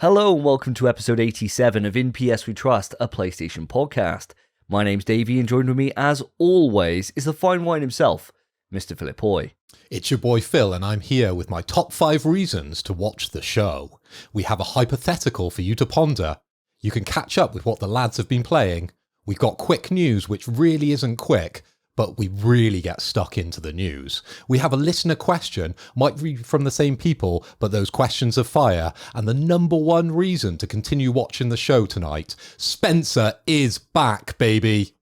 Hello and welcome to episode 87 of In PS We Trust, a PlayStation podcast. My name's Davey and joined with me, as always, is the fine wine himself, Mr. Philip Hoy. It's your boy Phil, and I'm here with my top 5 reasons to watch the show. We have a hypothetical for you to ponder. You can catch up with what the lads have been playing. We've got quick news, which really isn't quick, but we really get stuck into the news. We have a listener question, might be from the same people, but those questions are fire. And the number one reason to continue watching the show tonight, Spencer is back, baby.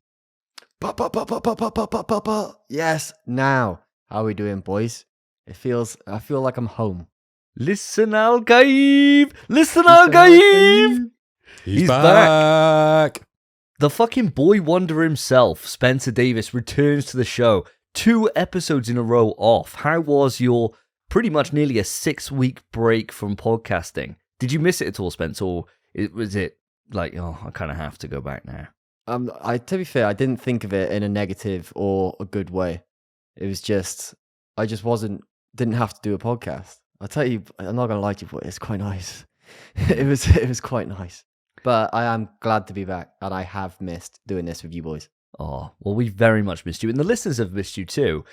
Yes, now. How are we doing, boys? I feel like I'm home. Listen, Al-Gaib! Listen, Al-Gaib! He's back! The fucking boy wonder himself, Spencer Davis, returns to the show. 2 episodes in a row off. How was your pretty much nearly a 6-week break from podcasting? Did you miss it at all, Spence? Or was it like, oh, I kind of have to go back now? To be fair, I didn't think of it in a negative or a good way. It was just, didn't have to do a podcast. I'll tell you, I'm not going to lie to you, but it's quite nice. It was quite nice. But I am glad to be back, and I have missed doing this with you boys. Oh, well, we very much missed you, and the listeners have missed you too.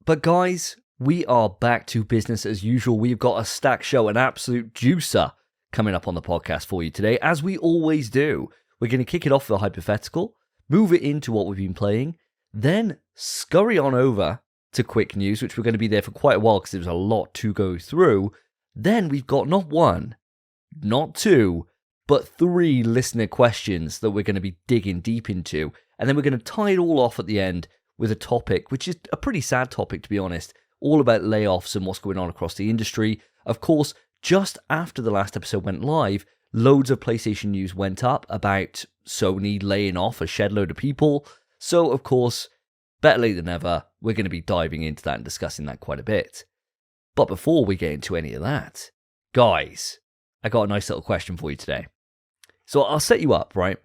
But guys, we are back to business as usual. We've got a stacked show, an absolute juicer coming up on the podcast for you today, as we always do. We're going to kick it off with a hypothetical, move it into what we've been playing, then scurry on over to quick news, which we're going to be there for quite a while because there's a lot to go through. Then we've got not 1, not 2, but 3 listener questions that we're going to be digging deep into. And then we're going to tie it all off at the end with a topic, which is a pretty sad topic, to be honest, all about layoffs and what's going on across the industry. Of course, just after the last episode went live, loads of PlayStation news went up about Sony laying off a shed load of people. So, of course, better late than never, we're going to be diving into that and discussing that quite a bit. But before we get into any of that, guys, I got a nice little question for you today. So I'll set you up, right?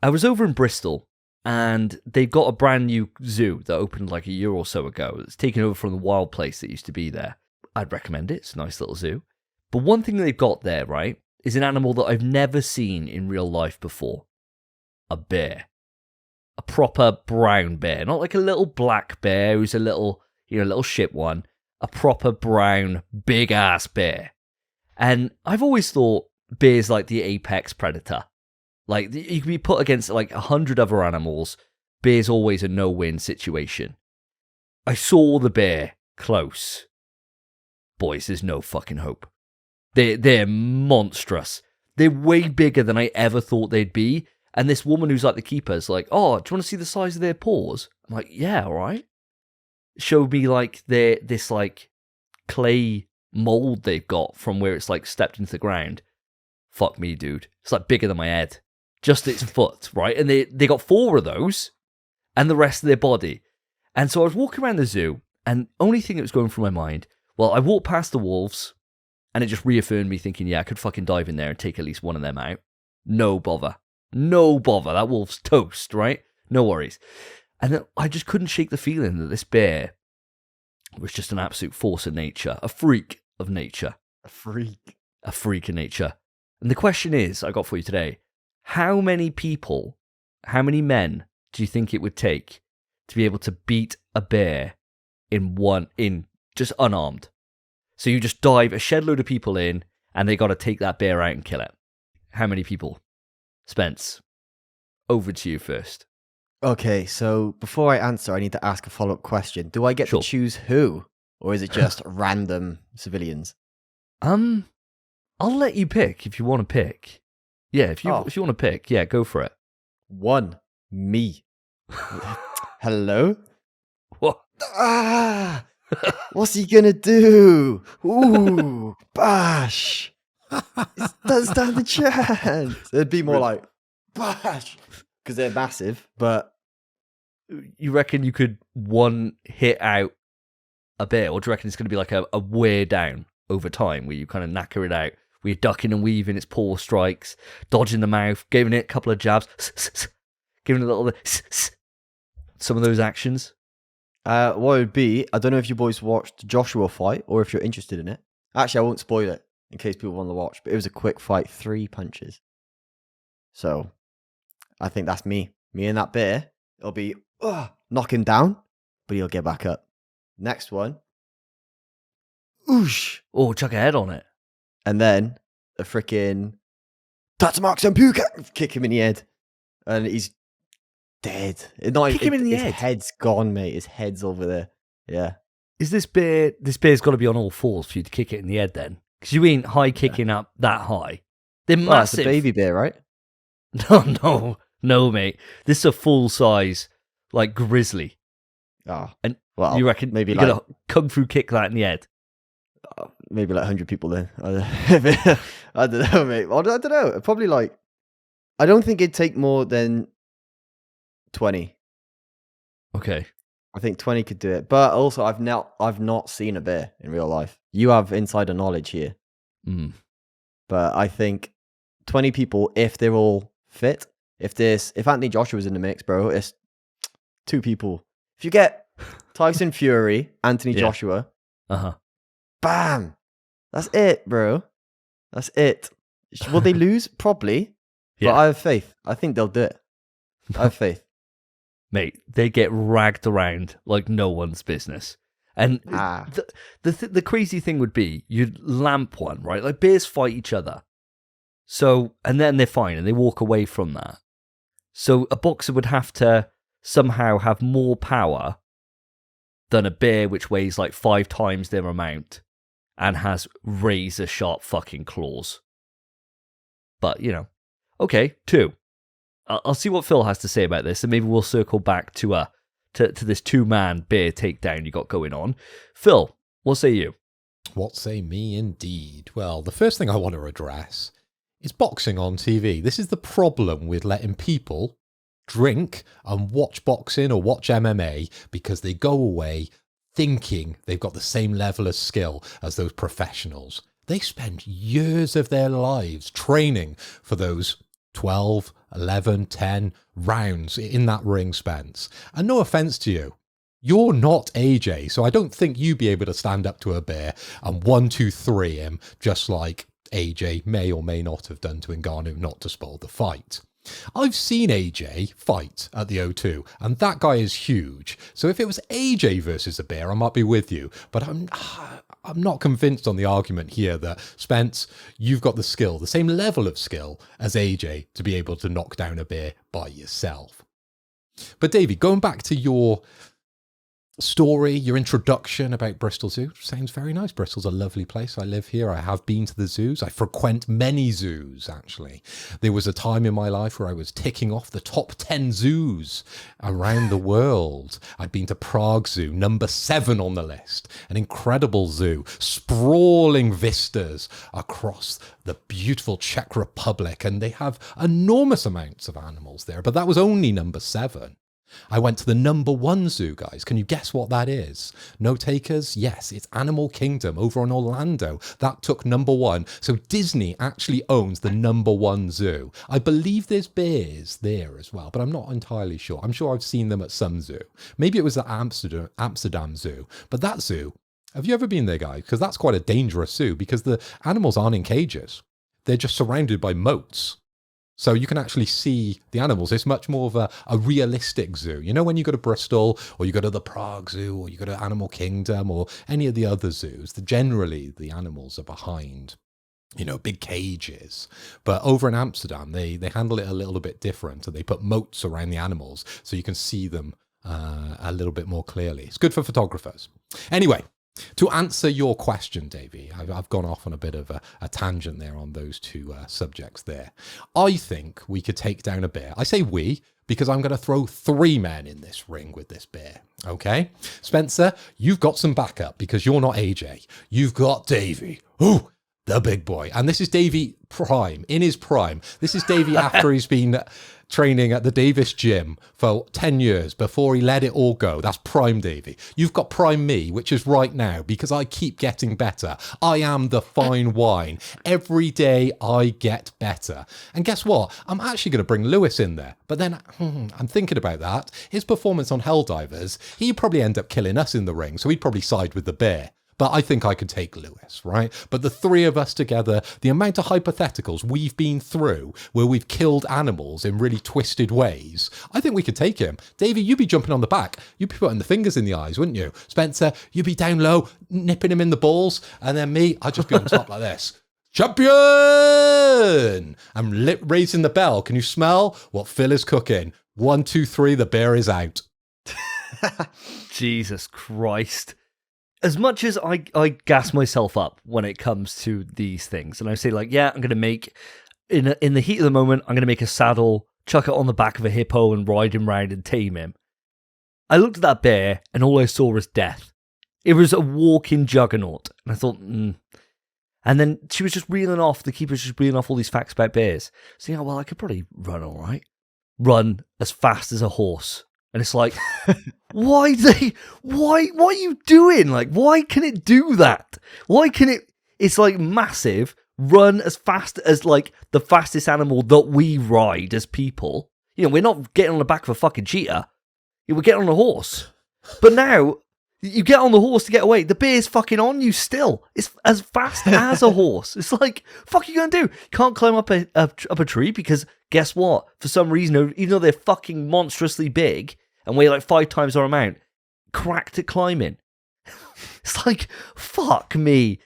I was over in Bristol, and they've got a brand new zoo that opened like a year or so ago. It's taken over from the wild place that used to be there. I'd recommend it. It's a nice little zoo. But one thing they've got there, right, is an animal that I've never seen in real life before. A bear. A proper brown bear. Not like a little black bear who's a little shit one. A proper brown, big-ass bear. And I've always thought bear's like the apex predator. Like, you can be put against like 100 other animals. Bear's always a no-win situation. I saw the bear close. Boys, there's no fucking hope. They're monstrous. They're way bigger than I ever thought they'd be. And this woman who's like the keeper's like, oh, do you want to see the size of their paws? I'm like, yeah, all right. Showed me like this like clay mold they've got from where it's like stepped into the ground. Fuck me, dude. It's like bigger than my head. Just its foot, right? And they got 4 of those and the rest of their body. And so I was walking around the zoo, and only thing that was going through my mind, well, I walked past the wolves, and it just reaffirmed me thinking, yeah, I could fucking dive in there and take at least one of them out. No bother. No bother. That wolf's toast, right? No worries. And then I just couldn't shake the feeling that this bear was just an absolute force of nature. A freak of nature. A freak. A freak of nature. And the question is, I got for you today, how many people, how many men do you think it would take to be able to beat a bear in just unarmed? So you just dive a shed load of people in, and they got to take that bear out and kill it. How many people? Spence, over to you first. Okay, so before I answer, I need to ask a follow-up question. Do I get to choose who? Or is it just random civilians? I'll let you pick if you want to pick. Yeah, if you want to pick, yeah, go for it. 1. Me. Hello? What? Ah! What's he gonna do? Ooh, bash! It doesn't stand a chance. It'd be more like bash, because they're massive. But you reckon you could one hit out a bear, or do you reckon it's going to be like a wear down over time, where you kind of knacker it out, where you're ducking and weaving its paw strikes, dodging the mouth, giving it a couple of jabs, giving it a little some of those actions? What it would be, I don't know if you boys watched Joshua fight or if you're interested in it. Actually, I won't spoil it. in case people want to watch. But it was a quick fight, 3 punches. So I think that's me. Me and that bear. It'll be knock him down, but he'll get back up. Next one. Oosh. Oh, chuck a head on it. And then a freaking Tatsumax and Puka kick him in the head. And he's dead. Kick him in the head? His head's gone, mate. His head's over there. Yeah. Is this bear's got to be on all fours for you to kick it in the head then? Because you ain't high kicking up that high. They're Well, it's a massive. baby bear, right? No, mate. This is a full size, like, grizzly. Oh, And well, you reckon maybe you're like going to kung fu kick that in the head? maybe like 100 people then. I don't know, mate. I don't know. Probably like, I don't think it'd take more than 20. Okay. I think 20 could do it. But also, I've not seen a bear in real life. You have insider knowledge here. Mm. But I think 20 people, if they're all fit, if Anthony Joshua's in the mix, bro, it's 2 people. If you get Tyson Fury, Anthony Joshua, Uh-huh. bam! That's it, bro. That's it. Will they lose? Probably. Yeah. But I have faith. I think they'll do it. I have faith. Mate, they get ragged around like no one's business. And the crazy thing would be, you'd lamp one, right? Like, bears fight each other. So, and then they're fine, and they walk away from that. So a boxer would have to somehow have more power than a bear which weighs like 5 times their amount and has razor sharp fucking claws. But, you know, okay, 2. I'll see what Phil has to say about this, and maybe we'll circle back to this 2-man bear takedown you got going on. Phil, what say you? What say me indeed? Well, the first thing I want to address is boxing on TV. This is the problem with letting people drink and watch boxing or watch MMA because they go away thinking they've got the same level of skill as those professionals. They spend years of their lives training for those 12, 11, 10 rounds in that ring, Spence. And no offense to you, you're not AJ, so I don't think you'd be able to stand up to a bear and 1, 2, 3 him, just like AJ may or may not have done to Ngannou not to spoil the fight. I've seen AJ fight at the O2, and that guy is huge. So if it was AJ versus a bear, I might be with you. But I'm not convinced on the argument here that, Spence, you've got the skill, the same level of skill as AJ to be able to knock down a bear by yourself. But Davey, going back to your story, your introduction about Bristol Zoo, sounds very nice. Bristol's a lovely place. I live here. I have been to the zoos. I frequent many zoos, actually. There was a time in my life where I was ticking off the top 10 zoos around the world. I'd been to Prague Zoo, number 7 on the list. An incredible zoo, sprawling vistas across the beautiful Czech Republic, and they have enormous amounts of animals there, but that was only number 7. I went to the number 1 zoo, guys. Can you guess what that is? No takers? Yes, it's Animal Kingdom over in Orlando. That took number 1. So Disney actually owns the number 1 zoo. I believe there's bears there as well, but I'm not entirely sure. I'm sure I've seen them at some zoo. Maybe it was the Amsterdam Zoo. But that zoo, have you ever been there, guys? Because that's quite a dangerous zoo because the animals aren't in cages. They're just surrounded by moats. So you can actually see the animals. It's much more of a realistic zoo. You know, when you go to Bristol or you go to the Prague Zoo or you go to Animal Kingdom or any of the other zoos, generally the animals are behind, you know, big cages. But over in Amsterdam, they handle it a little bit different. And they put moats around the animals so you can see them a little bit more clearly. It's good for photographers. Anyway, to answer your question, Davey, I've gone off on a bit of a tangent there on those 2 subjects there. I think we could take down a bear. I say we, because I'm going to throw 3 men in this ring with this bear, okay? Spencer, you've got some backup because you're not AJ. You've got Davey. Ooh, the big boy. And this is Davey prime, in his prime. This is Davey after he's been training at the Davis gym for 10 years before he let it all go. That's prime Davey. You've got prime me, which is right now because I keep getting better. I am the fine wine. Every day I get better. And guess what? I'm actually going to bring Lewis in there. But then I'm thinking about that. His performance on Helldivers, he'd probably end up killing us in the ring. So he'd probably side with the bear. but I think I could take Lewis, right? But the three of us together, the amount of hypotheticals we've been through where we've killed animals in really twisted ways, I think we could take him. Davey, you'd be jumping on the back. You'd be putting the fingers in the eyes, wouldn't you? Spencer, you'd be down low, nipping him in the balls. And then me, I'd just be on top like this. Champion! I'm raising the bell. Can you smell what Phil is cooking? 1, 2, 3, the bear is out. Jesus Christ. As much as I gas myself up when it comes to these things, and I say like, yeah, I'm going to make, in the heat of the moment, I'm going to make a saddle, chuck it on the back of a hippo and ride him round and tame him. I looked at that bear and all I saw was death. It was a walking juggernaut. And I thought, And then she was just reeling off, the keeper was just reeling off all these facts about bears. So, yeah, well, I could probably run all right. Run as fast as a horse. And it's like, why are you doing? Like, why can it do that? Why can it's like massive, run as fast as like the fastest animal that we ride as people. You know, we're not getting on the back of a fucking cheetah. We're getting on a horse. But now, you get on the horse to get away. The bear's fucking on you still. It's as fast as a horse. It's like, fuck are you going to do? You can't climb up a tree because guess what? For some reason, even though they're fucking monstrously big and weigh like 5 times our amount, cracked at climbing. It's like, fuck me.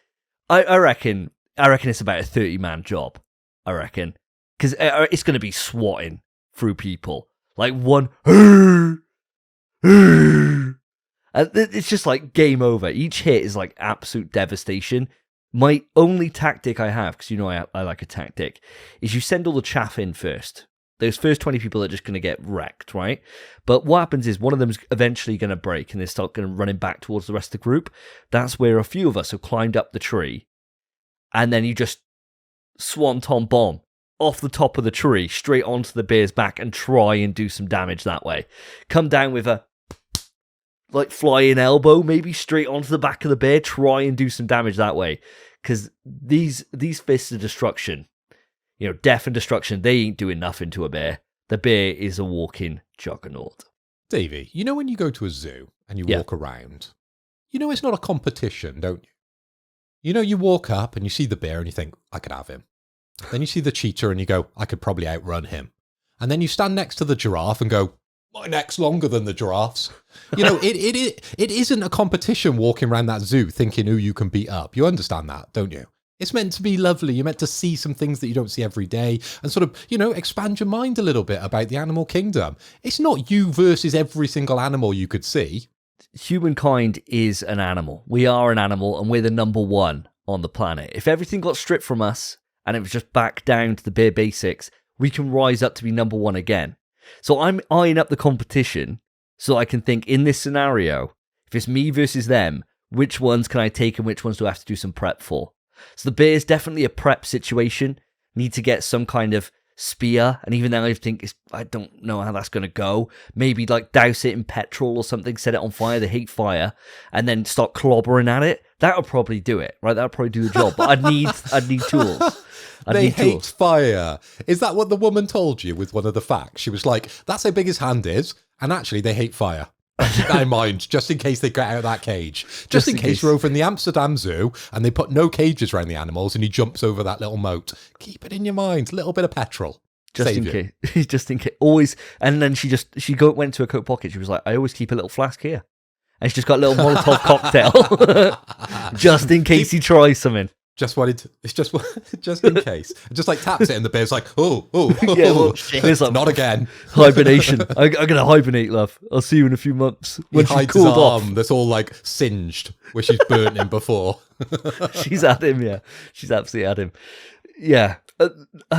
I reckon it's about a 30-man job. I reckon. Because it's going to be swatting through people. Like one... It's just like game over. Each hit is like absolute devastation. My only tactic I have, because you know I like a tactic, is you send all the chaff in first. Those first 20 people are just going to get wrecked, right? But what happens is one of them's eventually going to break and they start going to running back towards the rest of the group. That's where a few of us have climbed up the tree. And then you just swanton bomb off the top of the tree, straight onto the bear's back and try and do some damage that way. Come down with a like flying elbow, maybe straight onto the back of the bear, try and do some damage that way. Because these fists of destruction, you know, death and destruction, they ain't doing nothing to a bear. The bear is a walking juggernaut. Davey, you know when you go to a zoo and you walk around, you know it's not a competition, don't you? You know, you walk up and you see the bear and you think, I could have him. Then you see the cheetah and you go, I could probably outrun him. And then you stand next to the giraffe and go, my neck's longer than the giraffe's. You know, it isn't a competition walking around that zoo thinking who you can beat up. You understand that, don't you? It's meant to be lovely. You're meant to see some things that you don't see every day and sort of, you know, expand your mind a little bit about the animal kingdom. It's not you versus every single animal you could see. Humankind is an animal. We are an animal and we're the number one on the planet. If everything got stripped from us and it was just back down to the bare basics, we can rise up to be number one again. So I'm eyeing up the competition so I can think in this scenario, if it's me versus them, which ones can I take and which ones do I have to do some prep for? So the bear is definitely a prep situation. Need to get some kind of spear, and even then I think I don't know how that's going to go. Maybe like douse it in petrol or something, set it on fire, they hate fire, and then start clobbering at it. That would probably do it, right? That would probably do the job, but I'd need tools. They hate fire. Is that what the woman told you with one of the facts? She was like, that's how big his hand is, and actually they hate fire. Keep that in mind, just in case they get out of that cage. Just in case you're over in the Amsterdam Zoo and they put no cages around the animals and he jumps over that little moat. Keep it in your mind. A little bit of petrol. Just in case. Just in case. Always. And then she went to her coat pocket. She was like, I always keep a little flask here. And she just got a little Molotov cocktail. Just in case he tries something. Just in case. Just like taps it and the bear's like, oh. Yeah, well, it's like, not again. Hibernation. I'm going to hibernate, love. I'll see you in a few months. When he hides his arm that's all like singed, where she's burnt him before. She's at him, yeah. She's absolutely at him. Yeah.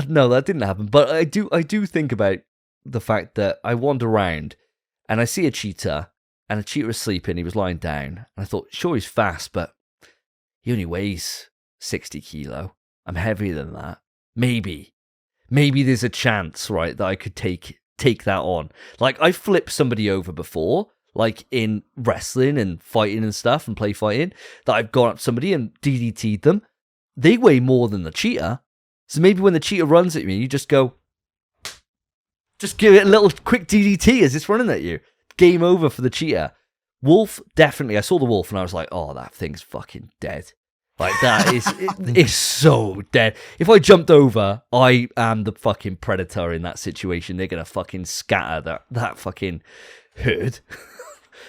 No, that didn't happen. But I do think about the fact that I wander around and I see a cheetah, and a cheetah was sleeping. He was lying down. And I thought, sure, he's fast, but he only weighs 60 kilo. I'm heavier than that. Maybe there's a chance, right, that I could take that on. Like, I flipped somebody over before, like in wrestling and fighting and stuff and play fighting, that I've gone up to somebody and DDT'd them. They weigh more than the cheetah. So maybe when the cheetah runs at me, you just go, just give it a little quick DDT as it's running at you. Game over for the cheetah. Wolf, definitely. I saw the wolf and I was like, oh, that thing's fucking dead. Like, that is so dead. If I jumped over, I am the fucking predator in that situation. They're going to fucking scatter that fucking herd.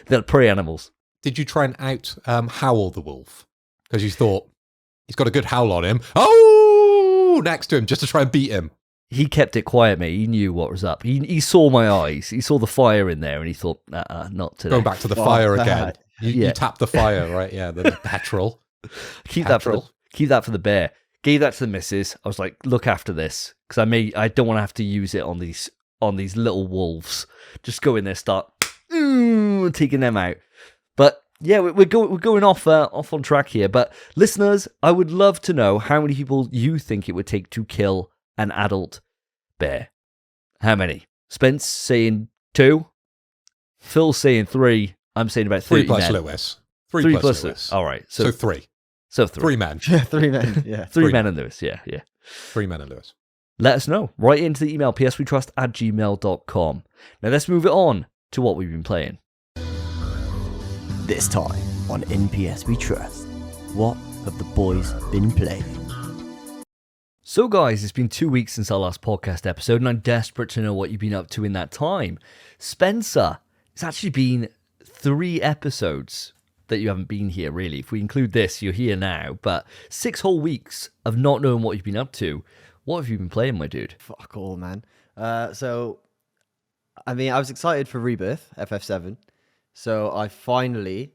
They're prey animals. Did you try and howl the wolf? Because you thought, he's got a good howl on him. Oh, next to him, just to try and beat him. He kept it quiet, mate. He knew what was up. He saw my eyes. He saw the fire in there and he thought, not today. Going back to the fire again. You tap the fire, right? Yeah, the petrol. Keep that for the bear. Gave that to the missus. I was like, look after this, because I don't want to have to use it on these little wolves. Just go in there, start taking them out. But yeah, we're going off on track here. But listeners, I would love to know how many people you think it would take to kill an adult bear. How many? Spence saying 2. Phil saying 3. I'm saying about 30 3 plus men. Lewis. 3 plus plus Lewis. All right. So 3. So 3. 3 men. Yeah, 3 men. Yeah. 3 men and Lewis. Yeah. 3 men and Lewis. Let us know. Write into the email, pswetrust@gmail.com. Now let's move it on to what we've been playing. This time on NPS We Trust, what have the boys been playing? So guys, it's been 2 weeks since our last podcast episode, and I'm desperate to know what you've been up to in that time. Spencer, it's actually been 3 episodes that you haven't been here, really. If we include this, you're here now, but 6 whole weeks of not knowing what you've been up to. What have you been playing, my dude? Fuck all, man. So, I mean, I was excited for Rebirth, FF7. So I finally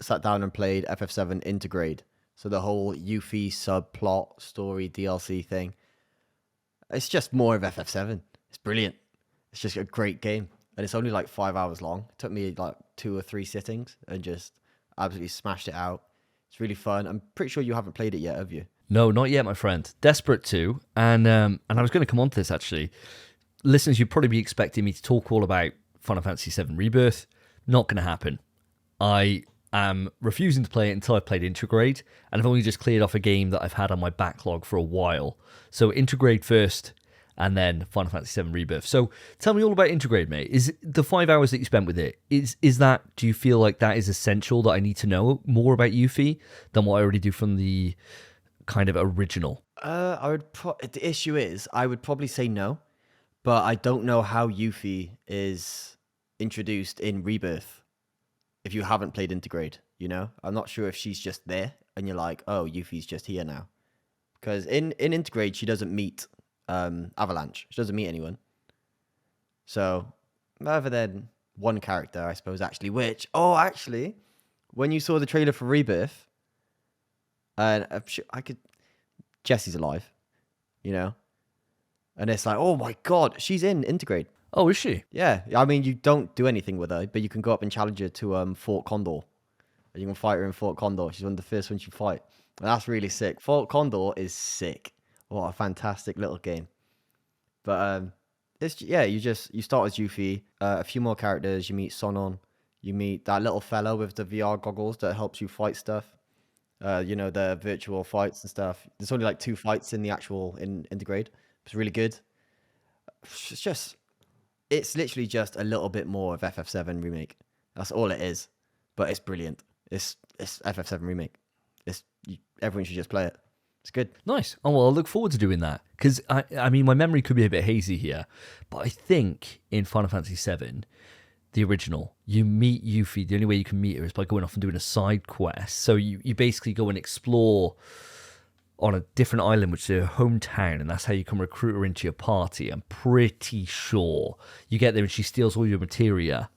sat down and played FF7 Intergrade. So the whole Yuffie subplot story DLC thing. It's just more of FF7. It's brilliant. It's just a great game. And it's only like 5 hours long. It took me like 2 or 3 sittings and just absolutely smashed it out. It's really fun. I'm pretty sure you haven't played it yet, have you? No, not yet, my friend. Desperate to. And I was going to come on to this, actually. Listeners, you'd probably be expecting me to talk all about Final Fantasy VII Rebirth. Not going to happen. I am refusing to play it until I've played Intergrade, and I've only just cleared off a game that I've had on my backlog for a while. So Intergrade first, and then Final Fantasy VII Rebirth. So tell me all about Intergrade, mate. Is the 5 hours that you spent with it, is that, do you feel like that is essential, that I need to know more about Yuffie than what I already do from the kind of original? The issue is, I would probably say no, but I don't know how Yuffie is introduced in Rebirth if you haven't played Intergrade, you know? I'm not sure if she's just there and you're like, oh, Yuffie's just here now. Because in Intergrade, she doesn't meet Avalanche. She doesn't meet anyone. So, other than one character, I suppose, actually, actually, when you saw the trailer for Rebirth, and I'm sure Jessie's alive, you know? And it's like, oh my god, she's in Intergrade. Oh, is she? Yeah, I mean, you don't do anything with her, but you can go up and challenge her to Fort Condor. And you can fight her in Fort Condor. She's one of the first ones you fight. And that's really sick. Fort Condor is sick. What a fantastic little game. But you start as Yuffie. A few more characters. You meet Sonon. You meet that little fellow with the VR goggles that helps you fight stuff. The virtual fights and stuff. There's only like 2 fights in the actual Intergrade. It's really good. It's literally just a little bit more of FF7 Remake. That's all it is. But it's brilliant. It's FF7 Remake. Everyone should just play it. It's good. Nice. Oh, well, I look forward to doing that. Because, I mean, my memory could be a bit hazy here. But I think in Final Fantasy VII, the original, you meet Yuffie. The only way you can meet her is by going off and doing a side quest. So you basically go and explore on a different island, which is her hometown, and that's how you can recruit her into your party. I'm pretty sure you get there and she steals all your materia,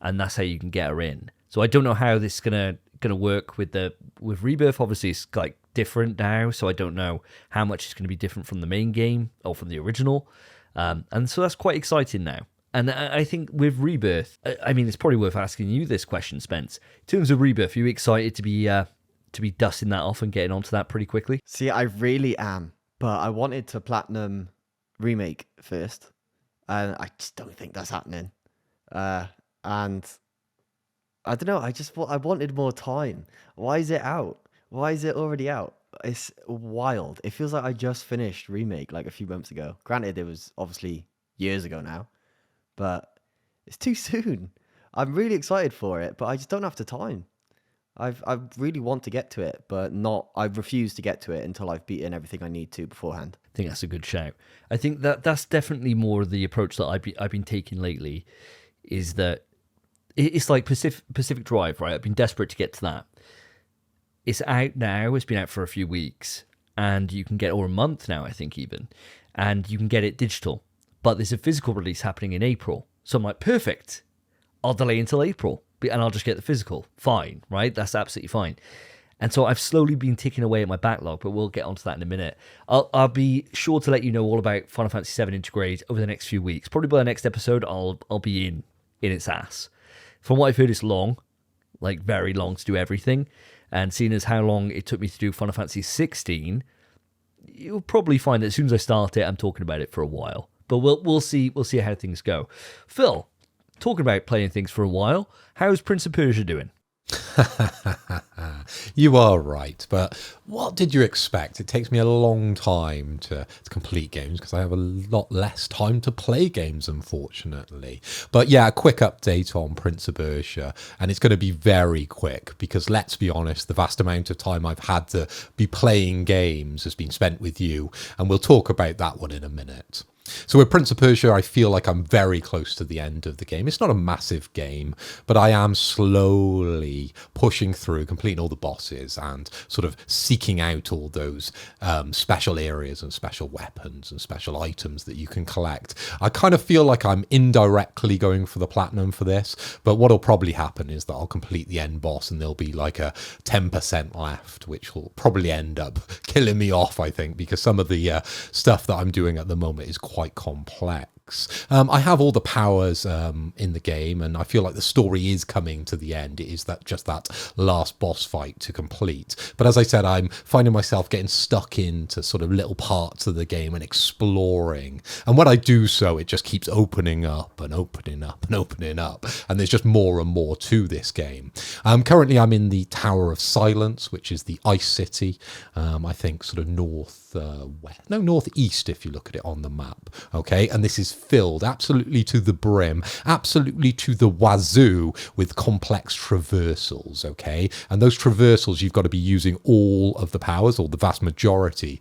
and that's how you can get her in. So I don't know how this is gonna work with Rebirth. Obviously, it's like different now, so I don't know how much it's gonna be different from the main game or from the original. And so that's quite exciting now. And I think with Rebirth, I mean, it's probably worth asking you this question, Spence. In terms of Rebirth, are you excited to be dusting that off and getting onto that pretty quickly? See, I really am. But I wanted to platinum Remake first. And I just don't think that's happening. And I don't know. I wanted more time. Why is it out? Why is it already out? It's wild. It feels like I just finished Remake like a few months ago. Granted, it was obviously years ago now. But it's too soon. I'm really excited for it, but I just don't have the time. I really want to get to it, but I refuse to get to it until I've beaten everything I need to beforehand. I think that's a good shout. I think that's definitely more the approach that I've been taking lately, is that it's like Pacific Drive, right? I've been desperate to get to that. It's out now. It's been out for a few weeks, and you can get, or a month now, I think even, and you can get it digital. But there's a physical release happening in April. So I'm like, perfect. I'll delay until April, and I'll just get the physical. Fine, right? That's absolutely fine. And so I've slowly been ticking away at my backlog, but we'll get onto that in a minute. I'll be sure to let you know all about Final Fantasy VII Integrate over the next few weeks. Probably by the next episode, I'll be in its ass. From what I've heard, it's long, like very long to do everything. And seeing as how long it took me to do Final Fantasy 16, you'll probably find that as soon as I start it, I'm talking about it for a while. But we'll see how things go. Phil, talking about playing things for a while, how's Prince of Persia doing? You are right, but what did you expect? It takes me a long time to complete games because I have a lot less time to play games, unfortunately. But yeah, a quick update on Prince of Persia, and it's going to be very quick because let's be honest, the vast amount of time I've had to be playing games has been spent with you, and we'll talk about that one in a minute. So with Prince of Persia, I feel like I'm very close to the end of the game. It's not a massive game, but I am slowly pushing through, completing all the bosses and sort of seeking out all those special areas and special weapons and special items that you can collect. I kind of feel like I'm indirectly going for the platinum for this, but what'll probably happen is that I'll complete the end boss and there'll be like a 10% left, which will probably end up killing me off, I think, because some of the stuff that I'm doing at the moment is quite complex. I have all the powers in the game, and I feel like the story is coming to the end. It is just that last boss fight to complete. But as I said, I'm finding myself getting stuck into sort of little parts of the game and exploring. And when I do so, it just keeps opening up and opening up and opening up. And there's just more and more to this game. Currently, I'm in the Tower of Silence, which is the Ice City. I think sort of northeast if you look at it on the map. Okay, and this is filled absolutely to the brim, absolutely to the wazoo with complex traversals, okay? And those traversals, you've got to be using all of the powers, or the vast majority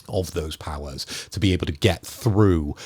of those powers, to be able to get through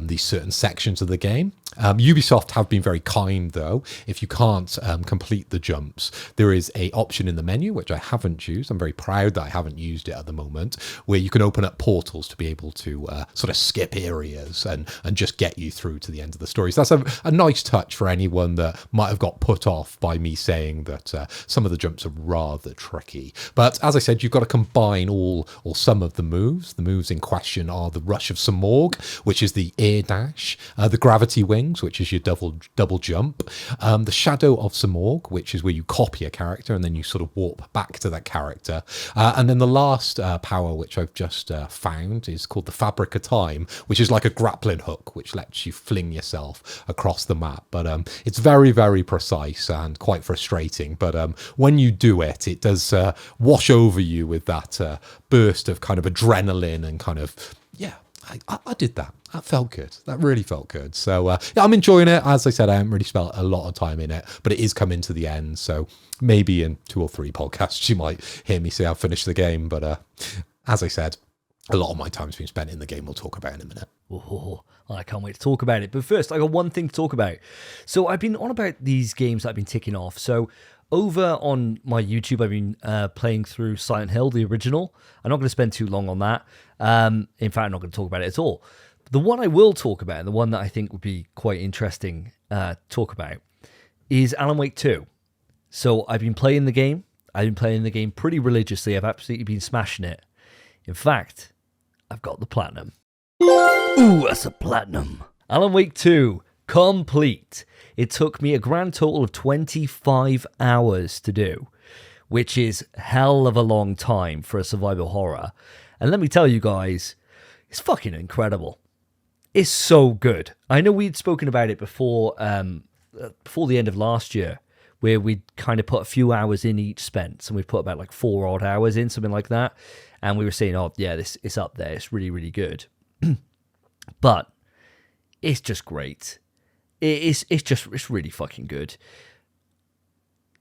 these certain sections of the game. Ubisoft have been very kind, though. If you can't complete the jumps, there is a option in the menu, which I haven't used. I'm very proud that I haven't used it at the moment, where you can open up portals to be able to sort of skip areas and just get you through to the end of the story. So that's a nice touch for anyone that might have got put off by me saying that some of the jumps are rather tricky. But as I said, you've got to combine all or some of the moves. The moves in question are the Rush of Samorg, which is the air dash, the Gravity Wings, which is your double jump, the Shadow of Samorg, which is where you copy a character and then you sort of warp back to that character. And then the last power, which I've just found, is called the Fabric of Time, which is like a grappling hook, which lets you fling yourself across the map. But it's very, very precise and quite frustrating. But when you do it, it does wash over you with that burst of kind of adrenaline and kind of, yeah, I did that. That felt good. That really felt good. So yeah, I'm enjoying it. As I said, I haven't really spent a lot of time in it, but it is coming to the end. So maybe in 2 or 3 podcasts, you might hear me say I've finished the game. But as I said, a lot of my time's been spent in the game. We'll talk about in a minute. Oh, I can't wait to talk about it. But first, I got one thing to talk about. So I've been on about these games that I've been ticking off. So over on my YouTube, I've been playing through Silent Hill, the original. I'm not going to spend too long on that. In fact, I'm not going to talk about it at all. The one I will talk about, and the one that I think would be quite interesting to talk about, is Alan Wake 2. So I've been playing the game. I've been playing the game pretty religiously. I've absolutely been smashing it. In fact, I've got the platinum. Ooh, that's a platinum. Alan Wake 2, complete. It took me a grand total of 25 hours to do, which is hell of a long time for a survival horror. And let me tell you guys, it's fucking incredible. It's so good. I know we'd spoken about it before the end of last year, where we'd kind of put a few hours in each Spence, and we'd put about like 4 odd hours in, something like that. And we were saying, oh yeah, this is up there. It's really, really good. But it's just great. it's really fucking good.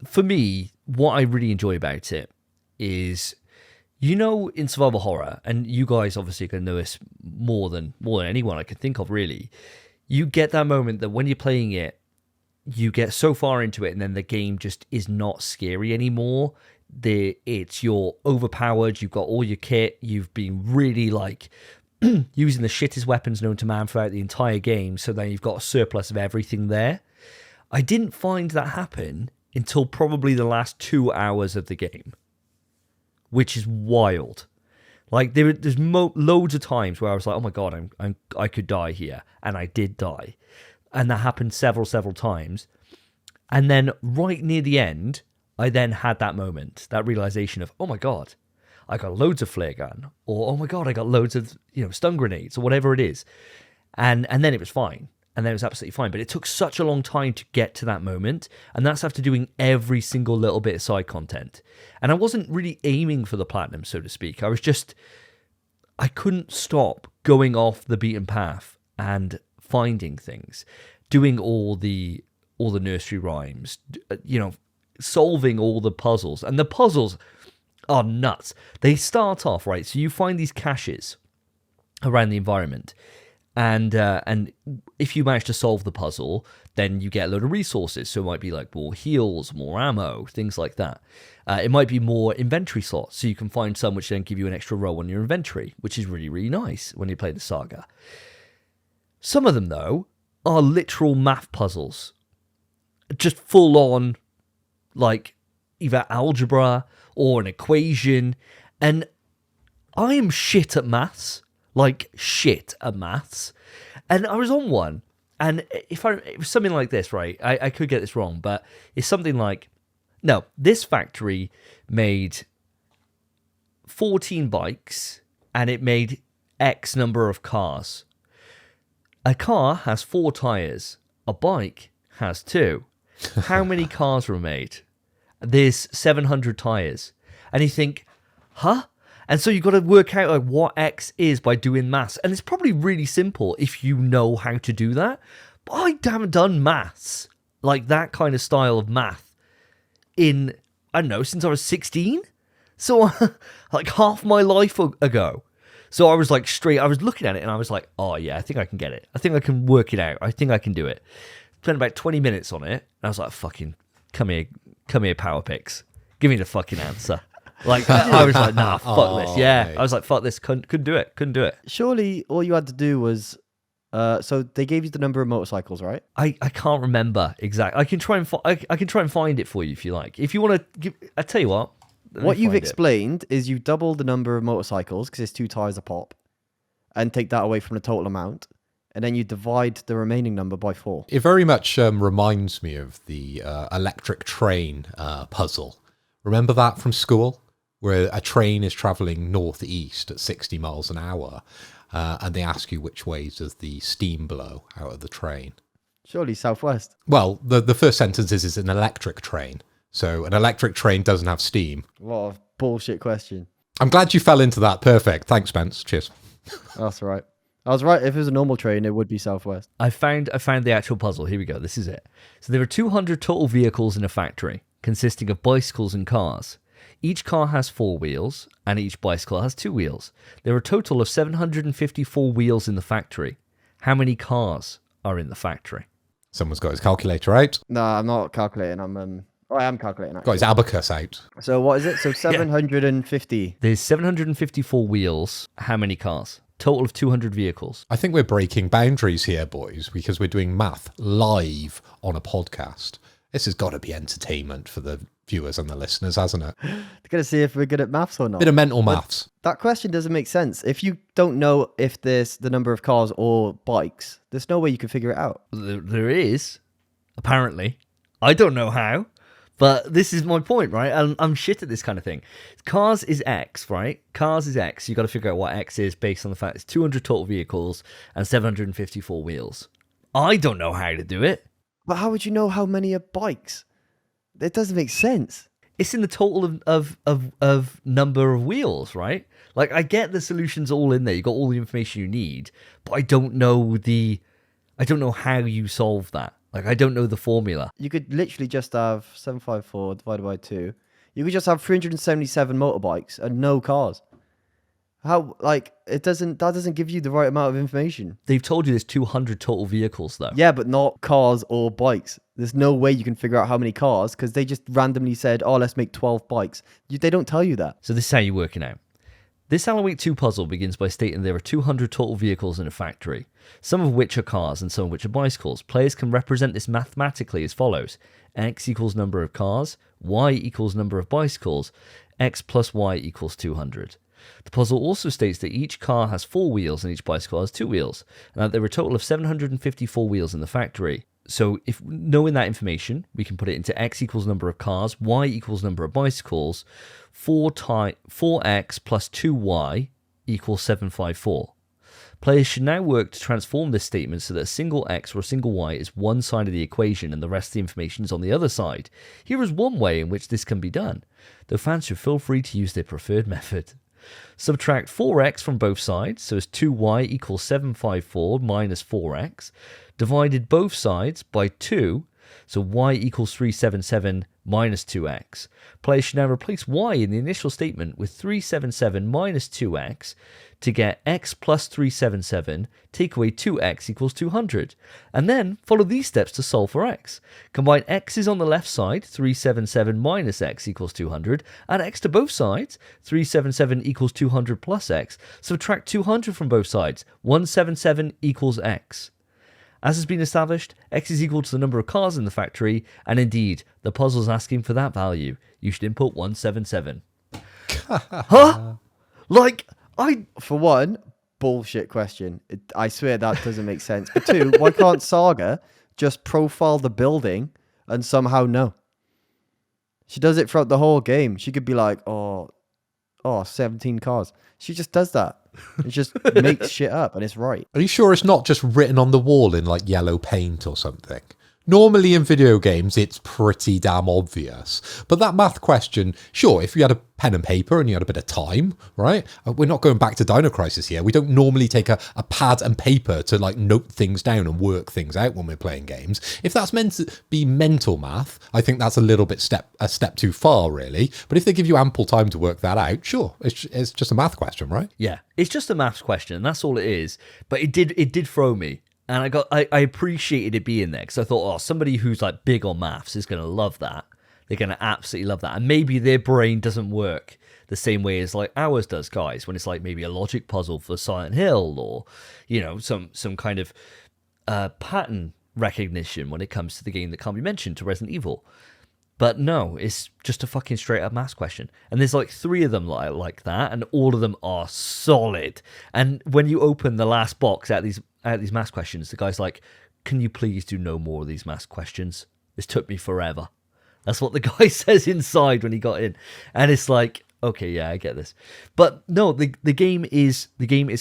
For me, what I really enjoy about it is, in survival horror, and you guys obviously can know this more than anyone I can think of, really. You get that moment that when you're playing it, you get so far into it, and then the game just is not scary anymore. You're overpowered. You've got all your kit. You've been really like using the shittest weapons known to man throughout the entire game. So then you've got a surplus of everything there. I didn't find that happen until probably the last 2 hours of the game, which is wild. Like there's loads of times where I was like, oh my God, I could die here. And I did die. And that happened several times. And then right near the end, I then had that moment, that realization of, oh my God, I got loads of flare gun, or oh my God, I got loads of stun grenades, or whatever it is. And then it was fine. And then it was absolutely fine. But it took such a long time to get to that moment. And that's after doing every single little bit of side content. And I wasn't really aiming for the platinum, so to speak. I couldn't stop going off the beaten path and finding things, doing all the nursery rhymes, solving all the puzzles. And the puzzles are nuts. They start off, right? So you find these caches around the environment. And if you manage to solve the puzzle, then you get a load of resources. So it might be like more heals, more ammo, things like that. It might be more inventory slots. So you can find some which then give you an extra row on your inventory, which is really, really nice when you play the saga. Some of them, though, are literal math puzzles. Just full on, like, either algebra or an equation. And I am shit at maths. Like, shit at maths. And I was on one, and it was something like this, right? I could get this wrong, but it's something like, no, this factory made 14 bikes, and it made X number of cars. A car has 4 tires. A bike has 2. How many cars were made? There's 700 tires. And you think, huh? And so you've got to work out like what X is by doing maths. And it's probably really simple if you know how to do that. But I haven't done maths, like that kind of style of math, in, I don't know, since I was 16. So like half my life ago. So I was like I was looking at it and I was like, oh yeah, I think I can get it. I think I can work it out. I think I can do it. Spent about 20 minutes on it. And I was like, fucking, come here, Power Picks. Give me the fucking answer. Like, I was like, nah, fuck this. Yeah. Mate. I was like, fuck this. Couldn't do it. Surely all you had to do was, so they gave you the number of motorcycles, right? I can't remember exactly. I can try and find it for you if you like. If you want to give, I tell you what. What you've explained is you double the number of motorcycles because it's 2 tires a pop, and take that away from the total amount, and then you divide the remaining number by 4. It very much reminds me of the electric train puzzle. Remember that from school? Where a train is travelling northeast at 60 miles an hour, and they ask you which way does the steam blow out of the train. Surely southwest. Well, the first sentence is it's an electric train. So an electric train doesn't have steam. What a bullshit question. I'm glad you fell into that. Perfect. Thanks, Spence. Cheers. That's right. I was right. If it was a normal train, it would be southwest. I found the actual puzzle. Here we go. This is it. So there are 200 total vehicles in a factory, consisting of bicycles and cars. Each car has 4 wheels, and each bicycle has 2 wheels. There are a total of 754 wheels in the factory. How many cars are in the factory? Someone's got his calculator out. No, I'm not calculating. I am calculating, actually. Got his abacus out. So what is it? So 750. There's 754 wheels. How many cars? Total of 200 vehicles. I think we're breaking boundaries here, boys, because we're doing math live on a podcast. This has got to be entertainment for the viewers and the listeners, hasn't it? They're going to see if we're good at maths or not. Bit of mental maths. That question doesn't make sense. If you don't know if there's the number of cars or bikes, there's no way you can figure it out. There is, apparently. I don't know how, but this is my point, right? I'm shit at this kind of thing. Cars is X, right? Cars is X. You've got to figure out what X is based on the fact it's 200 total vehicles and 754 wheels. I don't know how to do it. But how would you know how many are bikes? It doesn't make sense. It's in the total of number of wheels, right? Like, I get the solutions all in there. You got all the information you need, but I don't know I don't know how you solve that. Like, I don't know the formula. You could literally just have 754 divided by 2. You could just have 377 motorbikes and no cars. How, like, that doesn't give you the right amount of information. They've told you there's 200 total vehicles, though. Yeah, but not cars or bikes. There's no way you can figure out how many cars because they just randomly said, oh, let's make 12 bikes. They don't tell you that. So this is how you're working out. This Alan Wake 2 puzzle begins by stating there are 200 total vehicles in a factory, some of which are cars and some of which are bicycles. Players can represent this mathematically as follows. X equals number of cars, Y equals number of bicycles, X plus Y equals 200. The puzzle also states that each car has 4 wheels and each bicycle has 2 wheels, and that there are a total of 754 wheels in the factory. So if knowing that information, we can put it into X equals number of cars, Y equals number of bicycles, 4x plus 2y equals 754. Players should now work to transform this statement so that a single X or a single Y is one side of the equation and the rest of the information is on the other side. Here is one way in which this can be done, though fans should feel free to use their preferred method. Subtract 4x from both sides, so as 2y equals 754 minus 4x. Divided both sides by 2, so y equals 377 minus 2x. Players should now replace y in the initial statement with 377 minus 2x to get x plus 377, take away 2x equals 200. And then follow these steps to solve for x. Combine x's on the left side, 377 minus x equals 200. Add x to both sides, 377 equals 200 plus x. Subtract 200 from both sides, 177 equals x. As has been established, x is equal to the number of cars in the factory, and indeed, the puzzle is asking for that value. You should input 177. Huh? Like, For one, bullshit question. I swear that doesn't make sense. But two, why can't Saga just profile the building and somehow know? She does it throughout the whole game. She could be like, 17 cars. She just does that. It just makes shit up and it's right. Are you sure it's not just written on the wall in like yellow paint or something? Normally in video games, it's pretty damn obvious. But that math question, sure, if you had a pen and paper and you had a bit of time, right? We're not going back to Dino Crisis here. We don't normally take a pad and paper to like note things down and work things out when we're playing games. If that's meant to be mental math, I think that's a little bit a step too far, really. But if they give you ample time to work that out, sure, it's just a math question, right? yeah, it's just a maths question, and that's all it is. But it did throw me. And I appreciated it being there because I thought, somebody who's like big on maths is going to love that. They're going to absolutely love that. And maybe their brain doesn't work the same way as like ours does, guys, when it's like maybe a logic puzzle for Silent Hill or, you know, some kind of pattern recognition when it comes to the game that can't be mentioned, to Resident Evil. But no, it's just a fucking straight up maths question. And there's like 3 of them like that, and all of them are solid. And when you open the last box out of these maths questions, the guy's like, can you please do no more of these maths questions? This took me forever. That's what the guy says inside when he got in. And it's like, okay, yeah, I get this. But no, the game is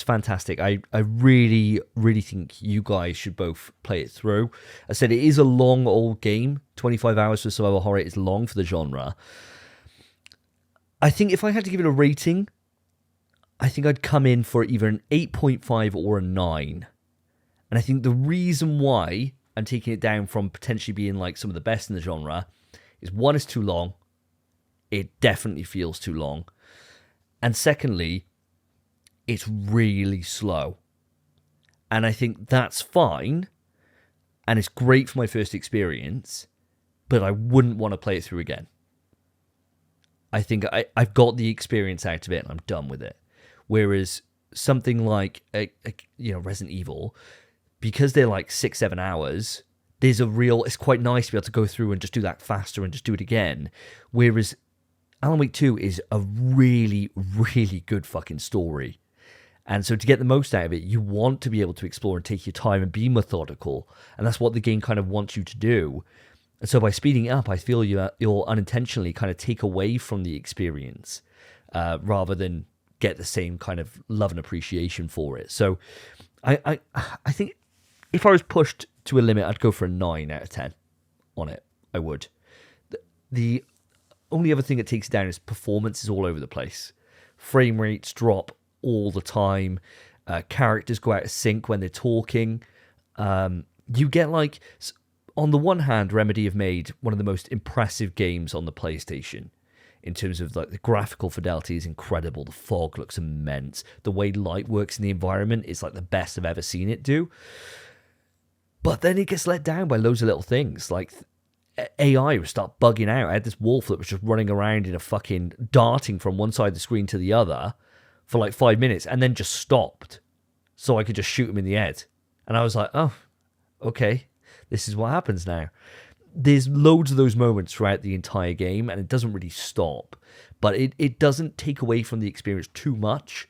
fantastic. I really, really think you guys should both play it through. I said it is a long old game. 25 hours for survival horror is long for the genre. I think if I had to give it a rating, I think I'd come in for either an 8.5 or a 9. And I think the reason why I'm taking it down from potentially being like some of the best in the genre is, one, it's too long. It definitely feels too long. And secondly, it's really slow. And I think that's fine. And it's great for my first experience. But I wouldn't want to play it through again. I think I've got the experience out of it and I'm done with it. Whereas something like Resident Evil, because they're like 6-7 hours, it's quite nice to be able to go through and just do that faster and just do it again. Whereas Alan Wake 2 is a really, really good fucking story. And so to get the most out of it, you want to be able to explore and take your time and be methodical. And that's what the game kind of wants you to do. And so by speeding up, I feel you'll unintentionally kind of take away from the experience rather than get the same kind of love and appreciation for it. So I think if I was pushed to a limit, I'd go for a 9 out of 10 on it. I would. The only other thing that takes it down is performance is all over the place. Frame rates drop all the time. Characters go out of sync when they're talking. You get like, on the one hand, Remedy have made one of the most impressive games on the PlayStation. In terms of like the graphical fidelity is incredible. The fog looks immense. The way light works in the environment is like the best I've ever seen it do. But then it gets let down by loads of little things. Like AI would start bugging out. I had this wolf that was just running around in a fucking darting from one side of the screen to the other for like 5 minutes and then just stopped. So I could just shoot him in the head. And I was like, oh, okay, this is what happens now. There's loads of those moments throughout the entire game, and it doesn't really stop. But it doesn't take away from the experience too much.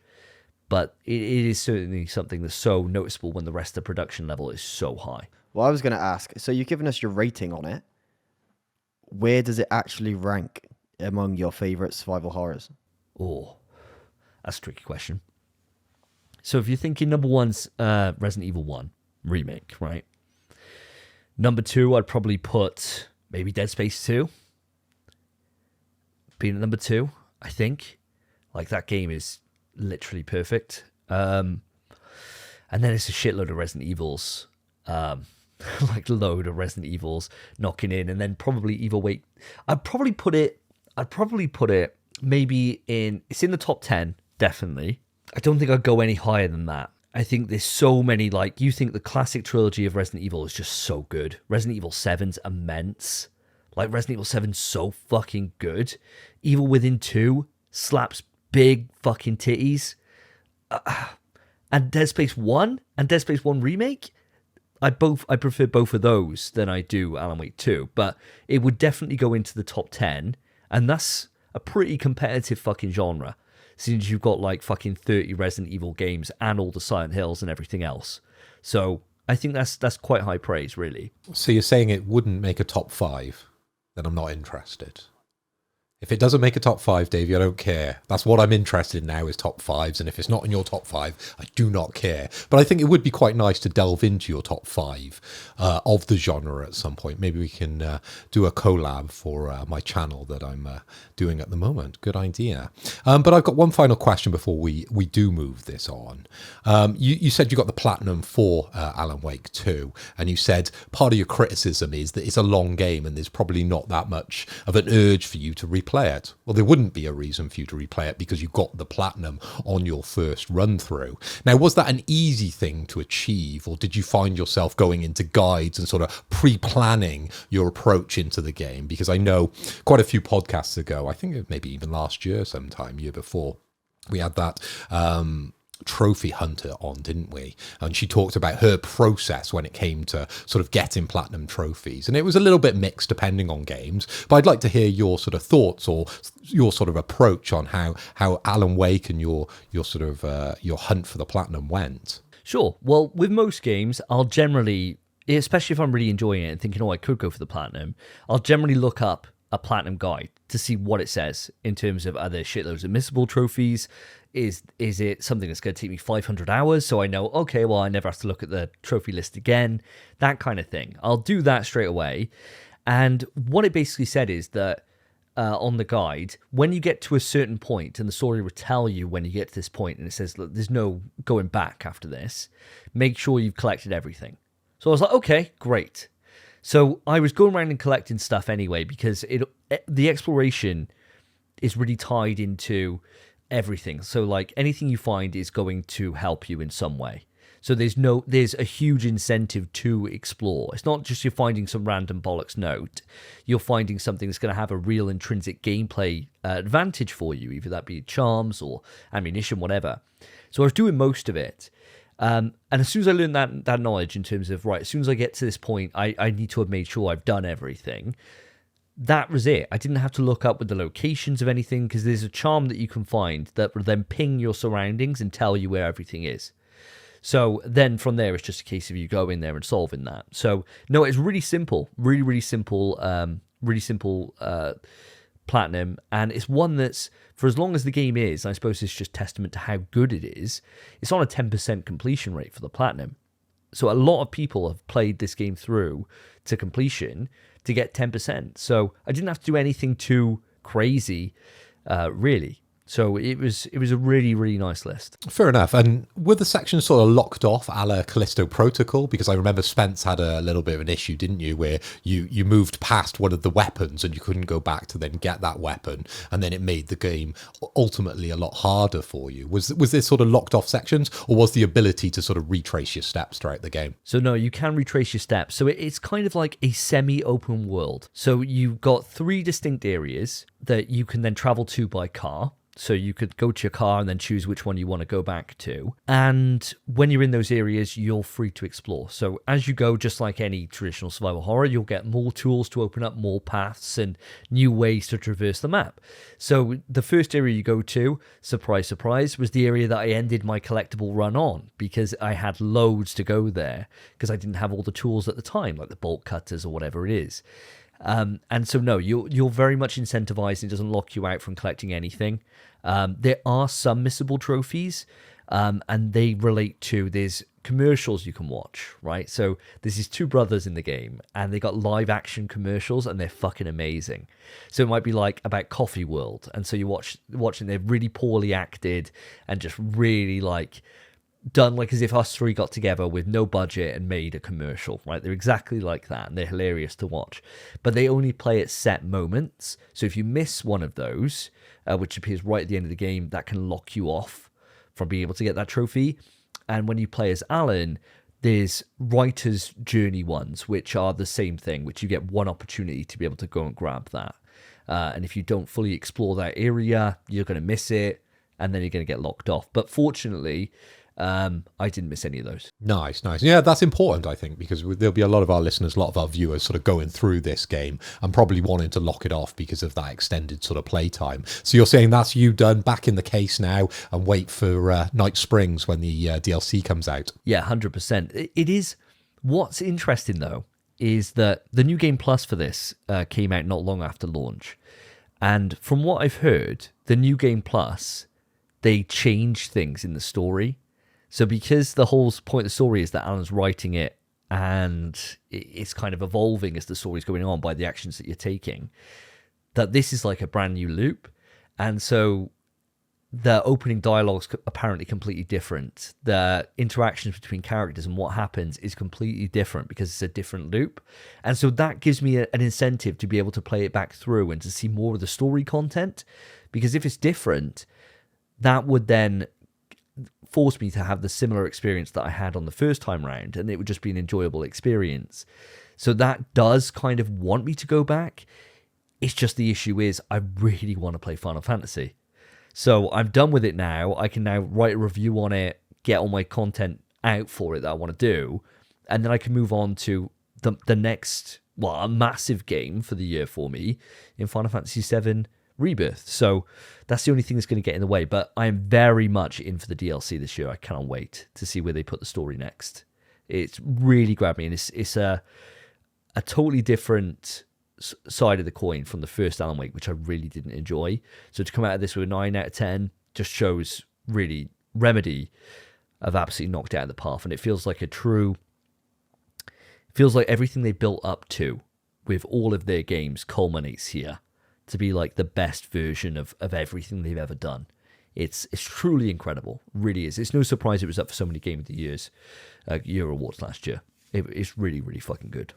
But it is certainly something that's so noticeable when the rest of the production level is so high. Well, I was going to ask, so you've given us your rating on it. Where does it actually rank among your favorite survival horrors? Oh, that's a tricky question. So if you're thinking number one's Resident Evil 1 remake, right? Number two, I'd probably put maybe Dead Space 2. Being at number two, I think. Like, that game is literally perfect. And then it's a shitload of Resident Evils. Like, load of Resident Evils knocking in. And then probably Evil Wake. I'd probably put it maybe in... It's in the top 10, definitely. I don't think I'd go any higher than that. I think there's so many, like, you think the classic trilogy of Resident Evil is just so good. Resident Evil 7's immense. Like, Resident Evil 7's so fucking good. Evil Within 2 slaps big fucking titties. And Dead Space 1 and Dead Space 1 Remake, I prefer both of those than I do Alan Wake 2. But it would definitely go into the top 10. And that's a pretty competitive fucking genre. Since you've got like fucking 30 Resident Evil games and all the Silent Hills and everything else. So I think that's quite high praise, really. So you're saying it wouldn't make a top 5? Then I'm not interested. If it doesn't make a top 5, Davey, I don't care. That's what I'm interested in now, is top 5s. And if it's not in your top 5, I do not care. But I think it would be quite nice to delve into your top 5 of the genre at some point. Maybe we can do a collab for my channel that I'm doing at the moment. Good idea. But I've got one final question before we do move this on. You said you got the platinum for Alan Wake 2. And you said part of your criticism is that it's a long game and there's probably not that much of an urge for you to replay it. Well, there wouldn't be a reason for you to replay it because you got the platinum on your first run through. Now, was that an easy thing to achieve, or did you find yourself going into guides and sort of pre-planning your approach into the game? Because I know quite a few podcasts ago, I think maybe even last year sometime, year before, we had that trophy hunter on, didn't we? And she talked about her process when it came to sort of getting platinum trophies, and it was a little bit mixed depending on games, but I'd like to hear your sort of thoughts or your sort of approach on how Alan Wake and your sort of your hunt for the platinum went. Sure. Well, with most games, I'll generally, especially if I'm really enjoying it and thinking, oh, I could go for the platinum, I'll generally look up a platinum guide to see what it says in terms of, are there shitloads of missable trophies? Is it something that's going to take me 500 hours? So I know, okay, well, I never have to look at the trophy list again. That kind of thing. I'll do that straight away. And what it basically said is that on the guide, when you get to a certain point, and the story will tell you when you get to this point, and it says, look, there's no going back after this, make sure you've collected everything. So I was like, okay, great. So I was going around and collecting stuff anyway, because the exploration is really tied into everything. So like anything you find is going to help you in some way. So there's a huge incentive to explore. It's not just you're finding some random bollocks note. You're finding something that's going to have a real intrinsic gameplay advantage for you, either that be charms or ammunition, whatever. So I was doing most of it. And as soon as I learned that knowledge in terms of, right, as soon as I get to this point, I need to have made sure I've done everything. That was it. I didn't have to look up with the locations of anything, because there's a charm that you can find that will then ping your surroundings and tell you where everything is. So then from there, it's just a case of you going there and solving that. So no, it's really simple, really simple, platinum. And it's one that's, for as long as the game is, I suppose it's just testament to how good it is, it's on a 10% completion rate for the platinum. So a lot of people have played this game through to completion to get 10%. So I didn't have to do anything too crazy, really. So it was a really, really nice list. Fair enough. And were the sections sort of locked off a la Callisto Protocol? Because I remember Spence had a little bit of an issue, didn't you, where you moved past one of the weapons and you couldn't go back to then get that weapon, and then it made the game ultimately a lot harder for you. Was there sort of locked off sections, or was the ability to sort of retrace your steps throughout the game? So no, you can retrace your steps. So it's kind of like a semi-open world. So you've got 3 distinct areas that you can then travel to by car. So you could go to your car and then choose which one you want to go back to. And when you're in those areas, you're free to explore. So as you go, just like any traditional survival horror, you'll get more tools to open up more paths and new ways to traverse the map. So the first area you go to, surprise, surprise, was the area that I ended my collectible run on, because I had loads to go there because I didn't have all the tools at the time, like the bolt cutters or whatever it is. And so no, you're very much incentivized. It doesn't lock you out from collecting anything. There are some missable trophies, and they relate to, there's commercials you can watch, right? So there's these 2 brothers in the game, and they got live action commercials, and they're fucking amazing. So it might be like about Coffee World, and so you watching, they're really poorly acted and just really like done like as if us 3 got together with no budget and made a commercial, right? They're exactly like that, and they're hilarious to watch. But they only play at set moments. So if you miss one of those, which appears right at the end of the game, that can lock you off from being able to get that trophy. And when you play as Alan, there's writer's journey ones, which are the same thing, which you get one opportunity to be able to go and grab that. And if you don't fully explore that area, you're going to miss it, and then you're going to get locked off. But fortunately, I didn't miss any of those. Nice. Yeah, that's important, I think, because there'll be a lot of our listeners, a lot of our viewers sort of going through this game and probably wanting to lock it off because of that extended sort of playtime. So you're saying that's you done, back in the case now, and wait for Night Springs when the DLC comes out. Yeah, 100%. It is. What's interesting, though, is that the New Game Plus for this came out not long after launch. And from what I've heard, the New Game Plus, they changed things in the story. So because the whole point of the story is that Alan's writing it and it's kind of evolving as the story's going on by the actions that you're taking, that this is like a brand new loop. And so the opening dialogue's apparently completely different. The interactions between characters and what happens is completely different because it's a different loop. And so that gives me an incentive to be able to play it back through and to see more of the story content. Because if it's different, that would then force me to have the similar experience that I had on the first time round, and it would just be an enjoyable experience. So that does kind of want me to go back. It's just the issue is I really want to play Final Fantasy. So I'm done with it now. I can now write a review on it, get all my content out for it that I want to do, and then I can move on to the next, well, a massive game for the year for me in Final Fantasy VII Rebirth. So that's the only thing that's going to get in the way, but I am very much in for the DLC this year. I cannot wait to see where they put the story next. It's really grabbed me, and it's a totally different side of the coin from the first Alan Wake, which I really didn't enjoy. So to come out of this with a 9 out of 10 just shows really Remedy have absolutely knocked it out of the park, and it feels like everything they built up to with all of their games culminates here to be like the best version of everything they've ever done. It's truly incredible, really is. It's no surprise it was up for so many Game of the Year awards last year. It's really, really fucking good.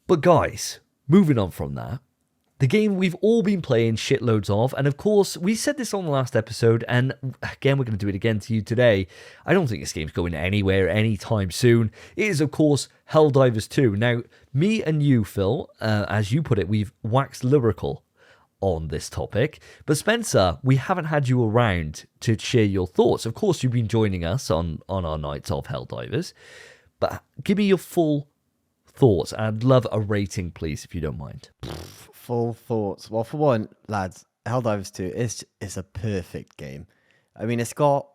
But guys, moving on from that, the game we've all been playing shitloads of, and of course, we said this on the last episode, and again, we're going to do it again to you today. I don't think this game's going anywhere anytime soon. It is, of course, Helldivers 2. Now, me and you, Phil, as you put it, we've waxed lyrical on this topic, but Spencer, we haven't had you around to share your thoughts. Of course, you've been joining us on our nights of Helldivers, but give me your full thoughts. I'd love a rating, please, if you don't mind. Full thoughts. Well, for one, lads, Helldivers 2 is a perfect game. I mean, it's got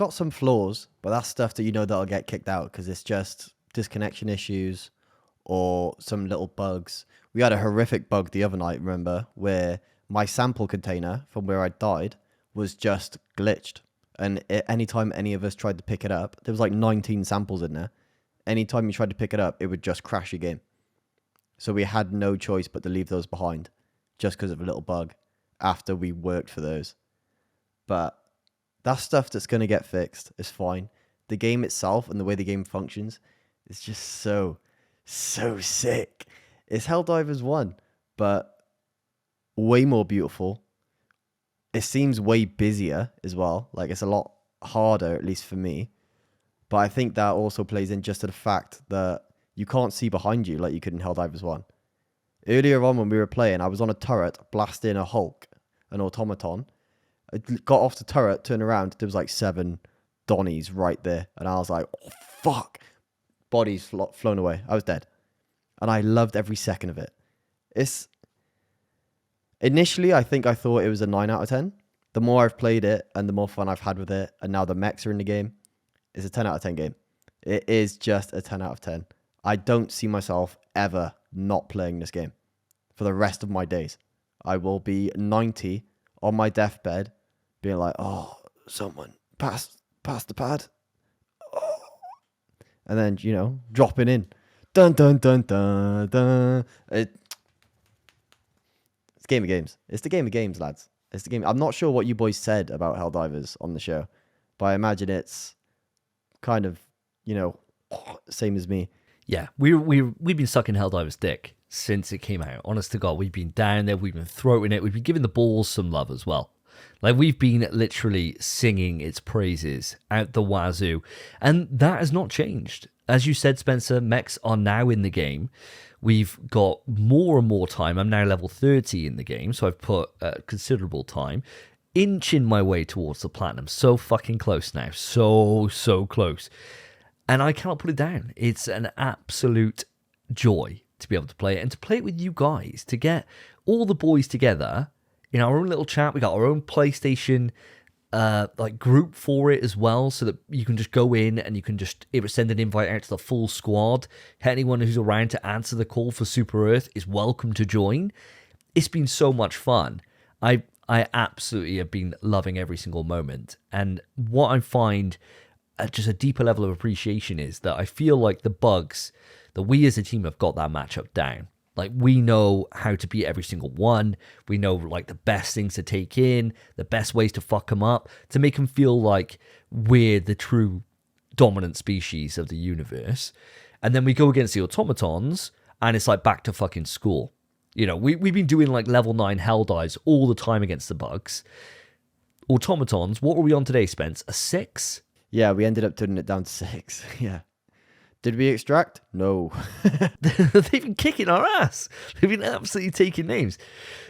some flaws, but that's stuff that you know that'll get kicked out because it's just disconnection issues or some little bugs. We had a horrific bug the other night, remember, where my sample container from where I died was just glitched. And anytime any of us tried to pick it up, there was like 19 samples in there. Anytime you tried to pick it up, it would just crash your game. So we had no choice but to leave those behind just because of a little bug. after we worked for those. But that's stuff that's going to get fixed. It's fine. The game itself and the way the game functions is just so sick. It's Helldivers 1, but way more beautiful. It seems way busier as well. Like, it's a lot harder, at least for me. But I think that also plays in just to the fact that you can't see behind you like you could in Helldivers 1. Earlier on when we were playing, I was on a turret blasting a Hulk, an automaton. I got off the turret, turned around, there was like 7 Donnies right there. And I was like, oh, fuck. Bodies flown away. I was dead. And I loved every second of it. Initially, I think I thought it was a 9 out of 10. The more I've played it and the more fun I've had with it, and now the mechs are in the game, it's a 10 out of 10 game. It is just a 10 out of 10. I don't see myself ever not playing this game for the rest of my days. I will be 90 on my deathbed being like, oh, someone pass the pad. Oh. And then, dropping in. Dun, dun, dun, dun, dun. It's a game of games. It's the game of games, lads. It's the game. I'm not sure what you boys said about Helldivers on the show, but I imagine it's kind of, same as me. Yeah, we've been sucking Helldivers dick since it came out. Honest to God, we've been down there, we've been throwing it, we've been giving the balls some love as well. Like, we've been literally singing its praises out the wazoo, and that has not changed. As you said, Spencer, mechs are now in the game. We've got more and more time. I'm now level 30 in the game, so I've put considerable time inching my way towards the platinum. So fucking close now. So close. And I cannot put it down. It's an absolute joy to be able to play it and to play it with you guys, to get all the boys together in our own little chat. We got our own PlayStation group for it as well, so that you can just go in and you can just send an invite out to the full squad. Anyone who's around to answer the call for Super Earth is welcome to join. It's been so much fun. I absolutely have been loving every single moment. And what I find just a deeper level of appreciation is that I feel like the bugs, that we as a team have got that matchup down. Like, we know how to beat every single one. We know, like, the best things to take in, the best ways to fuck them up, to make them feel like we're the true dominant species of the universe. And then we go against the automatons, and it's like back to fucking school. We've been doing, like, level 9 Helldives all the time against the bugs. Automatons, what were we on today, Spence? A 6? Yeah, we ended up turning it down to 6. Yeah. Did we extract? No. They've been kicking our ass. They've been absolutely taking names.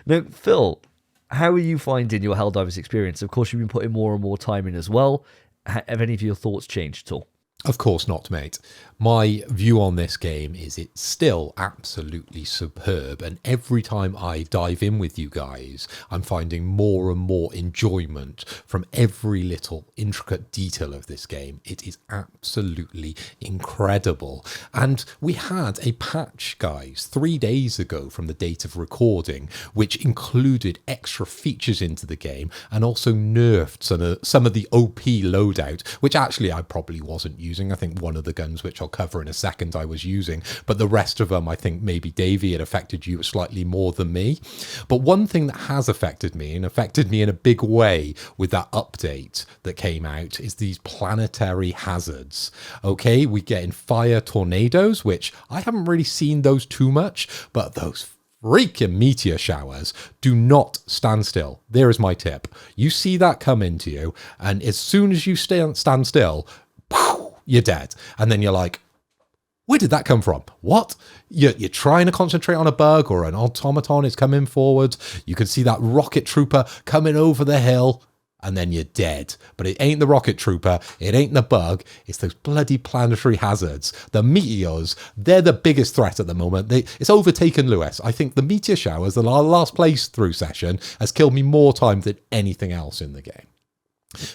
Now, Phil, how are you finding your Helldivers experience? Of course, you've been putting more and more time in as well. Have any of your thoughts changed at all? Of course not, mate. My view on this game is it's still absolutely superb, and every time I dive in with you guys, I'm finding more and more enjoyment from every little intricate detail of this game. It is absolutely incredible. And we had a patch, guys, 3 days ago from the date of recording, which included extra features into the game and also nerfed some of the OP loadout, which actually I probably wasn't using. I think one of the guns, which I'll cover in a second, I was using, but the rest of them, I think maybe Davey, it affected you slightly more than me. But one thing that has affected me, and affected me in a big way with that update that came out, is these planetary hazards. Okay, we get in fire tornadoes, which I haven't really seen those too much, but those freaking meteor showers do not stand still. There is my tip. You see that come into you, and as soon as you stand still, you're dead. And then you're like, where did that come from? What? You're trying to concentrate on a bug or an automaton is coming forward. You can see that rocket trooper coming over the hill, and then you're dead. But it ain't the rocket trooper. It ain't the bug. It's those bloody planetary hazards. The meteors, they're the biggest threat at the moment. It's overtaken Lewis. I think the meteor showers, the last playthrough session, has killed me more times than anything else in the game.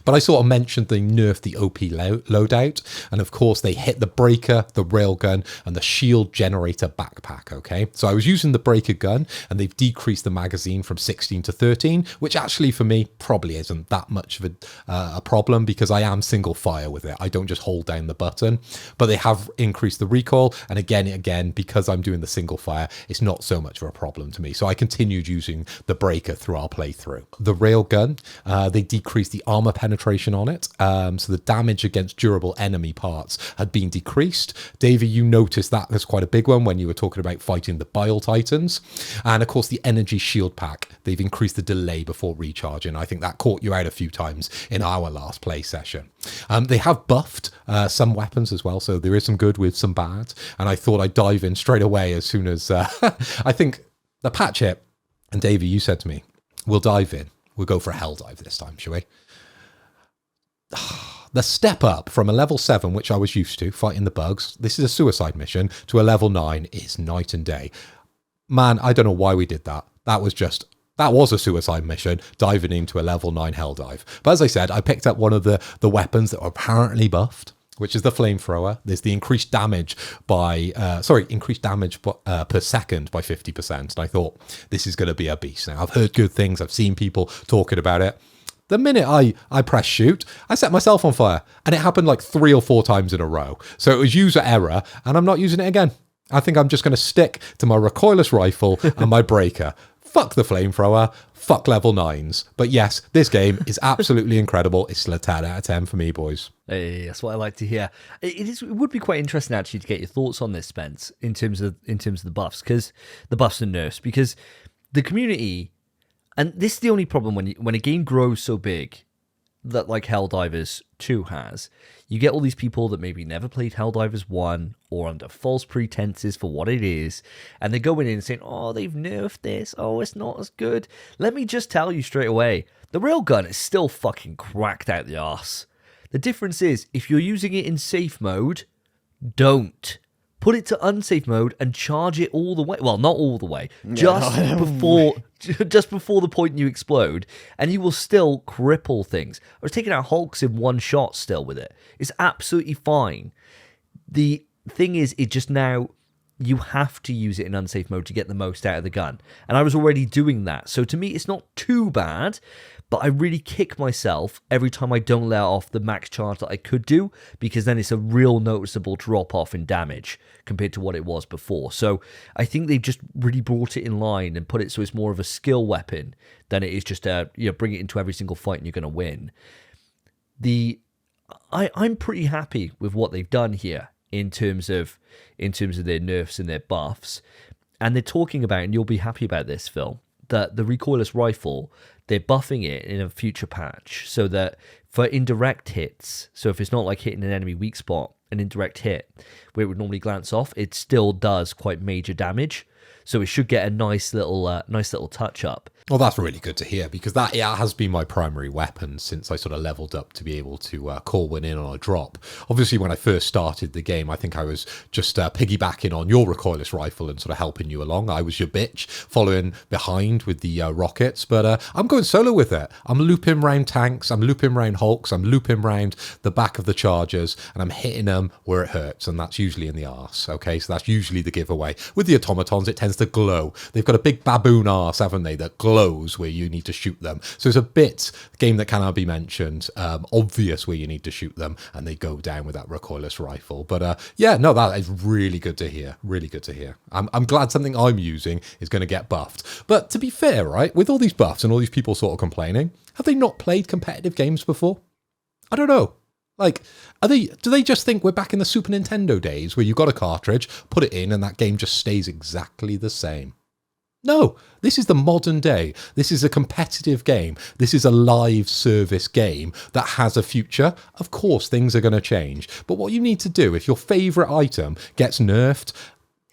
But I sort of mentioned they nerfed the OP loadout, and of course they hit the breaker, the railgun, and the shield generator backpack, okay? So I was using the breaker gun, and they've decreased the magazine from 16 to 13, which actually for me probably isn't that much of a problem, because I am single fire with it. I don't just hold down the button, but they have increased the recoil, and again, because I'm doing the single fire, it's not so much of a problem to me. So I continued using the breaker through our playthrough. The railgun, they decreased the armor penetration on it, so the damage against durable enemy parts had been decreased. Davey, you noticed that was quite a big one when you were talking about fighting the Bile Titans. And of course the energy shield pack, they've increased the delay before recharging. I think that caught you out a few times in our last play session. They have buffed some weapons as well, so there is some good with some bad, and I thought I'd dive in straight away as soon as I think the patch hit. And Davey, you said to me, we'll dive in, we'll go for a hell dive this time, shall we? The step up from a level 7, which I was used to, fighting the bugs, this is a suicide mission, to a level 9 is night and day. Man, I don't know why we did that. That was a suicide mission, diving into a level 9 hell dive. But as I said, I picked up one of the weapons that were apparently buffed, which is the flamethrower. There's the increased damage per second by 50%. And I thought, this is going to be a beast. Now, I've heard good things. I've seen people talking about it. The minute I press shoot, I set myself on fire, and it happened like 3 or 4 times in a row. So it was user error, and I'm not using it again. I think I'm just going to stick to my recoilless rifle and my breaker. Fuck the flamethrower, fuck level 9s. But yes, this game is absolutely incredible. It's a 10 out of 10 for me, boys. Hey, that's what I like to hear. It would be quite interesting actually to get your thoughts on this, Spence, in terms of the buffs, because the buffs and nerfs, because the community. And this is the only problem when a game grows so big that like Helldivers 2 has, you get all these people that maybe never played Helldivers 1 or under false pretenses for what it is, and they're going in and saying, oh, they've nerfed this, oh, it's not as good. Let me just tell you straight away, the railgun is still fucking cracked out the arse. The difference is, if you're using it in safe mode, don't. Put it to unsafe mode and charge it all the way. Well, not all the way. Just before the point you explode. And you will still cripple things. I was taking out Hulks in one shot still with it. It's absolutely fine. The thing is, it just now, you have to use it in unsafe mode to get the most out of the gun. And I was already doing that. So to me, it's not too bad. But I really kick myself every time I don't let off the max charge that I could do, because then it's a real noticeable drop off in damage compared to what it was before. So I think they've just really brought it in line and put it so it's more of a skill weapon than it is just bring it into every single fight and you're going to win. I'm pretty happy with what they've done here in terms of their nerfs and their buffs. And they're talking about, and you'll be happy about this, Phil, that the recoilless rifle, they're buffing it in a future patch so that for indirect hits, so if it's not like hitting an enemy weak spot, an indirect hit where it would normally glance off, it still does quite major damage. So it should get a nice little touch up. Well, that's really good to hear, because that has been my primary weapon since I sort of leveled up to be able to call one in on a drop. Obviously, when I first started the game, I think I was just piggybacking on your recoilless rifle and sort of helping you along. I was your bitch, following behind with the rockets, but I'm going solo with it. I'm looping round tanks, I'm looping round Hulks, I'm looping round the back of the Chargers, and I'm hitting them where it hurts, and that's usually in the arse, okay? So that's usually the giveaway. With the automatons, it tends to glow. They've got a big baboon arse, haven't they, that glows where you need to shoot them. So it's a bit game that cannot be mentioned, obvious where you need to shoot them, and they go down with that recoilless rifle. But that is really good to hear. Really good to hear. I'm glad something I'm using is going to get buffed. But to be fair, right, with all these buffs and all these people sort of complaining, have they not played competitive games before? I don't know. Like, do they just think we're back in the Super Nintendo days where you got a cartridge, put it in, and that game just stays exactly the same? No, this is the modern day. This is a competitive game. This is a live service game that has a future. Of course, things are going to change. But what you need to do, if your favourite item gets nerfed,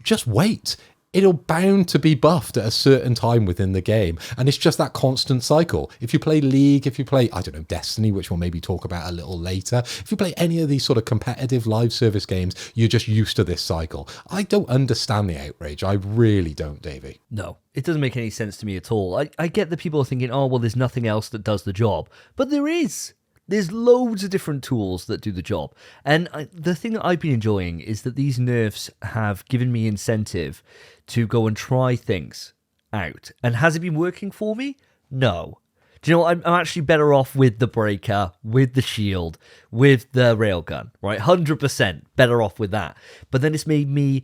just wait. It'll bound to be buffed at a certain time within the game. And it's just that constant cycle. If you play League, if you play, I don't know, Destiny, which we'll maybe talk about a little later. If you play any of these sort of competitive live service games, you're just used to this cycle. I don't understand the outrage. I really don't, Davey. No, it doesn't make any sense to me at all. I get that people are thinking, oh, well, there's nothing else that does the job. But there is. there's loads of different tools that do the job. And the thing that I've been enjoying is that these nerfs have given me incentive to go and try things out. And has it been working for me? No. Do you know what? I'm actually better off with the breaker, with the shield, with the railgun, right? 100% better off with that. But then it's made me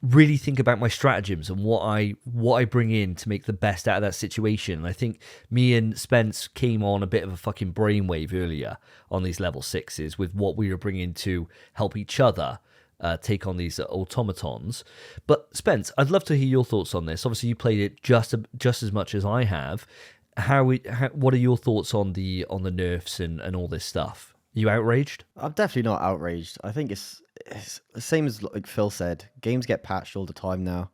really think about my stratagems and what I bring in to make the best out of that situation. And I think me and Spence came on a bit of a fucking brainwave earlier on these level 6s with what we were bringing to help each other take on these automatons. But Spence, I'd love to hear your thoughts on this. Obviously, you played it just as much as I have. What are your thoughts on the nerfs and all this stuff? Are you outraged? I'm definitely not outraged. I think it's the same as like Phil said. Games get patched all the time now.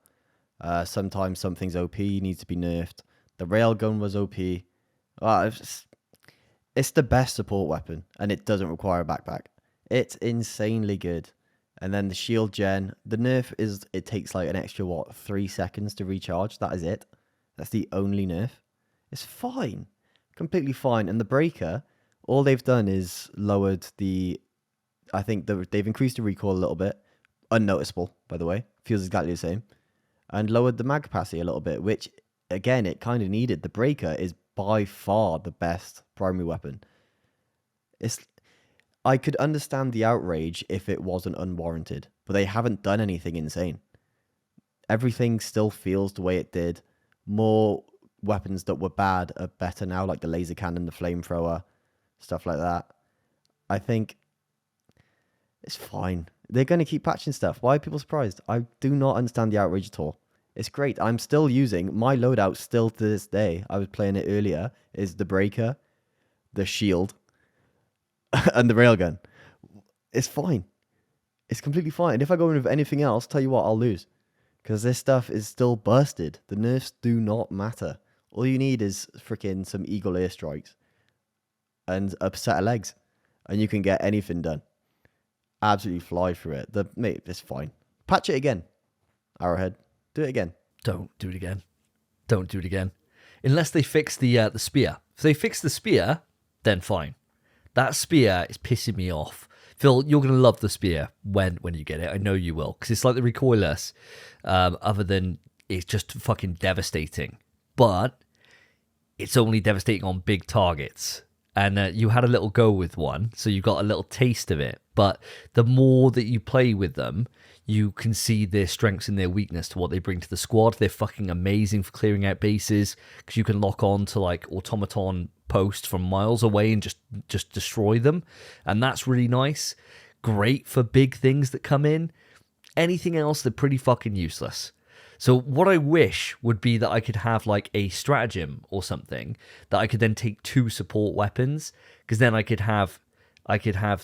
Sometimes something's OP, needs to be nerfed. The railgun was OP. It's the best support weapon, and it doesn't require a backpack. It's insanely good. And then the shield gen, the nerf is it takes like an extra 3 seconds to recharge. That is it. That's the only nerf. It's fine, completely fine. And the breaker, all they've done is lowered the. I think they've increased the recoil a little bit, unnoticeable by the way, feels exactly the same, and lowered the mag capacity a little bit, which again it kind of needed. The breaker is by far the best primary weapon. I could understand the outrage if it wasn't unwarranted, but they haven't done anything insane. Everything still feels the way it did. More weapons that were bad are better now, like the laser cannon, the flamethrower, stuff like that. I think it's fine. They're going to keep patching stuff. Why are people surprised? I do not understand the outrage at all. It's great. I'm still using my loadout still to this day. I was playing it earlier. Is the breaker, the shield, and the railgun. It's fine. It's completely fine. And if I go in with anything else, tell you what, I'll lose. Because this stuff is still busted. The nerfs do not matter. All you need is freaking some eagle airstrikes and a set of legs. And you can get anything done. Absolutely fly through it. Mate, it's fine. Patch it again. Arrowhead. Do it again. Don't do it again. Don't do it again. Unless they fix the spear. If they fix the spear, then fine. That spear is pissing me off. Phil, you're going to love the spear when you get it. I know you will. Because it's like the recoilless. Other than it's just fucking devastating. But it's only devastating on big targets. And you had a little go with one, so you got a little taste of it. But the more that you play with them, you can see their strengths and their weakness to what they bring to the squad. They're fucking amazing for clearing out bases, because you can lock on to like automaton posts from miles away and just destroy them. And that's really nice. Great for big things that come in. Anything else, they're pretty fucking useless. So what I wish would be that I could have like a stratagem or something that I could then take 2 support weapons, because then I could have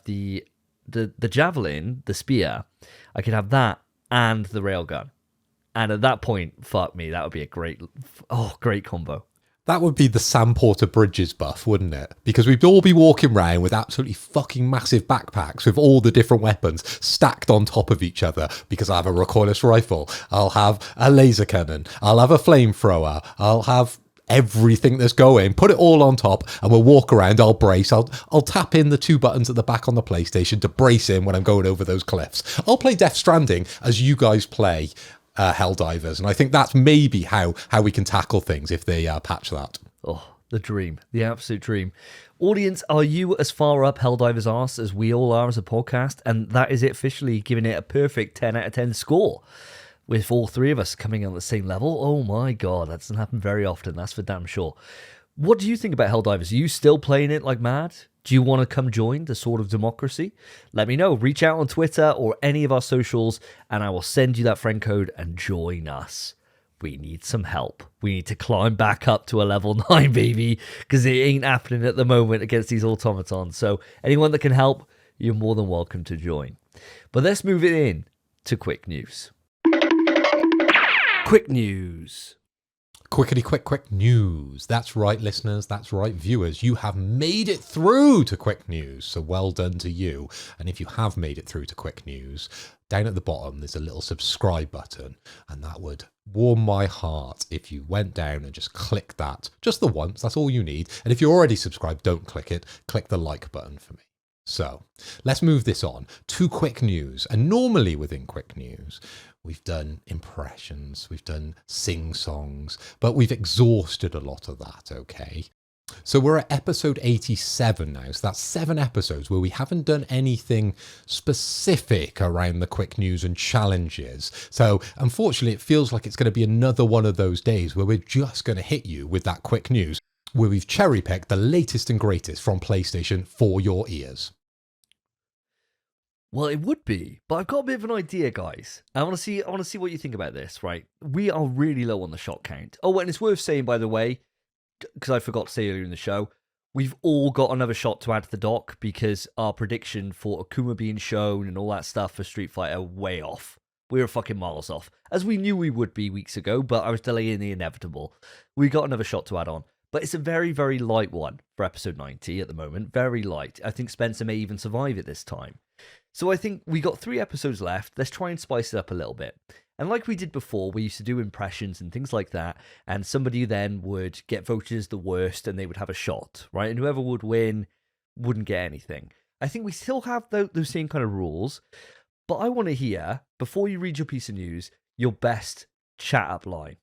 the javelin, the spear, I could have that and the railgun. And at that point, fuck me, that would be a great combo. That would be the Sam Porter Bridges buff, wouldn't it? Because we'd all be walking around with absolutely fucking massive backpacks with all the different weapons stacked on top of each other, because I have a recoilless rifle, I'll have a laser cannon, I'll have a flamethrower, I'll have everything that's going, put it all on top, and we'll walk around, I'll brace, I'll tap in the 2 buttons at the back on the PlayStation to brace in when I'm going over those cliffs. I'll play Death Stranding as you guys play Helldivers, and I think that's maybe how we can tackle things if they patch that. Oh, the dream, the absolute dream. Audience, are you as far up Helldivers arse as we all are as a podcast? And that is it, officially giving it a perfect 10 out of 10 score, with all 3 of us coming on the same level. Oh my god, that doesn't happen very often, that's for damn sure. What do you think about Helldivers? Are you still playing it like mad? Do you want to come join the Sword of Democracy? Let me know. Reach out on Twitter or any of our socials, and I will send you that friend code and join us. We need some help. We need to climb back up to a level 9, baby, because it ain't happening at the moment against these automatons. So anyone that can help, you're more than welcome to join. But let's move it in to quick news. Quick news. Quick news. That's right, listeners. That's right, viewers. You have made it through to quick news. So well done to you. And if you have made it through to quick news, down at the bottom, there's a little subscribe button, and that would warm my heart if you went down and just clicked that just the once. That's all you need. And if you're already subscribed, don't click it. Click the like button for me. So let's move this on to quick news. And normally within quick news, we've done impressions, we've done sing-songs, but we've exhausted a lot of that, okay? So we're at episode 87 now, so that's 7 episodes where we haven't done anything specific around the quick news and challenges. So unfortunately, it feels like it's going to be another one of those days where we're just going to hit you with that quick news, where we've cherry-picked the latest and greatest from PlayStation for your ears. Well, it would be, but I've got a bit of an idea, guys. I want to see what you think about this, right? We are really low on the shot count. Oh, and it's worth saying, by the way, because I forgot to say earlier in the show, we've all got another shot to add to the doc because our prediction for Akuma being shown and all that stuff for Street Fighter are way off. We were fucking miles off, as we knew we would be weeks ago, but I was delaying the inevitable. We got another shot to add on, but it's a very, very light one for episode 90 at the moment. Very light. I think Spencer may even survive it this time. So I think we got 3 episodes left. Let's try and spice it up a little bit. And like we did before, we used to do impressions and things like that, and somebody then would get voted as the worst and they would have a shot, right? And whoever would win wouldn't get anything. I think we still have those same kind of rules, but I want to hear, before you read your piece of news, your best chat-up line.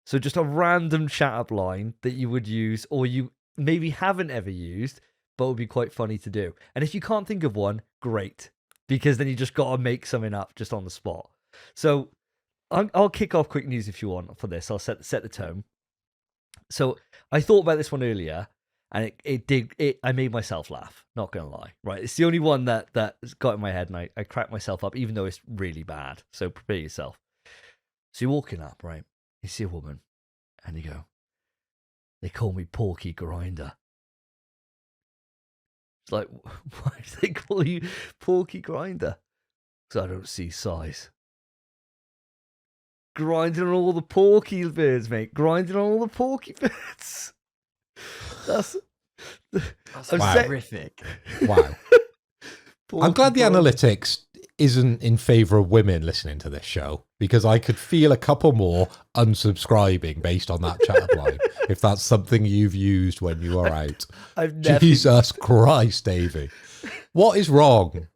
So just a random chat-up line that you would use, or you maybe haven't ever used, but would be quite funny to do. And if you can't think of one, great, because then you just got to make something up just on the spot. So I'll kick off quick news if you want for this. I'll set the tone. So I thought about this one earlier, and I made myself laugh. Not gonna lie, right? It's the only one that got in my head, and I cracked myself up, even though it's really bad. So prepare yourself. So you're walking up, right? You see a woman, and you go, "They call me Porky Grinder." It's like, why do they call you Porky Grinder? Because I don't see size. Grinding on all the porky birds, mate. Grinding on all the porky birds. That's horrific. Wow. I'm glad the analytics isn't in favour of women listening to this show, because I could feel a couple more unsubscribing based on that chat line, if that's something you've used when you are out. Jesus Christ, Davey. What is wrong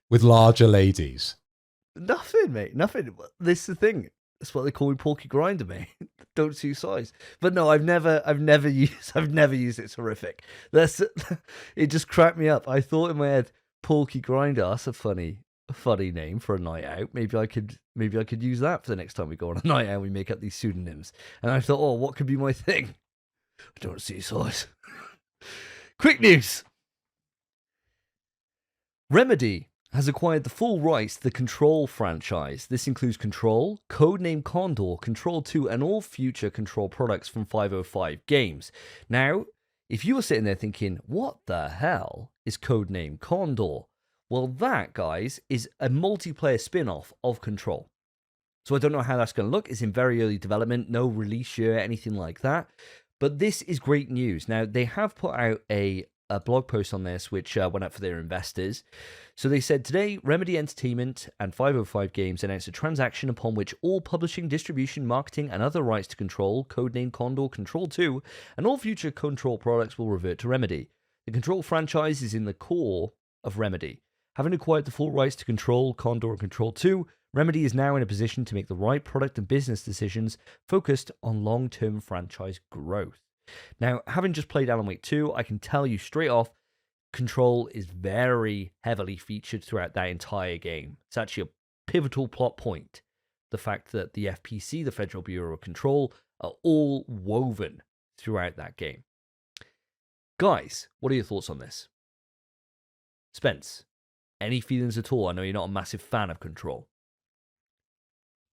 with larger ladies? Nothing, mate. Nothing. This is the thing. That's what they call me, Porky Grinder, mate. Don't see size. But no, I've never used it. It's horrific. It just cracked me up. I thought in my head, Porky Grinder. That's a funny name for a night out. Maybe I could use that for the next time we go on a night out and we make up these pseudonyms. And I thought, oh, what could be my thing? I don't see size. Quick news. Remedy has acquired the full rights to the Control franchise. This includes Control, Codename Condor, Control 2, and all future Control products from 505 Games. Now, if you were sitting there thinking, what the hell is Codename Condor? Well, that, guys, is a multiplayer spin-off of Control. So I don't know how that's going to look. It's in very early development, no release year, anything like that. But this is great news. Now, they have put out a blog post on this, which went out for their investors. So they said, today, Remedy Entertainment and 505 Games announced a transaction upon which all publishing, distribution, marketing, and other rights to Control, Codename Condor, Control 2, and all future Control products will revert to Remedy. The Control franchise is in the core of Remedy. Having acquired the full rights to Control, Condor, and Control 2, Remedy is now in a position to make the right product and business decisions focused on long-term franchise growth. Now, having just played Alan Wake 2, I can tell you straight off, Control is very heavily featured throughout that entire game. It's actually a pivotal plot point. The fact that the FPC, the Federal Bureau of Control, are all woven throughout that game. Guys, what are your thoughts on this? Spence, any feelings at all? I know you're not a massive fan of Control.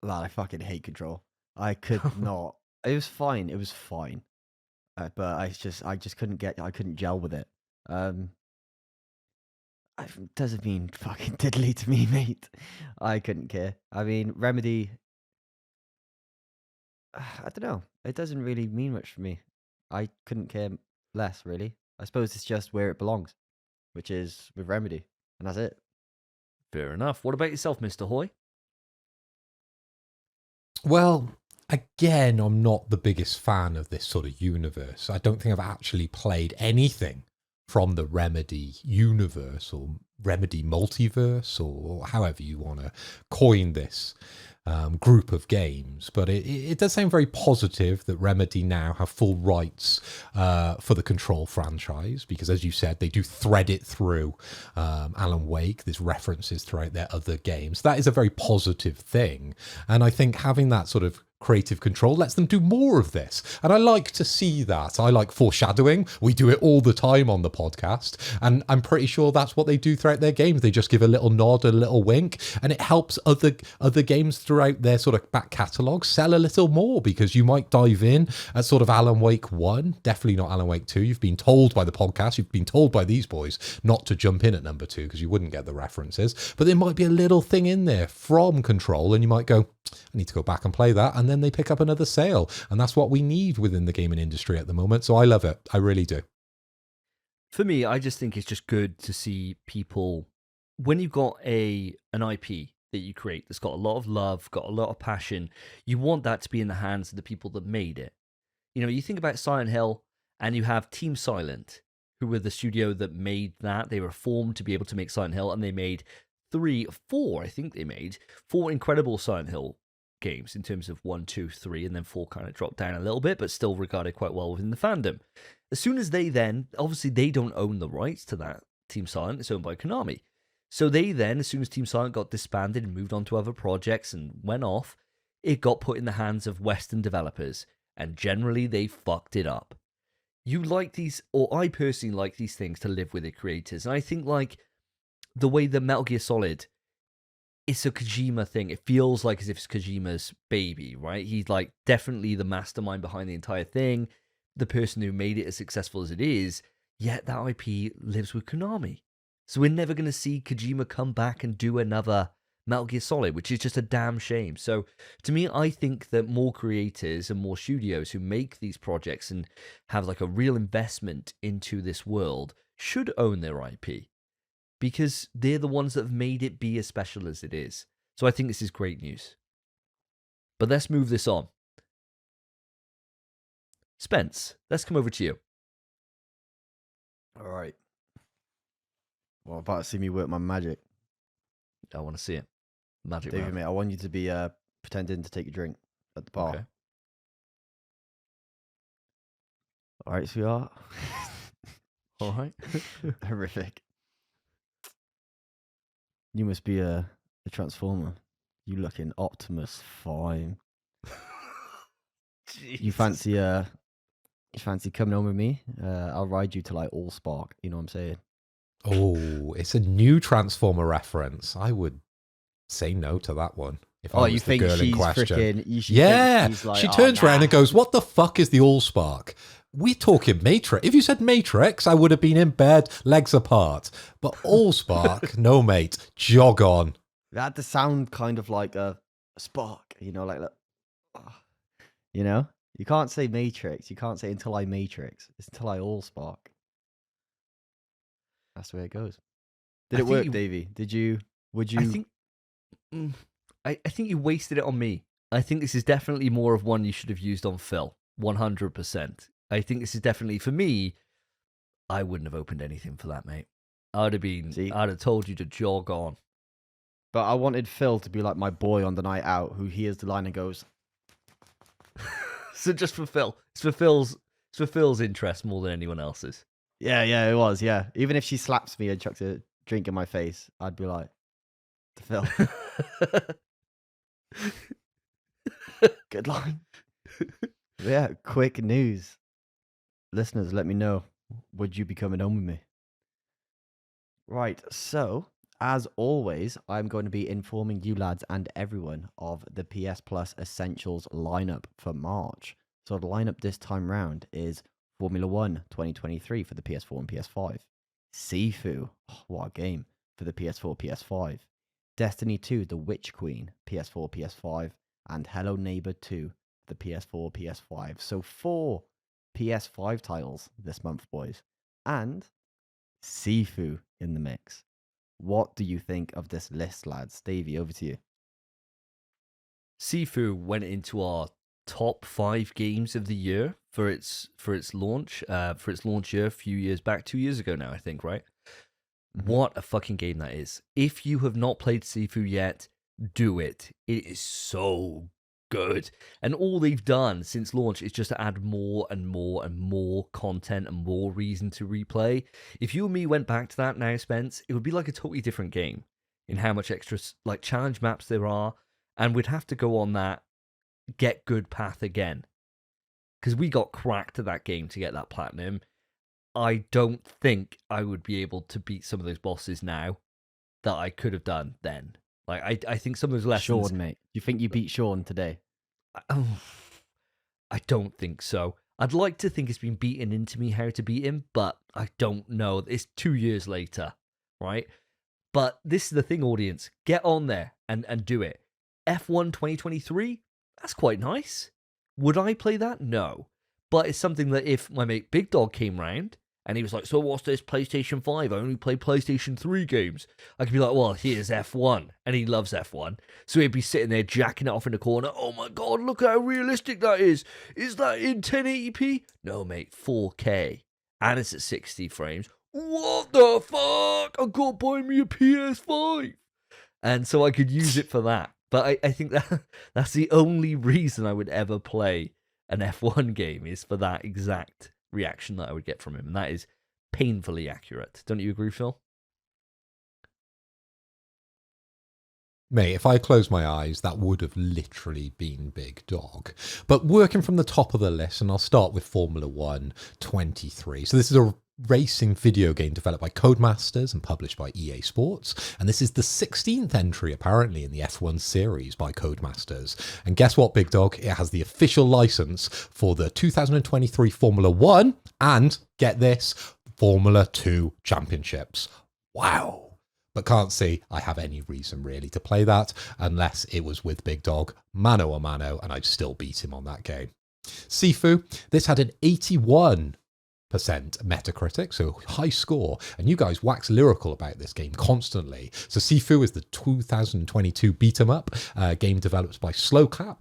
Lad, I fucking hate Control. I could not. It was fine. It was fine. But I just couldn't gel with it. It doesn't mean fucking diddly to me, mate. I couldn't care. I mean, Remedy, I don't know. It doesn't really mean much for me. I couldn't care less, really. I suppose it's just where it belongs, which is with Remedy, and that's it. Fair enough. What about yourself, Mr. Hoy? Well, again, I'm not the biggest fan of this sort of universe. I don't think I've actually played anything from the Remedy universe or Remedy multiverse or however you want to coin this group of games. But it does sound very positive that Remedy now have full rights for the Control franchise because, as you said, they do thread it through Alan Wake. There's references throughout their other games. That is a very positive thing. And I think having that sort of creative control lets them do more of this. And I like to see that. I like foreshadowing. We do it all the time on the podcast. And I'm pretty sure that's what they do throughout their games. They just give a little nod, a little wink, and it helps other games throughout their sort of back catalogue sell a little more because you might dive in at sort of Alan Wake 1, definitely not Alan Wake 2. You've been told by the podcast, you've been told by these boys not to jump in at number 2 because you wouldn't get the references. But there might be a little thing in there from Control and you might go, I need to go back and play that. And then they pick up another sale. And that's what we need within the gaming industry at the moment. So I love it. I really do. For me, I just think it's just good to see people, when you've got an IP that you create that's got a lot of love, got a lot of passion, you want that to be in the hands of the people that made it. You know, you think about Silent Hill and you have Team Silent, who were the studio that made that. They were formed to be able to make Silent Hill, and they made four incredible Silent Hill games in terms of 1, 2, 3, and then 4 kind of dropped down a little bit, but still regarded quite well within the fandom. As soon as they then, obviously they don't own the rights to that Team Silent, it's owned by Konami. So they then, as soon as Team Silent got disbanded and moved on to other projects and went off, it got put in the hands of Western developers, and generally they fucked it up. You like these, or I personally like these things to live with the creators, and I think like the way that Metal Gear Solid, it's a Kojima thing. It feels like as if it's Kojima's baby, right? He's like definitely the mastermind behind the entire thing, the person who made it as successful as it is, yet that IP lives with Konami. So we're never going to see Kojima come back and do another Metal Gear Solid, which is just a damn shame. So to me, I think that more creators and more studios who make these projects and have like a real investment into this world should own their IP, because they're the ones that have made it be as special as it is. So I think this is great news. But let's move this on. Spence, let's come over to you. All right. Well, about to see me work my magic. I want to see it. Magic Davey, man. mate, I want you to be pretending to take a drink at the bar. Okay. All right, sweetheart. All right. Horrific. You must be a Transformer. You looking Optimus Prime. You fancy coming on with me? I'll ride you to like All Spark. You know what I'm saying? Oh, it's a new Transformer reference. I would say no to that one. If I was you the think girl in she's question. freaking? Yeah, Like, she turns around nah. and goes, "What the fuck is the Allspark?" We're talking Matrix. If you said Matrix, I would have been in bed, legs apart. But Allspark, no, mate. Jog on. That had to sound kind of like a spark, you know, like, you know, you can't say Matrix. You can't say until I Matrix. It's until I All Spark. That's the way it goes. Did I it think work, you- Davey? Did you? Would you? I think I think you wasted it on me. I think this is definitely more of one you should have used on Phil. 100%. I think this is definitely, for me, I wouldn't have opened anything for that, mate. I'd have told you to jog on. But I wanted Phil to be like my boy on the night out, who hears the line and goes, So just for Phil. It's for Phil's interest more than anyone else's. yeah, it was, yeah. Even if she slaps me and chucks a drink in my face, I'd be like, to Phil. Good line. Yeah, quick news. Listeners, let me know. Would you be coming home with me? Right, so, as always, I'm going to be informing you lads and everyone of the PS Plus Essentials lineup for March. So the lineup this time round is Formula 1 2023 for the PS4 and PS5. Sifu, oh, what a game, for the PS4, PS5. Destiny 2, The Witch Queen, PS4, PS5. And Hello Neighbor 2, the PS4, PS5. So 4 PS5 titles this month, boys. And Sifu in the mix. What do you think of this list, lads? Davey, over to you. Sifu went into our top 5 games of the year for its launch year a few years back, 2 years ago now, I think, right? What a fucking game that is. If you have not played Sifu yet, do it. It is so good. And all they've done since launch is just to add more and more and more content and more reason to replay. If you and me went back to that now, Spence, it would be like a totally different game in how much extra like challenge maps there are, and we'd have to go on that get good path again. Because we got cracked at that game to get that platinum. I don't think I would be able to beat some of those bosses now that I could have done then. Like, I think some of those lessons... Shawn, mate. Do you think you beat Shawn today? I don't think so. I'd like to think it's been beaten into me how to beat him, but I don't know. It's 2 years later, right? But this is the thing, audience. Get on there and do it. F1 2023, that's quite nice. Would I play that? No. But it's something that if my mate Big Dog came round and he was like, so what's this PlayStation 5? I only play PlayStation 3 games. I could be like, well, here's F1. And he loves F1. So he'd be sitting there jacking it off in the corner. Oh my God, look how realistic that is. Is that in 1080p? No, mate, 4K. And it's at 60 frames. What the fuck? I got buy me a PS5. And so I could use it for that. But I think that's the only reason I would ever play an F1 game, is for that exact reaction that I would get from him. And that is painfully accurate. Don't you agree, Phil? Mate, if I closed my eyes, that would have literally been Big Dog. But working from the top of the list, and I'll start with Formula 1 23. So this is a racing video game developed by Codemasters and published by EA Sports. And this is the 16th entry, apparently, in the F1 series by Codemasters. And guess what, Big Dog? It has the official license for the 2023 Formula 1 and, get this, Formula 2 championships. Wow. But can't see I have any reason really to play that unless it was with Big Dog, mano a mano, and I'd still beat him on that game. Sifu, this had an 81% Metacritic, so high score, and you guys wax lyrical about this game constantly. So Sifu is the 2022 beat-em-up game developed by Slowclap,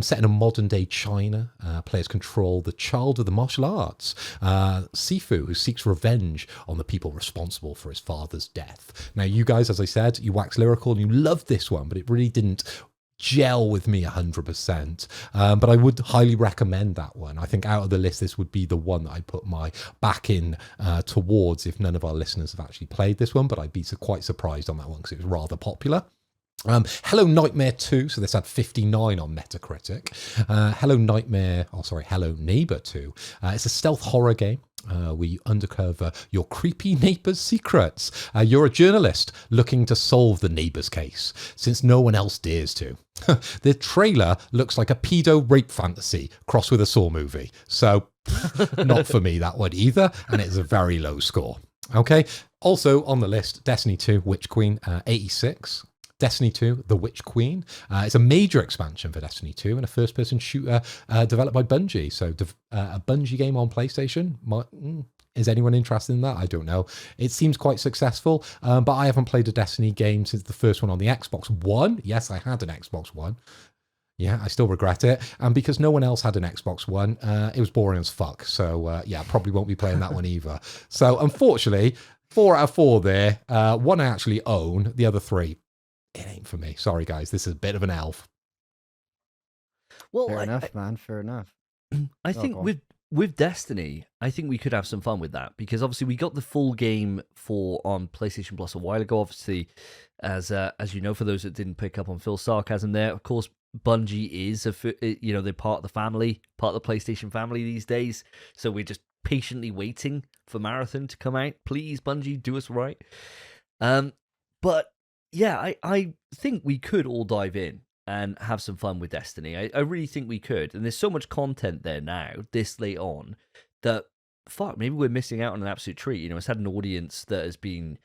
set in a modern-day China. Players control the child of the martial arts, Sifu, who seeks revenge on the people responsible for his father's death. Now, you guys, as I said, you wax lyrical and you loved this one, but it really didn't gel with me 100%, but I would highly recommend that one. I think out of the list, this would be the one that I put my back in towards if none of our listeners have actually played this one, but I'd be quite surprised on that one because it was rather popular. Hello Nightmare 2, so this had 59 on Metacritic. Hello Neighbor 2. It's a stealth horror game. We undercover your creepy neighbour's secrets. You're a journalist looking to solve the neighbour's case, since no one else dares to. The trailer looks like a pedo rape fantasy crossed with a Saw movie. So, not for me, that one either, and it's a very low score. Okay, also on the list, Destiny 2 Witch Queen, 86. Destiny 2, The Witch Queen. It's a major expansion for Destiny 2 and a first-person shooter developed by Bungie. So a Bungie game on PlayStation. Is anyone interested in that? I don't know. It seems quite successful, but I haven't played a Destiny game since the first one on the Xbox One. Yes, I had an Xbox One. Yeah, I still regret it. And because no one else had an Xbox One, it was boring as fuck. So, yeah, probably won't be playing that one either. So, unfortunately, 4 out of 4 there. One I actually own. The other 3, it ain't for me. Sorry, guys. This is a bit of an elf. Well, Fair enough, man. Fair enough. I think with Destiny, I think we could have some fun with that, because obviously we got the full game on PlayStation Plus a while ago. Obviously, as you know, for those that didn't pick up on Phil's sarcasm there, of course, Bungie is they're part of the family, part of the PlayStation family these days. So we're just patiently waiting for Marathon to come out. Please, Bungie, do us right. But yeah, I think we could all dive in and have some fun with Destiny. I really think we could. And there's so much content there now, this late on, that, fuck, maybe we're missing out on an absolute treat. You know, it's had an audience that has been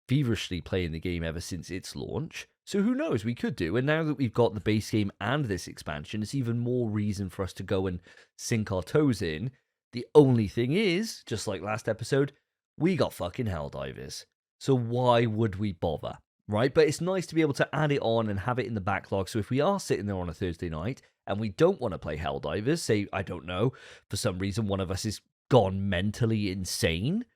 feverishly playing the game ever since its launch. So who knows, we could do. And now that we've got the base game and this expansion, it's even more reason for us to go and sink our toes in. The only thing is, just like last episode, we got fucking Helldivers. So why would we bother? Right? But it's nice to be able to add it on and have it in the backlog. So if we are sitting there on a Thursday night and we don't want to play Helldivers, say, I don't know, for some reason one of us is gone mentally insane,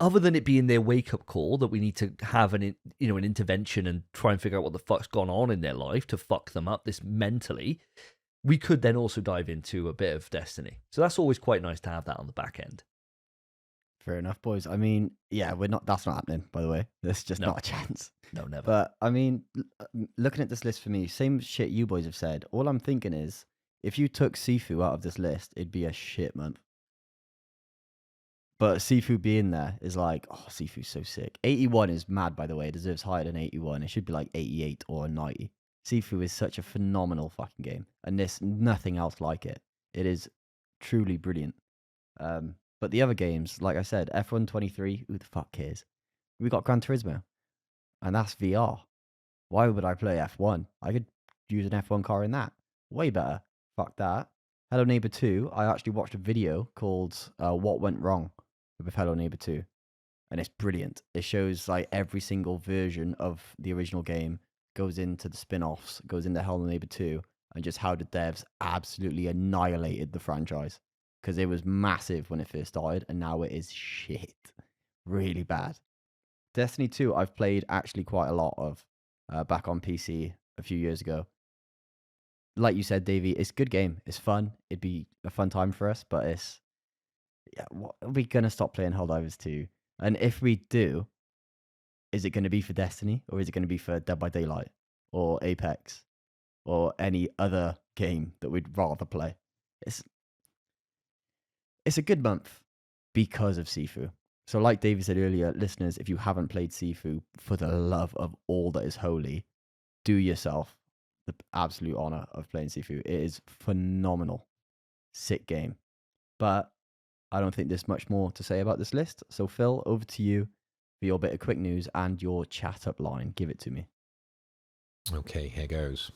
other than it being their wake-up call that we need to have an intervention and try and figure out what the fuck's gone on in their life to fuck them up this mentally, we could then also dive into a bit of Destiny. So that's always quite nice to have that on the back end. Fair enough, boys. I mean, yeah, that's not happening, by the way. There's just not a chance. No, never. But I mean, looking at this list for me, same shit you boys have said. All I'm thinking is, if you took Sifu out of this list, it'd be a shit month. But Sifu being there is like, oh, Sifu's so sick. 81 is mad, by the way. It deserves higher than 81. It should be like 88 or 90. Sifu is such a phenomenal fucking game. And there's nothing else like it. It is truly brilliant. But the other games, like I said, F1 23, who the fuck cares? We got Gran Turismo. And that's VR. Why would I play F1? I could use an F1 car in that. Way better. Fuck that. Hello Neighbor 2, I actually watched a video called What Went Wrong with Hello Neighbor 2. And it's brilliant. It shows like every single version of the original game, goes into the spin-offs, goes into Hello Neighbor 2, and just how the devs absolutely annihilated the franchise. Because it was massive when it first started, and now it is shit. Really bad. Destiny 2, I've played actually quite a lot of back on PC a few years ago. Like you said, Davey, it's a good game. It's fun. It'd be a fun time for us, but are we going to stop playing Helldivers 2? And if we do, is it going to be for Destiny, or is it going to be for Dead by Daylight, or Apex, or any other game that we'd rather play? It's a good month because of Sifu. So like David said earlier, listeners, if you haven't played Sifu, for the love of all that is holy, do yourself the absolute honor of playing Sifu. It is phenomenal. Sick game. But I don't think there's much more to say about this list. So Phil, over to you for your bit of quick news and your chat up line. Give it to me. Okay, here goes.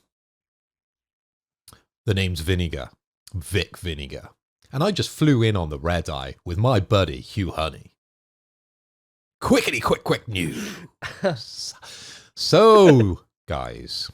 The name's Vinegar. Vic Vinegar. And I just flew in on the red eye with my buddy Hugh Honey. Quickity quick news. So, guys,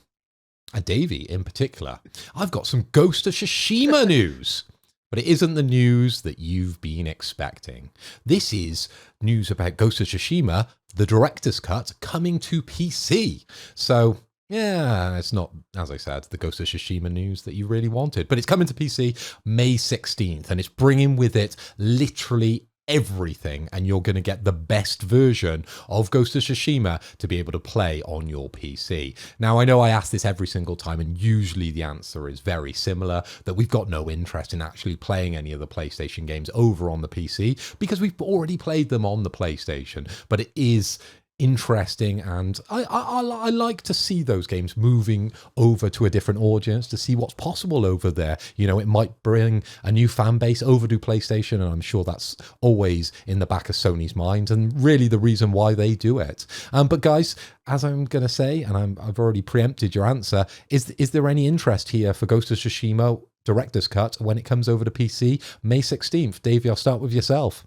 and Davey in particular, I've got some Ghost of Tsushima news. But it isn't the news that you've been expecting. This is news about Ghost of Tsushima, the director's cut, coming to PC. So, yeah, it's not, as I said, the Ghost of Tsushima news that you really wanted. But it's coming to PC May 16th, and it's bringing with it literally everything, and you're going to get the best version of Ghost of Tsushima to be able to play on your PC. Now, I know I ask this every single time, and usually the answer is very similar, that we've got no interest in actually playing any of the PlayStation games over on the PC, because we've already played them on the PlayStation. But it is interesting, and I like to see those games moving over to a different audience, to see what's possible over there. You know, it might bring a new fan base over to PlayStation, and I'm sure that's always in the back of Sony's mind, and really the reason why they do it. But guys, as I'm going to say, and I've already preempted your answer, is there any interest here for Ghost of Tsushima Director's Cut when it comes over to PC May 16th? Davey, I'll start with yourself.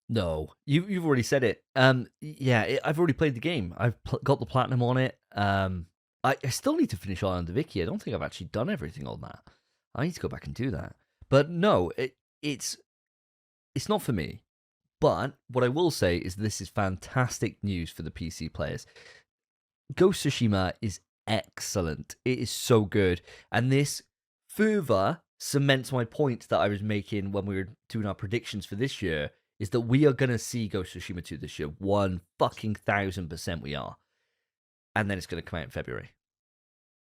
No, you've already said it. I've already played the game. I've got the platinum on it. I still need to finish Island of Vicky. I don't think I've actually done everything on that. I need to go back and do that. But no, it's not for me. But what I will say is this is fantastic news for the PC players. Ghost of Tsushima is excellent. It is so good. And this further cements my point that I was making when we were doing our predictions for this year, is that we are going to see Ghost of Tsushima 2 this year. 1,000% we are. And then it's going to come out in February.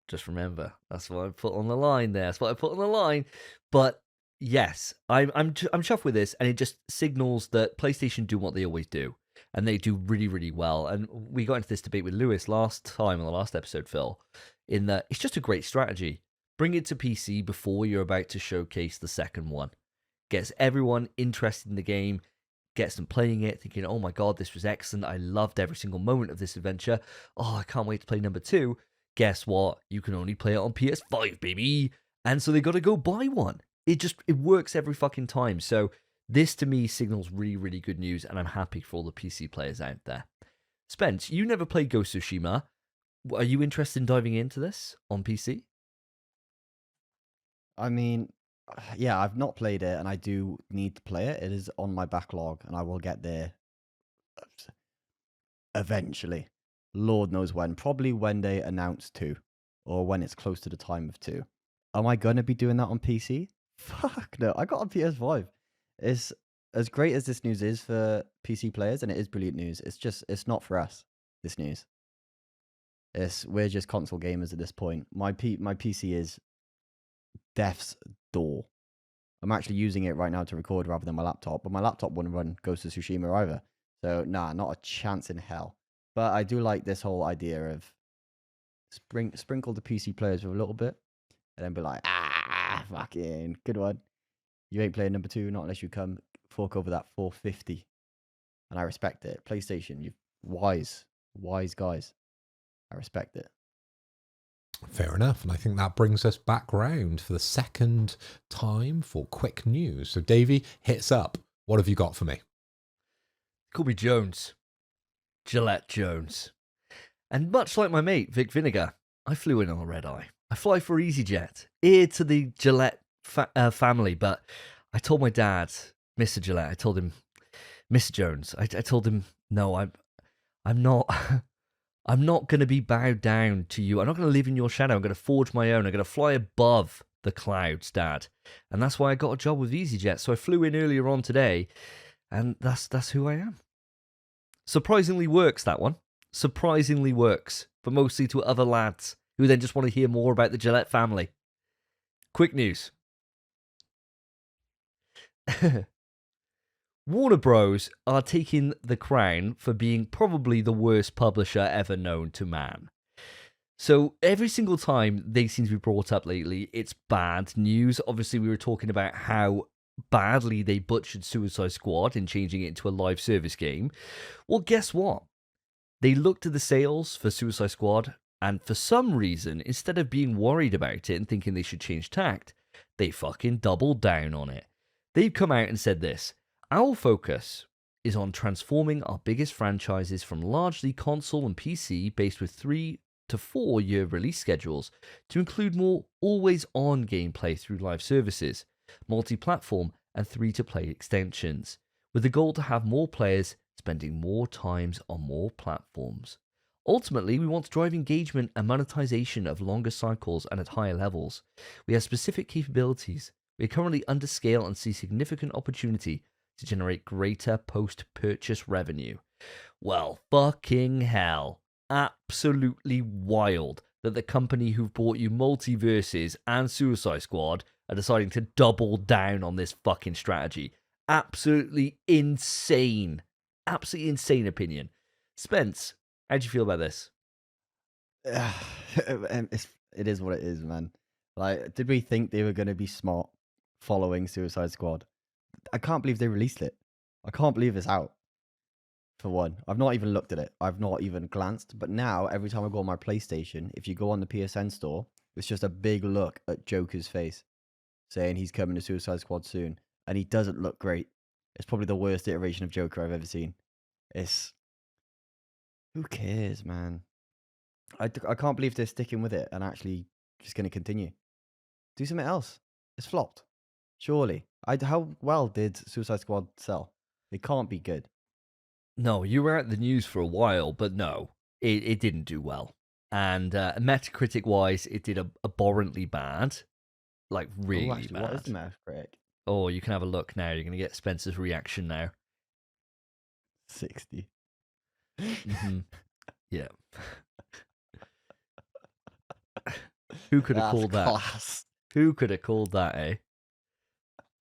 Just remember, that's what I put on the line there. That's what I put on the line. But yes, I'm chuffed with this, and it just signals that PlayStation do what they always do. And they do really, really well. And we got into this debate with Lewis last time on the last episode, Phil, in that it's just a great strategy. Bring it to PC before you're about to showcase the second one. Gets everyone interested in the game, gets them playing it, thinking, oh my god, this was excellent. I loved every single moment of this adventure. Oh, I can't wait to play number 2. Guess what? You can only play it on PS5, baby. And so they got to go buy one. It works every fucking time. So This to me signals really, really good news, and I'm happy for all the PC players out there. Spence, you never played Ghost of Tsushima. Are you interested in diving into this on PC? I mean, yeah, I've not played it, and I do need to play it. It is on my backlog, and I will get there eventually. Lord knows when. Probably when they announce 2, or when it's close to the time of 2. Am I going to be doing that on PC? Fuck no. I got a PS5. It's as great as this news is for PC players, and it is brilliant news. It's not for us, this news. We're just console gamers at this point. My PC is death's door. I'm actually using it right now to record rather than my laptop, but my laptop wouldn't run Ghost of Tsushima either. So, nah, not a chance in hell. But I do like this whole idea of sprinkle the PC players with a little bit, and then be like, fucking good one. You ain't playing number 2, not unless you come fork over that 450. And I respect it. PlayStation, you wise guys. I respect it. Fair enough. And I think that brings us back round for the second time for quick news. So, Davey, hits up. What have you got for me? Call me Jones. Gillette Jones. And much like my mate, Vic Vinegar, I flew in on a red eye. I fly for EasyJet, ear to the Gillette family, but I told my dad, Mr. Gillette, I told him, Mr. Jones, I told him, no, I'm not... I'm not going to be bowed down to you. I'm not going to live in your shadow. I'm going to forge my own. I'm going to fly above the clouds, Dad. And that's why I got a job with EasyJet. So I flew in earlier on today, and that's who I am. Surprisingly works, that one. Surprisingly works, but mostly to other lads who then just want to hear more about the Gillette family. Quick news. Warner Bros. Are taking the crown for being probably the worst publisher ever known to man. So every single time they seem to be brought up lately, it's bad news. Obviously, we were talking about how badly they butchered Suicide Squad in changing it into a live service game. Well, guess what? They looked at the sales for Suicide Squad, and for some reason, instead of being worried about it and thinking they should change tact, they fucking doubled down on it. They've come out and said this: our focus is on transforming our biggest franchises from largely console and PC based with 3 to 4 year release schedules to include more always-on gameplay through live services, multi-platform and free-to-play extensions, with the goal to have more players spending more times on more platforms. Ultimately, we want to drive engagement and monetization of longer cycles and at higher levels. We have specific capabilities. We are currently under scale and see significant opportunity to generate greater post-purchase revenue. Well, fucking hell. Absolutely wild that the company who've bought you Multiverses and Suicide Squad are deciding to double down on this fucking strategy. Absolutely insane. Absolutely insane opinion. Spence, how do you feel about this? It is what it is, man. Like, did we think they were going to be smart following Suicide Squad? I can't believe they released it. I can't believe it's out. For one, I've not even looked at it. I've not even glanced. But now, every time I go on my PlayStation, if you go on the PSN store, it's just a big look at Joker's face, saying he's coming to Suicide Squad soon, and he doesn't look great. It's probably the worst iteration of Joker I've ever seen. Who cares, man? I can't believe they're sticking with it and actually just going to continue. Do something else. It's flopped. Surely. How well did Suicide Squad sell? It can't be good. No, you were out the news for a while, but no, it didn't do well. And Metacritic-wise, it did abhorrently bad. Like, really bad. What is the Metacritic? Oh, you can have a look now. You're going to get Spencer's reaction now. 60. Mm-hmm. Yeah. Who could have called that? Class. Who could have called that, eh?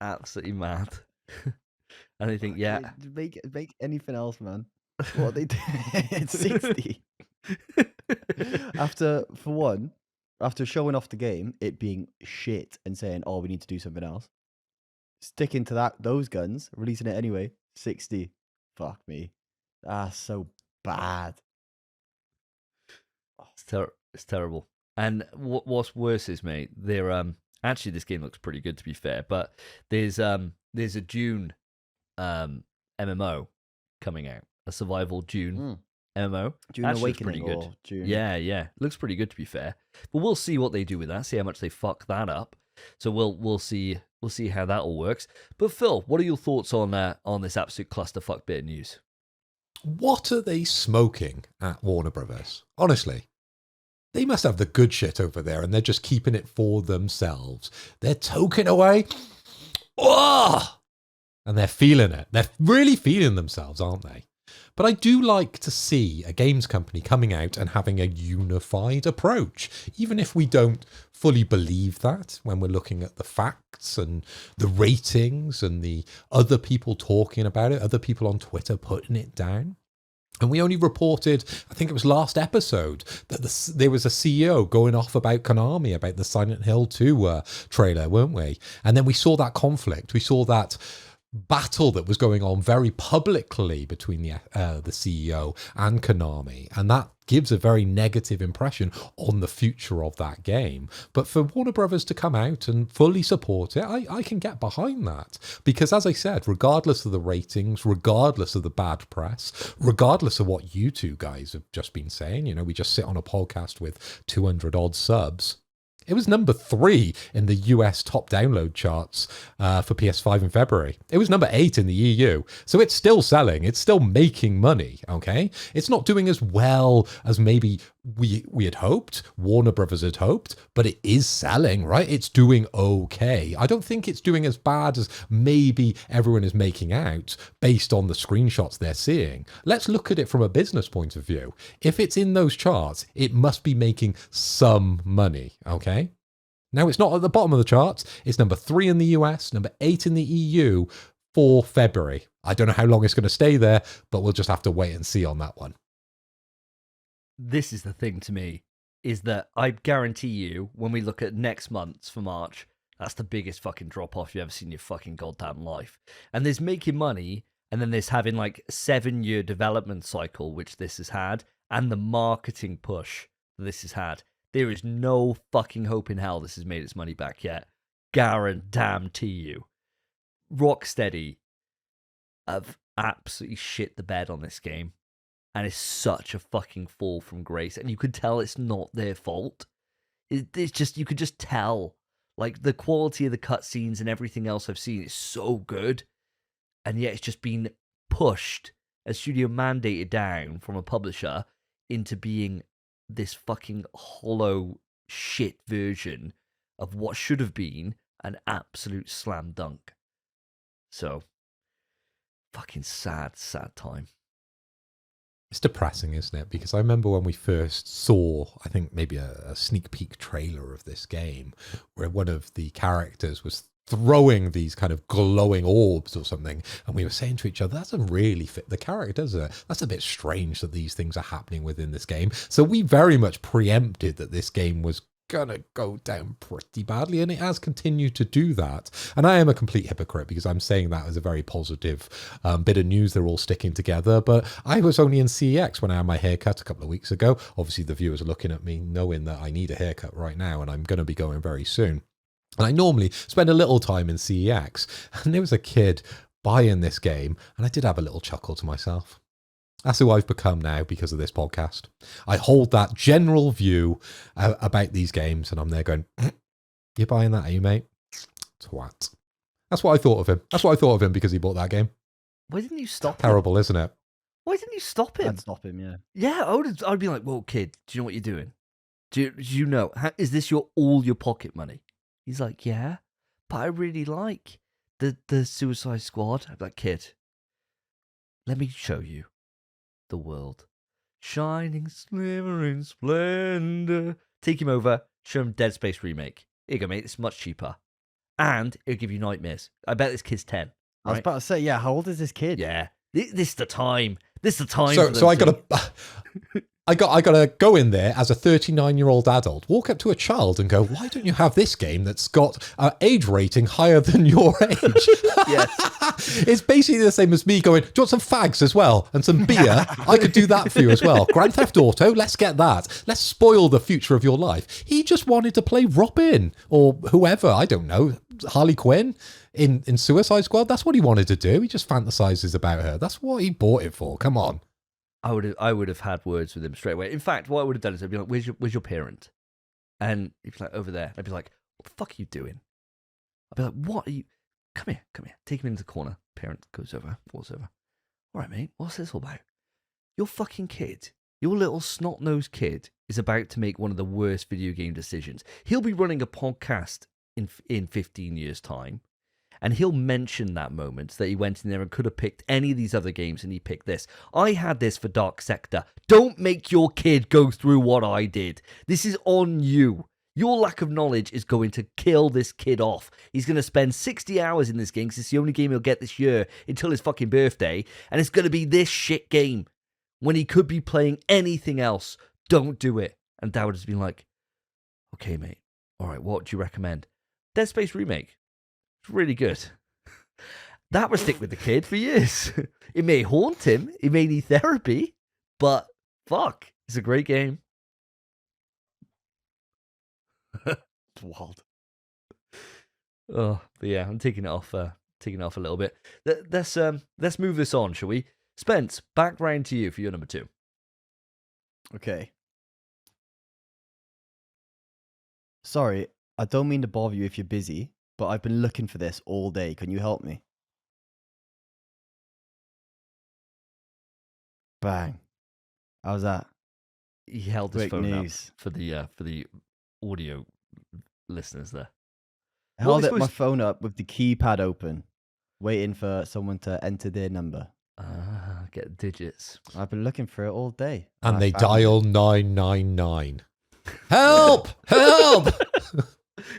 Absolutely mad. And I think, yeah. Make anything else, man. What are they doing? It's 60. After showing off the game, it being shit and saying, oh, we need to do something else. Sticking to those guns, releasing it anyway, 60. Fuck me. That's so bad. It's terrible. And what's worse is, mate, they're actually, this game looks pretty good, to be fair, but there's a June MMO coming out, a survival Dune MMO. Dune That looks Awakening pretty good. or Dune. Yeah, looks pretty good to be fair. But we'll see what they do with that. See how much they fuck that up. So we'll see how that all works. But Phil, what are your thoughts on this absolute clusterfuck bit of news? What are they smoking at Warner Brothers? Honestly, they must have the good shit over there, and they're just keeping it for themselves. They're toking away. Oh! And they're feeling it. They're really feeling themselves, aren't they? But I do like to see a games company coming out and having a unified approach, even if we don't fully believe that when we're looking at the facts and the ratings and the other people talking about it, other people on Twitter putting it down. And we only reported, I think it was last episode, that there was a CEO going off about Konami, about the Silent Hill 2 trailer, weren't we? And then we saw that conflict. We saw that battle that was going on very publicly between the CEO and Konami, and that gives a very negative impression on the future of that game. But for Warner Brothers to come out and fully support it, I can get behind that, because as I said, regardless of the ratings, regardless of the bad press, regardless of what you two guys have just been saying, you know, we just sit on a podcast with 200 odd subs. It was number 3 in the US top download charts for PS5 in February. It was number 8 in the EU. So it's still selling. It's still making money, okay? It's not doing as well as maybe we had hoped, Warner Brothers had hoped, but it is selling, right? It's doing okay. I don't think it's doing as bad as maybe everyone is making out based on the screenshots they're seeing. Let's look at it from a business point of view. If it's in those charts, it must be making some money, okay? Now, it's not at the bottom of the charts. It's number 3 in the US, number 8 in the EU for February. I don't know how long it's going to stay there, but we'll just have to wait and see on that one. This is the thing to me, is that I guarantee you, when we look at next month's for March, that's the biggest fucking drop-off you've ever seen in your fucking goddamn life. And there's making money, and then there's having like 7-year development cycle, which this has had, and the marketing push this has had. There is no fucking hope in hell this has made its money back yet. Guarantee you. Rocksteady have absolutely shit the bed on this game. And it's such a fucking fall from grace. And you could tell it's not their fault. It's just, you could just tell. Like, the quality of the cutscenes and everything else I've seen is so good. And yet it's just been pushed, as studio mandated down from a publisher, into being this fucking hollow shit version of what should have been an absolute slam dunk. So, fucking sad time. It's depressing, isn't it? Because I remember when we first saw, I think maybe a sneak peek trailer of this game, where one of the characters was throwing these kind of glowing orbs or something, and we were saying to each other, that doesn't really fit the character, does it? That's a bit strange that these things are happening within this game. So we very much preempted that this game was gonna go down pretty badly, and it has continued to do that. And I am a complete hypocrite, because I'm saying that as a very positive bit of news. They're all sticking together, but I was only in CEX when I had my haircut a couple of weeks ago. Obviously the viewers are looking at me knowing that I need a haircut right now, and I'm going to be going very soon. And I normally spend a little time in CEX, and there was a kid buying this game, and I did have a little chuckle to myself. That's who I've become now because of this podcast. I hold that general view about these games, and I'm there going, you're buying that, are you, mate? Twat. That's what I thought of him. That's what I thought of him because he bought that game. Why didn't you stop him? Terrible, isn't it? Why didn't you stop him? I'd stop him, yeah. Yeah, I'd be like, whoa, kid, do you know what you're doing? Do you know? Is this all your pocket money? He's like, yeah, but I really like the Suicide Squad. I'm like, kid, let me show you the world. Shining, slimmering splendor. Take him over, show him Dead Space remake. Here you go, mate, it's much cheaper. And it'll give you nightmares. I bet this kid's 10. Right? I was about to say, yeah, how old is this kid? Yeah. This is the time. This is the time. So I gotta go in there as a 39-year-old adult, walk up to a child and go, why don't you have this game that's got an age rating higher than your age? Yes. It's basically the same as me going, do you want some fags as well? And some beer? I could do that for you as well. Grand Theft Auto, let's get that. Let's spoil the future of your life. He just wanted to play Robin or whoever, I don't know. Harley Quinn in Suicide Squad. That's what he wanted to do. He just fantasizes about her. That's what he bought it for. Come on. I would have had words with him straight away. In fact, what I would have done is I'd be like, where's your parent? And he'd be like, over there. I'd be like, what the fuck are you doing? I'd be like, what are you? Come here. Take him into the corner. Parent goes over, falls over. All right, mate, what's this all about? Your fucking kid, your little snot-nosed kid, is about to make one of the worst video game decisions. He'll be running a podcast in 15 years' time, and he'll mention that moment that he went in there and could have picked any of these other games, and he picked this. I had this for Dark Sector. Don't make your kid go through what I did. This is on you. Your lack of knowledge is going to kill this kid off. He's going to spend 60 hours in this game because it's the only game he'll get this year until his fucking birthday. And it's going to be this shit game when he could be playing anything else. Don't do it. And Dad would have been like, okay, mate. All right, what do you recommend? Dead Space Remake. It's really good. That would stick with the kid for years. It may haunt him. It may need therapy. But fuck, it's a great game. It's wild. Oh, but yeah, I'm taking it off a little bit. Let's move this on, shall we? Spence, back round to you for your number 2. Okay. Sorry, I don't mean to bother you if you're busy, but I've been looking for this all day. Can you help me? Bang. How's that? He held his Quick phone news. up for the audio listeners there. I What held was my supposed- phone up with the keypad open, waiting for someone to enter their number. Get digits. I've been looking for it all day. And I they found it. dial 999. Help! Help!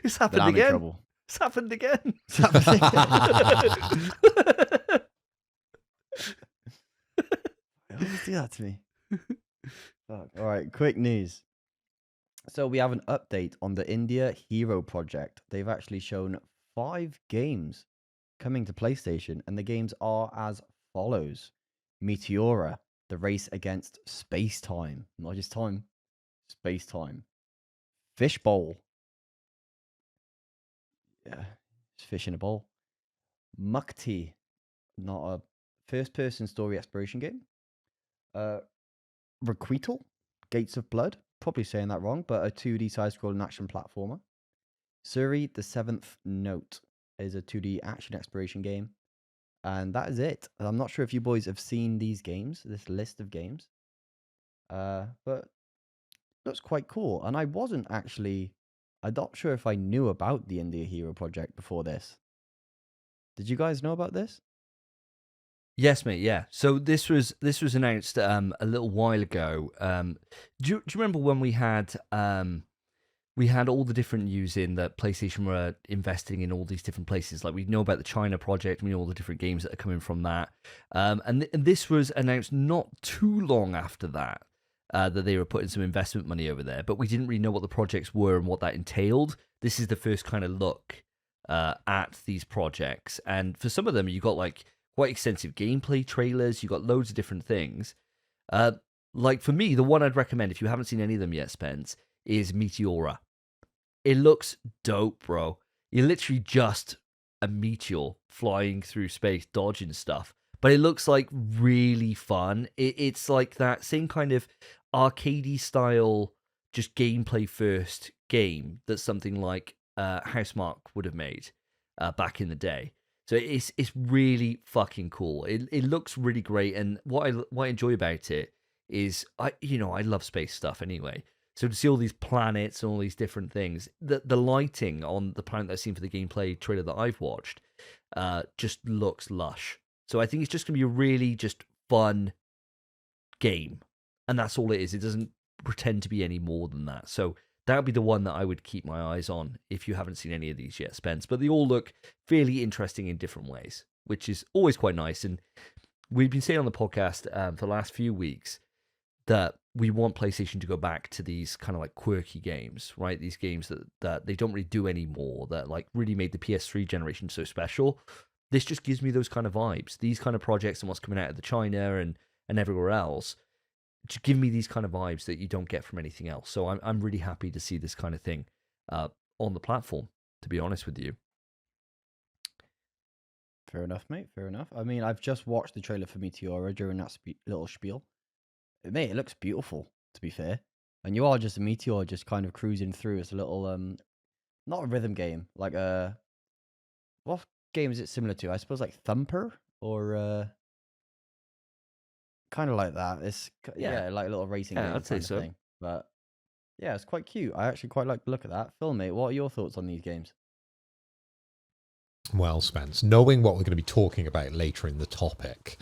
It's Then happened I'm in again. trouble. It's happened again. Always do that to me. Fuck. All right, quick news. So we have an update on the India Hero project. They've actually shown 5 games coming to PlayStation, and the games are as follows: Meteora, the race against space-time, not just time, space-time. Fishbowl. Yeah, it's fish in a bowl. Mukti, not a first-person story exploration game. Requital, Gates of Blood, probably saying that wrong, but a 2D side-scrolling action platformer. Suri, the Seventh Note, is a 2D action exploration game. And that is it. I'm not sure if you boys have seen these games, this list of games. But looks quite cool. And I'm not sure if I knew about the India Hero project before this. Did you guys know about this? Yes, mate. Yeah. So this was announced a little while ago. Do you remember when we had all the different news in that PlayStation were investing in all these different places? Like we know about the China project, we know all the different games that are coming from that. And this was announced not too long after that. That they were putting some investment money over there, but we didn't really know what the projects were and what that entailed. This is the first kind of look at these projects, and for some of them, you got like quite extensive gameplay trailers. You got loads of different things. Like for me, the one I'd recommend if you haven't seen any of them yet, Spence, is Meteora. It looks dope, bro. You're literally just a meteor flying through space, dodging stuff. But it looks like really fun. It's like that same kind of arcadey style, just gameplay first game that something like Housemarque would have made back in the day. So it's really fucking cool. It looks really great, and what I enjoy about it is I love space stuff anyway. So to see all these planets and all these different things, the lighting on the planet that I've seen for the gameplay trailer that I've watched, just looks lush. So I think it's just gonna be a really just fun game, and that's all it is. It doesn't pretend to be any more than that. So that would be the one that I would keep my eyes on if you haven't seen any of these yet, Spence. But they all look fairly interesting in different ways, which is always quite nice. And we've been saying on the podcast for the last few weeks that we want PlayStation to go back to these kind of like quirky games, right? These games that they don't really do anymore, that like really made the PS3 generation so special. This just gives me those kind of vibes. These kind of projects and what's coming out of the China and everywhere else, just give me these kind of vibes that you don't get from anything else. So I'm really happy to see this kind of thing on the platform, to be honest with you. Fair enough, mate. Fair enough. I mean, I've just watched the trailer for Meteora during that little spiel. Mate, it looks beautiful, to be fair. And you are just a meteor just kind of cruising through. It's a little, not a rhythm game, like what game is it similar to? I suppose like Thumper or kind of like that. It's Yeah. like a little racing Yeah, game I'd say kind of so. thing. But yeah, it's quite cute. I actually quite like the look of that. Phil, mate, what are your thoughts on these games? Well, Spence, knowing what we're going to be talking about later in the topic,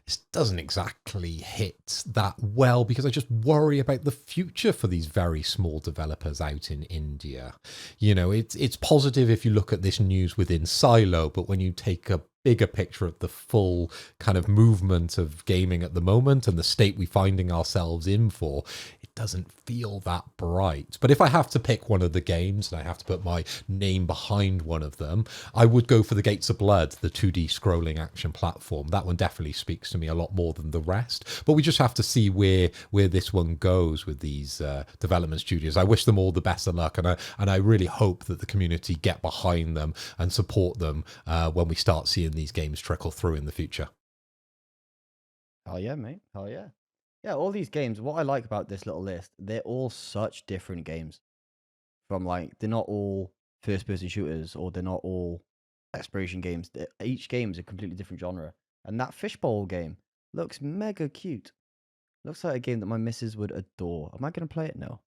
this doesn't exactly hit that well because I just worry about the future for these very small developers out in India. You know, it's positive if you look at this news within Silo, but when you take a bigger picture of the full kind of movement of gaming at the moment and the state we're finding ourselves in for, it doesn't feel that bright. But if I have to pick one of the games and I have to put my name behind one of them, I would go for the Gates of Blood, the 2D scrolling action platform. That one definitely speaks to me a lot more than the rest. But we just have to see where this one goes with these development studios. I wish them all the best of luck, and I really hope that the community get behind them and support them when we start seeing these games trickle through in the future. Hell yeah, mate. Hell yeah. Yeah, all these games, what I like about this little list, they're all such different games. From like, they're not all first person shooters or they're not all exploration games. Each game is a completely different genre. And that fishbowl game looks mega cute. Looks like a game that my missus would adore. Am I going to play it? No.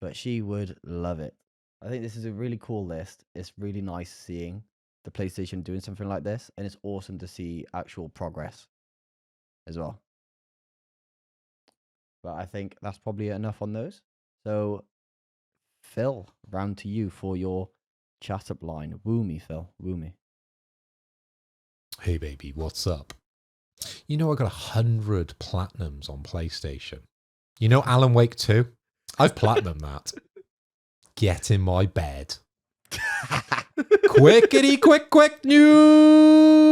But she would love it. I think this is a really cool list. It's really nice seeing the PlayStation doing something like this. And it's awesome to see actual progress as well. But I think that's probably enough on those. So, Phil, round to you for your chat up line. Woo me, Phil. Woo me. Hey baby, what's up? You know I got 100 platinums on PlayStation. You know Alan Wake 2? I've platinumed that. Get in my bed. Quick news!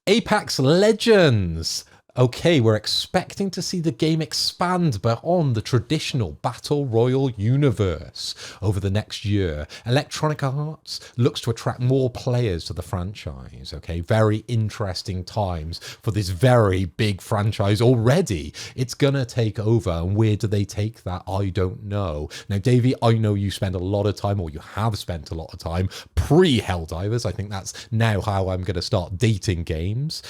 Apex Legends. Okay, we're expecting to see the game expand beyond the traditional Battle Royale universe over the next year. Electronic Arts looks to attract more players to the franchise. Okay, very interesting times for this very big franchise already. It's gonna take over, and where do they take that? I don't know. Now, Davey, I know you spend a lot of time, or you have spent a lot of time, pre-Helldivers. I think that's now how I'm gonna start dating games.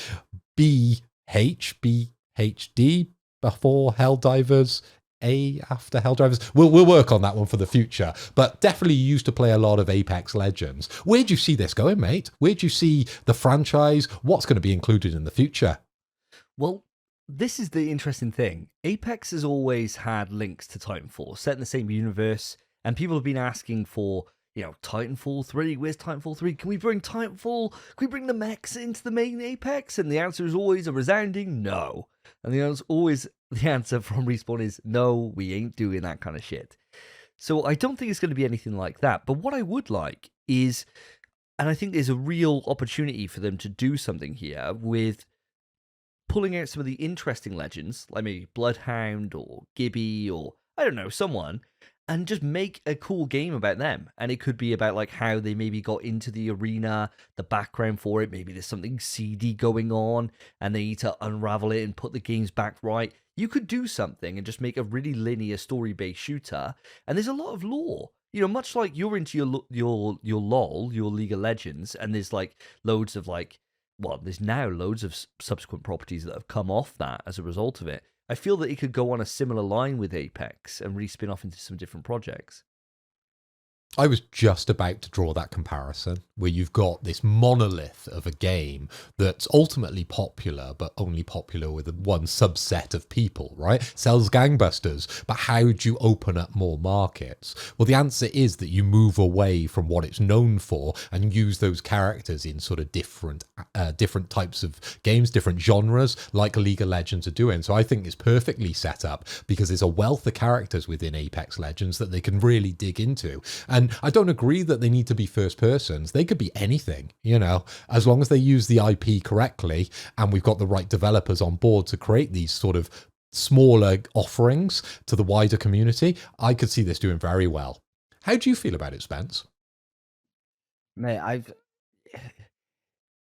BHD before Helldivers, A after Helldivers. We'll work on that one for the future. But definitely you used to play a lot of Apex Legends. Where do you see this going, mate? Where do you see the franchise? What's going to be included in the future? Well, this is the interesting thing. Apex has always had links to Titanfall, set in the same universe, and people have been asking for, you know, Titanfall 3, where's Titanfall 3? Can we bring Titanfall? Can we bring the mechs into the main Apex? And the answer is always a resounding no. And the answer from Respawn is no, we ain't doing that kind of shit. So I don't think it's going to be anything like that. But what I would like is, and I think there's a real opportunity for them to do something here with pulling out some of the interesting legends, like maybe Bloodhound or Gibby or, I don't know, someone, and just make a cool game about them. And it could be about like how they maybe got into the arena, the background for it. Maybe there's something seedy going on and they need to unravel it and put the games back right. You could do something and just make a really linear story-based shooter. And there's a lot of lore. You know, much like you're into your LOL, your League of Legends, and there's like loads of like, well, there's now loads of subsequent properties that have come off that as a result of it. I feel that it could go on a similar line with Apex and really spin off into some different projects. I was just about to draw that comparison where you've got this monolith of a game that's ultimately popular, but only popular with one subset of people, right? Sells gangbusters, but how do you open up more markets? Well, the answer is that you move away from what it's known for and use those characters in sort of different types of games, different genres, like League of Legends are doing. So I think it's perfectly set up because there's a wealth of characters within Apex Legends that they can really dig into. And I don't agree that they need to be first persons. They could be anything, you know, as long as they use the IP correctly and we've got the right developers on board to create these sort of smaller offerings to the wider community. I could see this doing very well. How do you feel about it, Spence? Mate,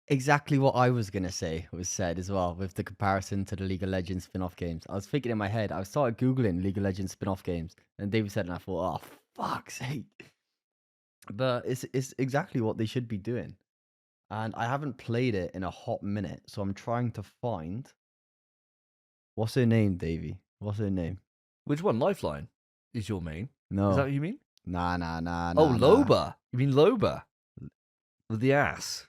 exactly what I was gonna say was said as well with the comparison to the League of Legends spin-off games. I was thinking in my head, I started googling League of Legends spin-off games, and David said, and I thought, oh fuck's sake! But it's exactly what they should be doing, and I haven't played it in a hot minute, so I'm trying to find what's her name, Davey. What's her name? Which one? Lifeline is your main. No, Is that what you mean? nah. Oh, Loba. You mean Loba with the ass?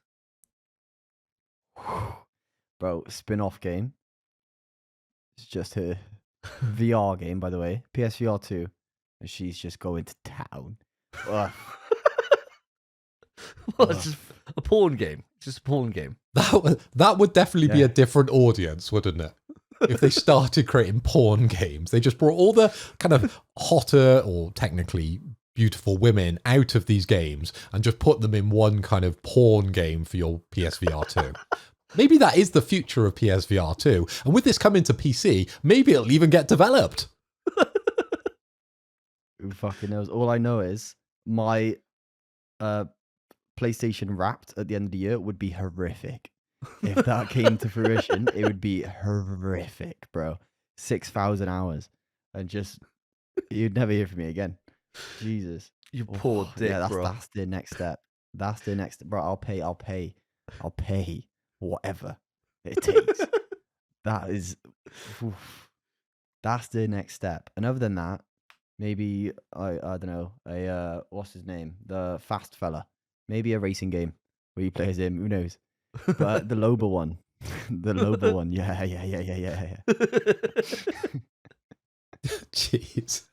Bro, spin-off game. It's just her VR game, by the way. PSVR 2. And she's just going to town. Ugh. Well, it's just a porn game. Just a porn game. That would definitely be Yeah. a different audience, wouldn't it? If they started creating porn games, they just brought all the kind of hotter or technically beautiful women out of these games and just put them in one kind of porn game for your PSVR 2. Maybe that is the future of PSVR 2. And with this coming to PC, maybe it'll even get developed. Who fucking knows? All I know is my PlayStation Wrapped at the end of the year would be horrific. If that came to fruition, it would be horrific, bro. 6,000 hours. And just, you'd never hear from me again. Jesus. You poor dick, yeah, bro. that's the next step. That's the next, bro. I'll pay whatever it takes. That is, oof. That's the next step. And other than that, maybe I don't know, a what's his name, the fast fella. Maybe a racing game where you play as him. Who knows? But the Loba one, the Loba one, yeah. Jeez.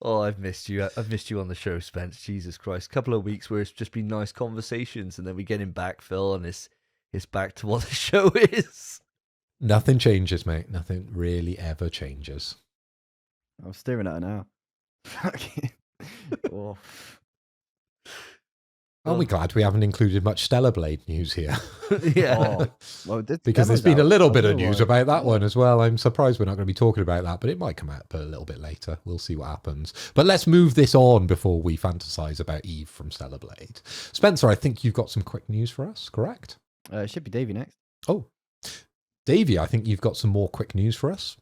Oh, I've missed you. I've missed you on the show, Spence. Jesus Christ. Couple of weeks where it's just been nice conversations, and then we get him back, Phil, and it's back to what the show is. Nothing changes, mate. Nothing really ever changes. I'm staring at her now. Fucking. Oh. Aren't we glad we haven't included much Stellar Blade news here? Yeah. Oh, well, Because there's been a little bit of news about about that one as well. I'm surprised we're not going to be talking about that, but it might come out a little bit later. We'll see what happens. But let's move this on before we fantasize about Eve from Stellar Blade. Spencer, I think you've got some quick news for us, correct? It should be Davey next. Oh, Davey, I think you've got some more quick news for us.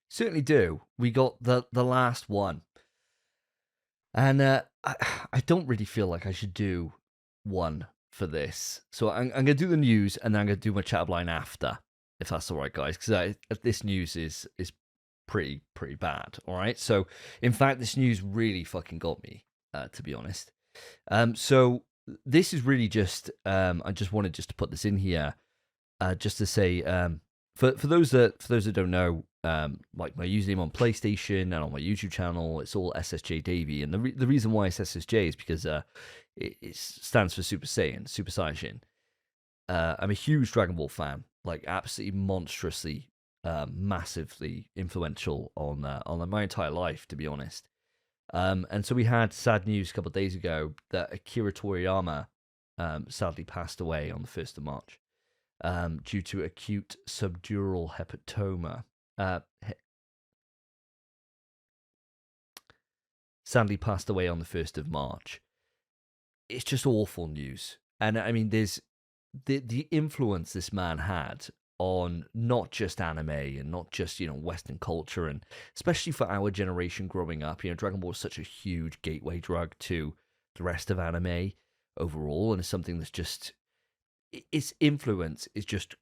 Certainly do. We got the last one. And I don't really feel like I should do one for this. So I'm going to do the news, and then I'm going to do my chat line after, if that's all right, guys, because this news is pretty bad, all right? So, in fact, this news really fucking got me, to be honest. So this is really just, I just wanted to put this in here, just to say, for those that don't know, like my username on PlayStation and on my YouTube channel, it's all SSJ Davey, and the reason why it's SSJ is because it stands for Super Saiyan, Super Saiyajin. I'm a huge Dragon Ball fan, like absolutely monstrously, massively influential on my entire life, to be honest. And so we had sad news a couple of days ago that Akira Toriyama sadly passed away on the 1st of March due to acute subdural hepatoma. Sadly passed away on the 1st of March. It's just awful news. And I mean, there's the influence this man had on not just anime and not just, Western culture, and especially for our generation growing up. Dragon Ball is such a huge gateway drug to the rest of anime overall, and it's something that's just, its influence is just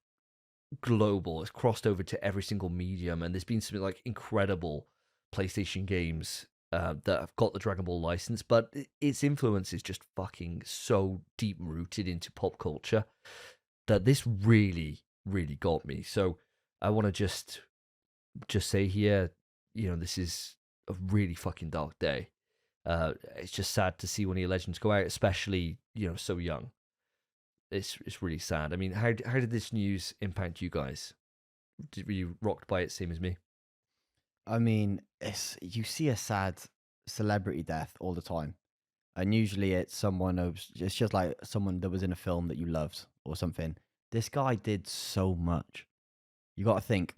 global. It's crossed over to every single medium, and there's been some like incredible PlayStation games that have got the Dragon Ball license, but its influence is just fucking so deep rooted into pop culture that this really got me. So I want to just say here, this is a really fucking dark day. It's just sad to see one of your legends go out, especially so young. It's really sad. I mean, how did this news impact you guys? Were you rocked by it, same as me? I mean, you see a sad celebrity death all the time, and usually it's it's just like someone that was in a film that you loved or something. This guy did so much. You got to think: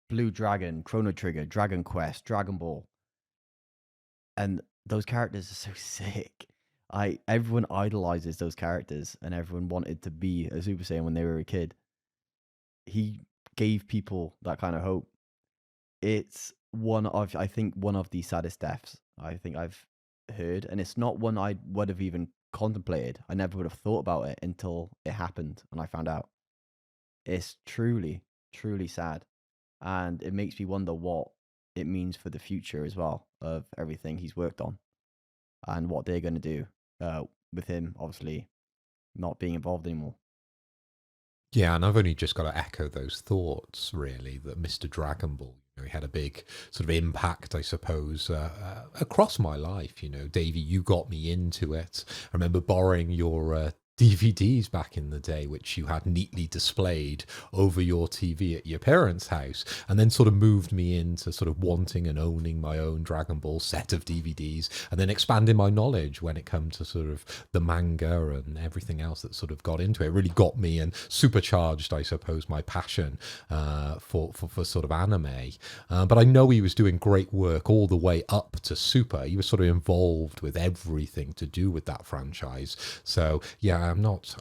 Blue Dragon, Chrono Trigger, Dragon Quest, Dragon Ball, and those characters are so sick. Everyone idolizes those characters, and everyone wanted to be a Super Saiyan when they were a kid. He gave people that kind of hope. It's I think, one of the saddest deaths I think I've heard, and it's not one I would have even contemplated. I never would have thought about it until it happened, and I found out. It's truly, truly sad, and it makes me wonder what it means for the future as well of everything he's worked on, and what they're going to do with him, obviously not being involved anymore. Yeah, and I've only just got to echo those thoughts, really, that Mr. Dragon Ball, he had a big sort of impact, I suppose, across my life. Davey, you got me into it. I remember borrowing your DVDs back in the day, which you had neatly displayed over your TV at your parents' house, and then sort of moved me into sort of wanting and owning my own Dragon Ball set of DVDs, and then expanding my knowledge when it comes to sort of the manga and everything else that sort of got into it. It really got me and supercharged, I suppose, my passion for sort of anime. But I know he was doing great work all the way up to Super. He was sort of involved with everything to do with that franchise. So yeah, I'm not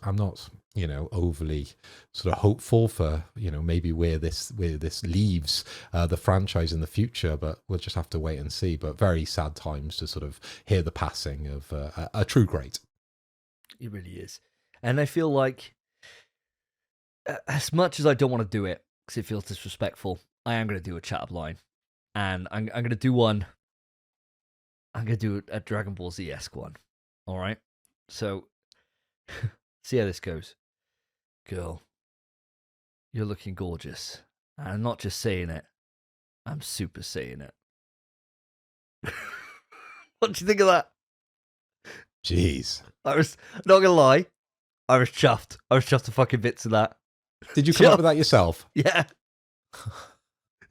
overly sort of hopeful for maybe where this leaves the franchise in the future, but we'll just have to wait and see. But very sad times to sort of hear the passing of a true great. It really is. And I feel like, as much as I don't want to do it because it feels disrespectful, I am going to do a chat up line, and I'm going to do one. I'm going to do a Dragon Ball Z-esque one. All right, so see how this goes. Girl, you're looking gorgeous. And I'm not just saying it, I'm super saying it. What do you think of that? Jeez. I was not going to lie, I was chuffed. I was chuffed to fucking bits of that. Did you come up with that yourself? Yeah.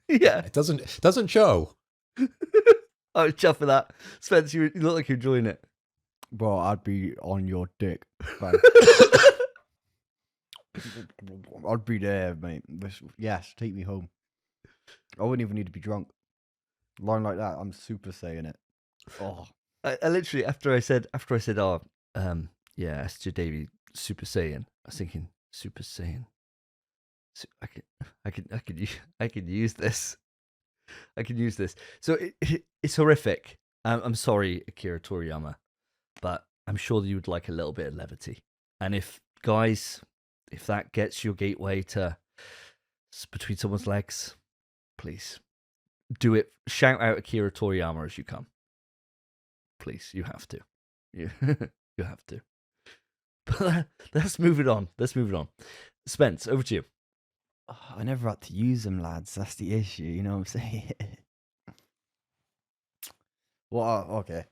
Yeah. It doesn't show. I was chuffed for that. Spence, you look like you're enjoying it. Bro, I'd be on your dick. I'd be there, mate. Yes, take me home. I wouldn't even need to be drunk. Line like that, I'm super saying it. Oh, I literally, after I said, oh, yeah, Esther Davey, Super Saiyan, I was thinking, Super Saiyan. I could use this. I could use this. So it's horrific. I'm sorry, Akira Toriyama, but I'm sure that you would like a little bit of levity. And if that gets your gateway to between someone's legs, please do it. Shout out Akira Toriyama as you come. Please, you have to. You have to. But let's move it on. Spence, over to you. I never had to use them, lads. That's the issue. You know what I'm saying? Well, okay.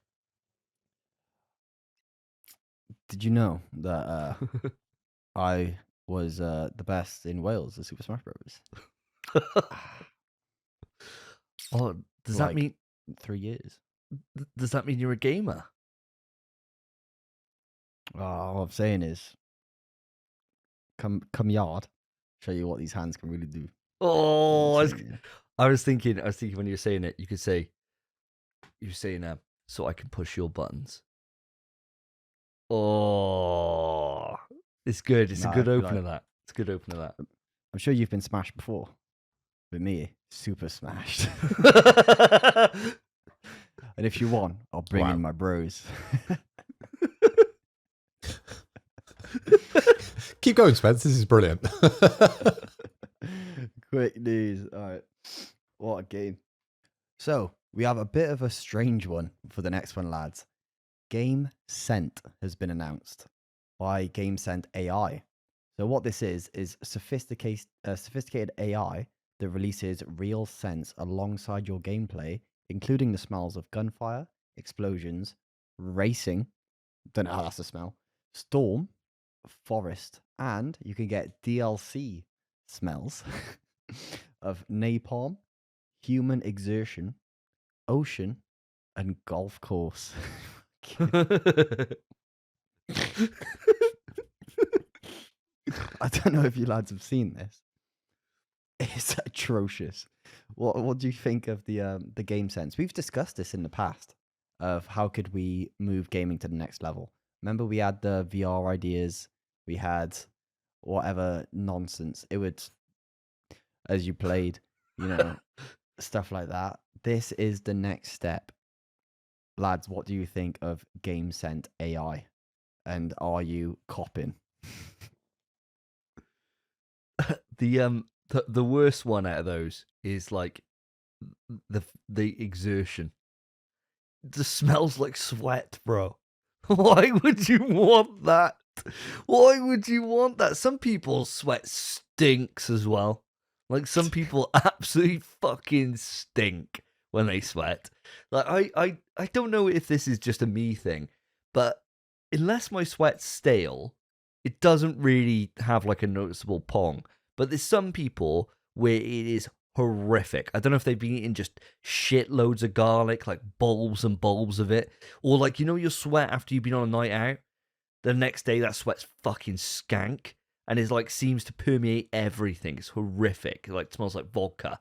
Did you know that I was the best in Wales at Super Smash Bros? Oh, does that mean 3 years? Does that mean you're a gamer? Oh, all I'm saying is, come yard, show you what these hands can really do. Oh, Saying, I was thinking when you were saying it, you could say, you're saying, so I can push your buttons. Oh, it's good. It's a good opener. That it's a good opener. That I'm sure you've been smashed before, but me, super smashed. And if you want, I'll bring in my bros. Keep going, Spence. This is brilliant. Quick news. All right. What a game. So, we have a bit of a strange one for the next one, lads. Game Scent has been announced by Game Scent AI. So, what this is sophisticated AI that releases real scents alongside your gameplay, including the smells of gunfire, explosions, racing, don't know how that's a smell, storm, forest, and you can get DLC smells of napalm, human exertion, ocean, and golf course. I don't know if you lads have seen this. It's atrocious. What do you think of the game sense? We've discussed this in the past of how could we move gaming to the next level. Remember we had the VR ideas. We had whatever nonsense. It would, as you played, stuff like that. This is the next step. Lads, what do you think of GameSense AI? And are you copping? The worst one out of those is like the exertion. It just smells like sweat, bro. Why would you want that? Why would you want that? Some people's sweat stinks as well. Like some people absolutely fucking stink when they sweat. Like I don't know if this is just a me thing, but unless my sweat's stale, it doesn't really have like a noticeable pong. But there's some people where it is horrific. I don't know if they've been eating just shitloads of garlic, like bulbs and bulbs of it, or like your sweat after you've been on a night out. The next day, that sweat's fucking skank, and it like seems to permeate everything. It's horrific. It like smells like vodka.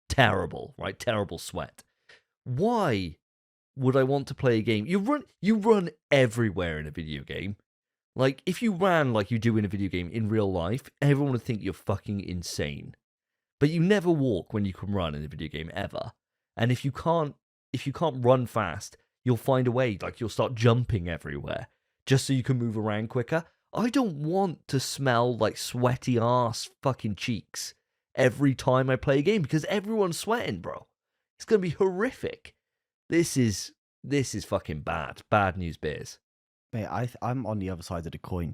Terrible, right? Terrible sweat. Why would I want to play a game? You run everywhere in a video game. Like if you ran like you do in a video game in real life, everyone would think you're fucking insane. But you never walk when you can run in a video game ever. And if you can't run fast, you'll find a way. Like you'll start jumping everywhere just so you can move around quicker. I don't want to smell like sweaty ass fucking cheeks every time I play a game because everyone's sweating, bro. It's gonna be horrific. This is fucking bad. Bad news bears. Mate, I'm on the other side of the coin.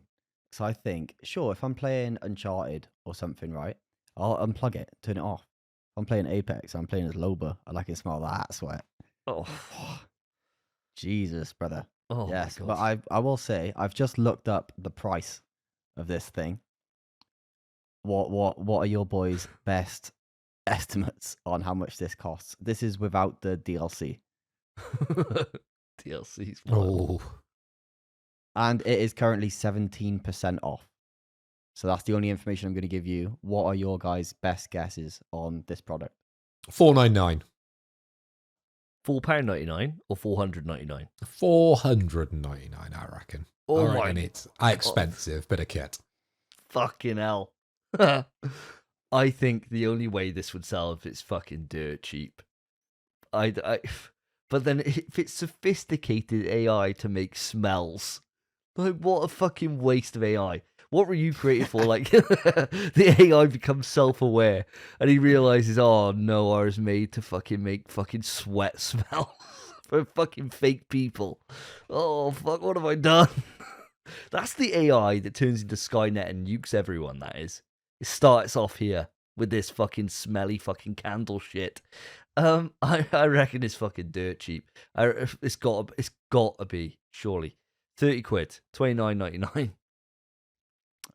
So I think, sure, if I'm playing Uncharted or something, right, I'll unplug it, turn it off. If I'm playing Apex, I'm playing as Loba, and I can smell that sweat. Oh, Jesus, brother. oh Yes, my but God. I will say, I've just looked up the price of this thing. What are your boys' best estimates on how much this costs? This is without the DLC. DLC's wild. Oh, And it is currently 17% off. So that's the only information I'm going to give you. What are your guys' best guesses on this product? $4.99. £4.99 or $499? $499, I reckon. Oh I my reckon it's expensive bit of kit. fucking hell. I think the only way this would sell if it's fucking dirt cheap. But then if it's sophisticated AI to make smells, like what a fucking waste of AI. What were you created for? Like the AI becomes self-aware and he realizes, oh no, I was made to fucking make fucking sweat smells for fucking fake people. Oh fuck, what have I done? That's the AI that turns into Skynet and nukes everyone, that is. It starts off here with this fucking smelly fucking candle shit. I reckon it's fucking dirt cheap. It's got to be, surely. 30 quid, 29.99.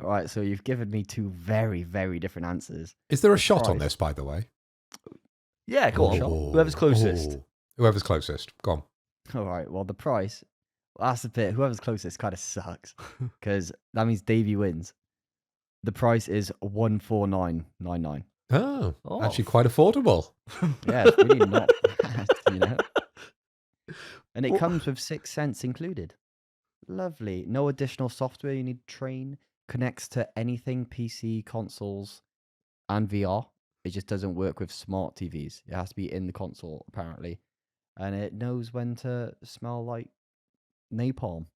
All right, so you've given me two very, very different answers. Is there a shot on Price. this, by the way? Yeah, go on. Oh, Whoever's closest. oh. Whoever's closest. Go on. All right, well, the price, that's the bit. Whoever's closest kind of sucks because that means Davey wins. The price is 149.99. Oh, Oh. actually quite affordable. Yeah, it's really not bad, And it Well- comes with 6 cents included. Lovely. No additional software you need to train. Connects to anything, PC, consoles, and VR. It just doesn't work with smart TVs. It has to be in the console, apparently. And it knows when to smell like napalm.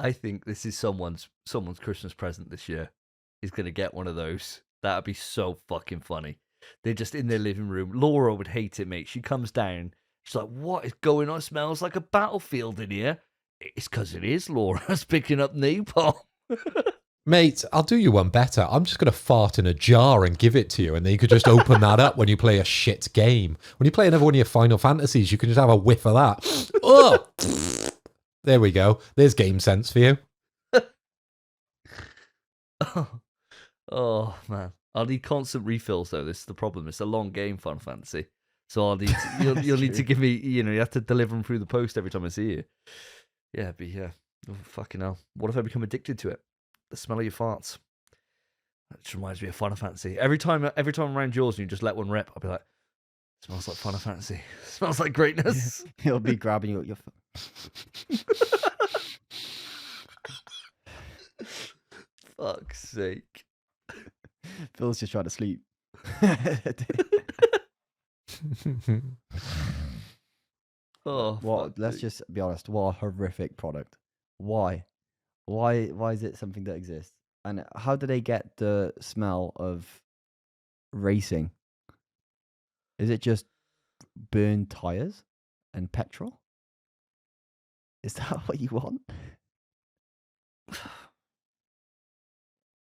I think this is someone's Christmas present this year. He's gonna get one of those. That'd be so fucking funny. They're just in their living room. Laura would hate it, mate. She comes down. She's like, "What is going on? It smells like a battlefield in here." It's because it is. Laura's picking up napalm. Mate, I'll do you one better. I'm just going to fart in a jar and give it to you, and then you could just open that up when you play a shit game. When you play another one of your Final Fantasies, you can just have a whiff of that. Oh! There we go. There's game sense for you. Oh man, I'll need constant refills though. This is the problem. It's a long game, Final Fantasy. So I'll need you'll need to give me. You have to deliver them through the post every time I see you. Yeah, oh, fucking hell. What if I become addicted to it? The smell of your farts. That just reminds me of Final Fantasy. Every time I'm around yours and you just let one rip, I'll be like, Smells like Final Fantasy. Smells like greatness. He'll be grabbing you at your Fuck's sake. Phil's just trying to sleep. Oh, What? Let's just be honest. What a horrific product. Why? Why is it something that exists? And how do they get the smell of racing? Is it just burned tires and petrol? Is that what you want?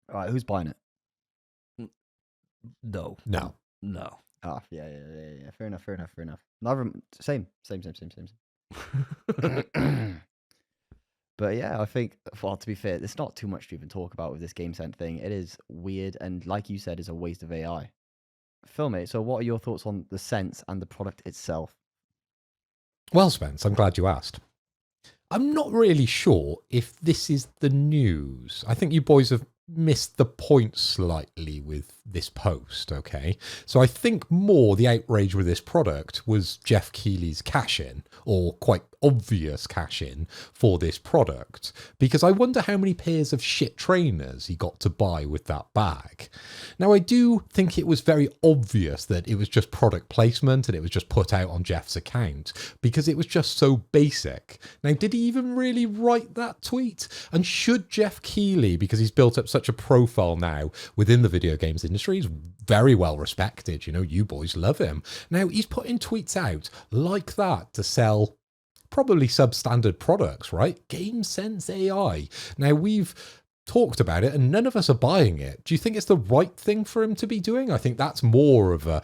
All right, who's buying it? No. No. No. Ah, yeah. Fair enough. Neither, same. But yeah, I think, well, to be fair, there's not too much to even talk about with this GameSense thing. It is weird, and like you said, is a waste of AI. Phil, mate, so what are your thoughts on the Sense and the product itself? Well, Spence, I'm glad you asked. I'm not really sure if this is the news. I think you boys have missed the point slightly with this post, okay? So I think more the outrage with this product was Jeff Keighley's cash-in, or quite obvious cash-in for this product, because I wonder how many pairs of shit trainers he got to buy with that bag. Now, I do think it was very obvious that it was just product placement and it was just put out on Jeff's account, because it was just so basic. Now, did he even really write that tweet? And should Jeff Keighley, because he's built up such a profile now within the video games industry, he's very well respected, you know, you boys love him. Now, he's putting tweets out like that to sell probably substandard products, right? GameSense AI. Now, we've talked about it and none of us are buying it. Do you think it's the right thing for him to be doing? I think that's more of a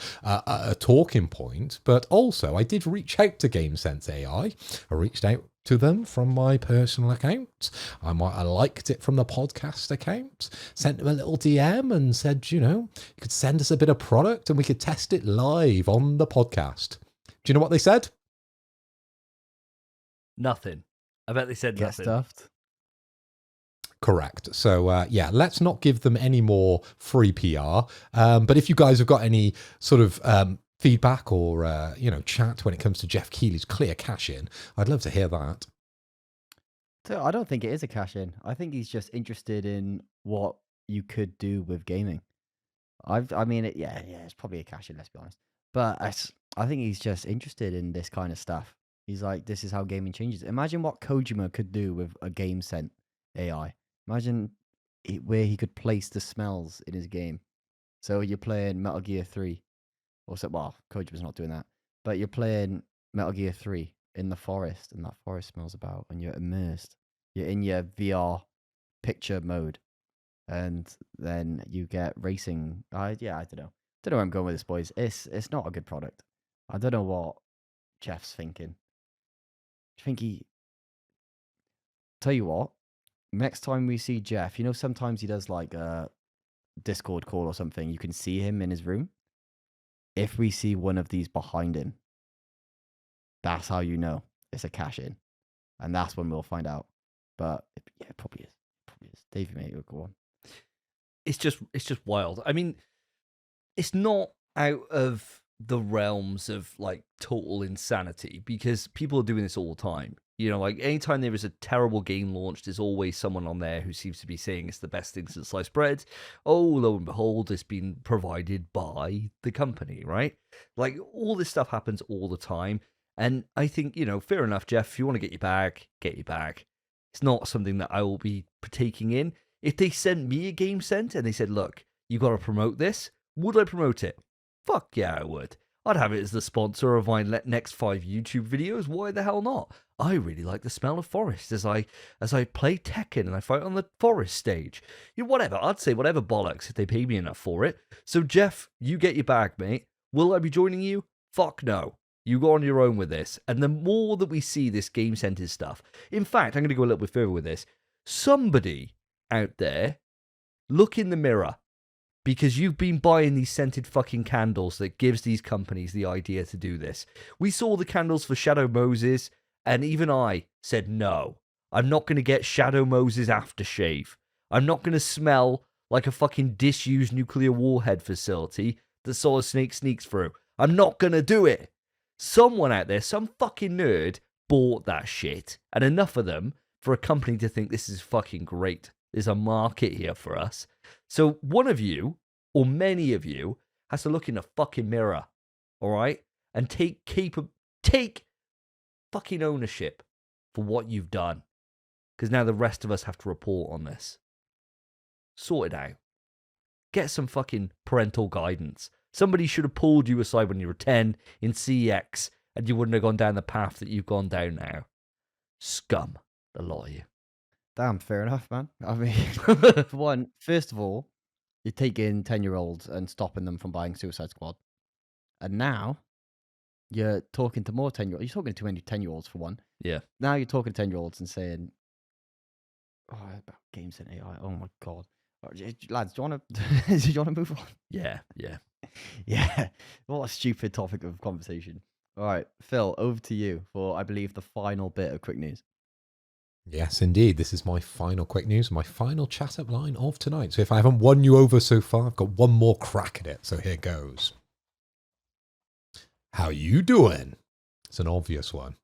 talking point. But also, I did reach out to GameSense AI. I reached out to them from my personal account. I liked it from the podcast account, sent them a little DM and said, you know, you could send us a bit of product and we could test it live on the podcast. Do you know what they said? Nothing. I bet they said Get nothing. stuffed. Correct. So, yeah, let's not give them any more free PR. But if you guys have got any sort of feedback or, you know, chat when it comes to Jeff Keighley's clear cash-in, I'd love to hear that. So I don't think it is a cash-in. I think he's just interested in what you could do with gaming. I mean, it's probably a cash-in, let's be honest. But I think he's just interested in this kind of stuff. He's like, this is how gaming changes. Imagine what Kojima could do with a GameSense AI. Imagine where he could place the smells in his game. So you're playing Metal Gear 3. Well, Kojima's not doing that. But you're playing Metal Gear 3 in the forest, and that forest smells about, and you're immersed. You're in your VR picture mode. And then you get racing. I don't know. Don't know where I'm going with this, boys. It's not a good product. I don't know what Jeff's thinking. I think tell you what, next time we see Jeff, you know, sometimes he does like a Discord call or something. You can see him in his room. If we see one of these behind him, that's how you know it's a cash in. And that's when we'll find out. But yeah, it probably is. Davey, mate, go on. It's just wild. I mean, it's not out of the realms of like total insanity because people are doing this all the time. You know, like anytime there is a terrible game launched, there's always someone on there who seems to be saying it's the best thing since sliced bread. Oh, lo and behold, it's been provided by the company, right? Like all this stuff happens all the time. And I think, you know, fair enough, Jeff, if you want to get your bag, get your bag. It's not something that I will be partaking in. If they sent me a GameSense and they said, look, you got to promote this, would I promote it? Fuck yeah, I would. I'd have it as the sponsor of my next 5 YouTube videos. Why the hell not? I really like the smell of forest as I play Tekken and I fight on the forest stage. You know, whatever. I'd say whatever bollocks if they pay me enough for it. So Jeff, you get your bag, mate. Will I be joining you? Fuck no. You go on your own with this. And the more that we see this Game Centers stuff, in fact, I'm going to go a little bit further with this. Somebody out there, look in the mirror. Because you've been buying these scented fucking candles that gives these companies the idea to do this. We saw the candles for Shadow Moses, and even I said, no, I'm not going to get Shadow Moses aftershave. I'm not going to smell like a fucking disused nuclear warhead facility that Solid Snake sneaks through. I'm not going to do it. Someone out there, some fucking nerd, bought that shit. And enough of them for a company to think this is fucking great. There's a market here for us. So one of you, or many of you, has to look in the fucking mirror, all right? And take fucking ownership for what you've done. Because now the rest of us have to report on this. Sort it out. Get some fucking parental guidance. Somebody should have pulled you aside when you were 10 in CX, and you wouldn't have gone down the path that you've gone down now. Scum, the lot of you. Damn, fair enough, man. I mean, for one, first of all, you're taking 10-year-olds and stopping them from buying Suicide Squad. And now you're talking to more 10-year-olds. You're talking to too many 10-year-olds for one. Yeah. Now you're talking to 10-year-olds and saying, oh, about games and AI. Oh my God. Lads, do you want to move on? Yeah. Yeah. What a stupid topic of conversation. All right, Phil, over to you for, I believe, the final bit of quick news. Yes, indeed. This is my final quick news, my final chat-up line of tonight. So if I haven't won you over so far, I've got one more crack at it. So here goes. How you doing? It's an obvious one.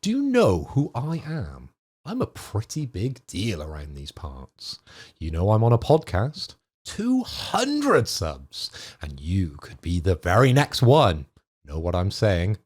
Do you know who I am? I'm a pretty big deal around these parts. You know I'm on a podcast, 200 subs, and you could be the very next one. Know what I'm saying?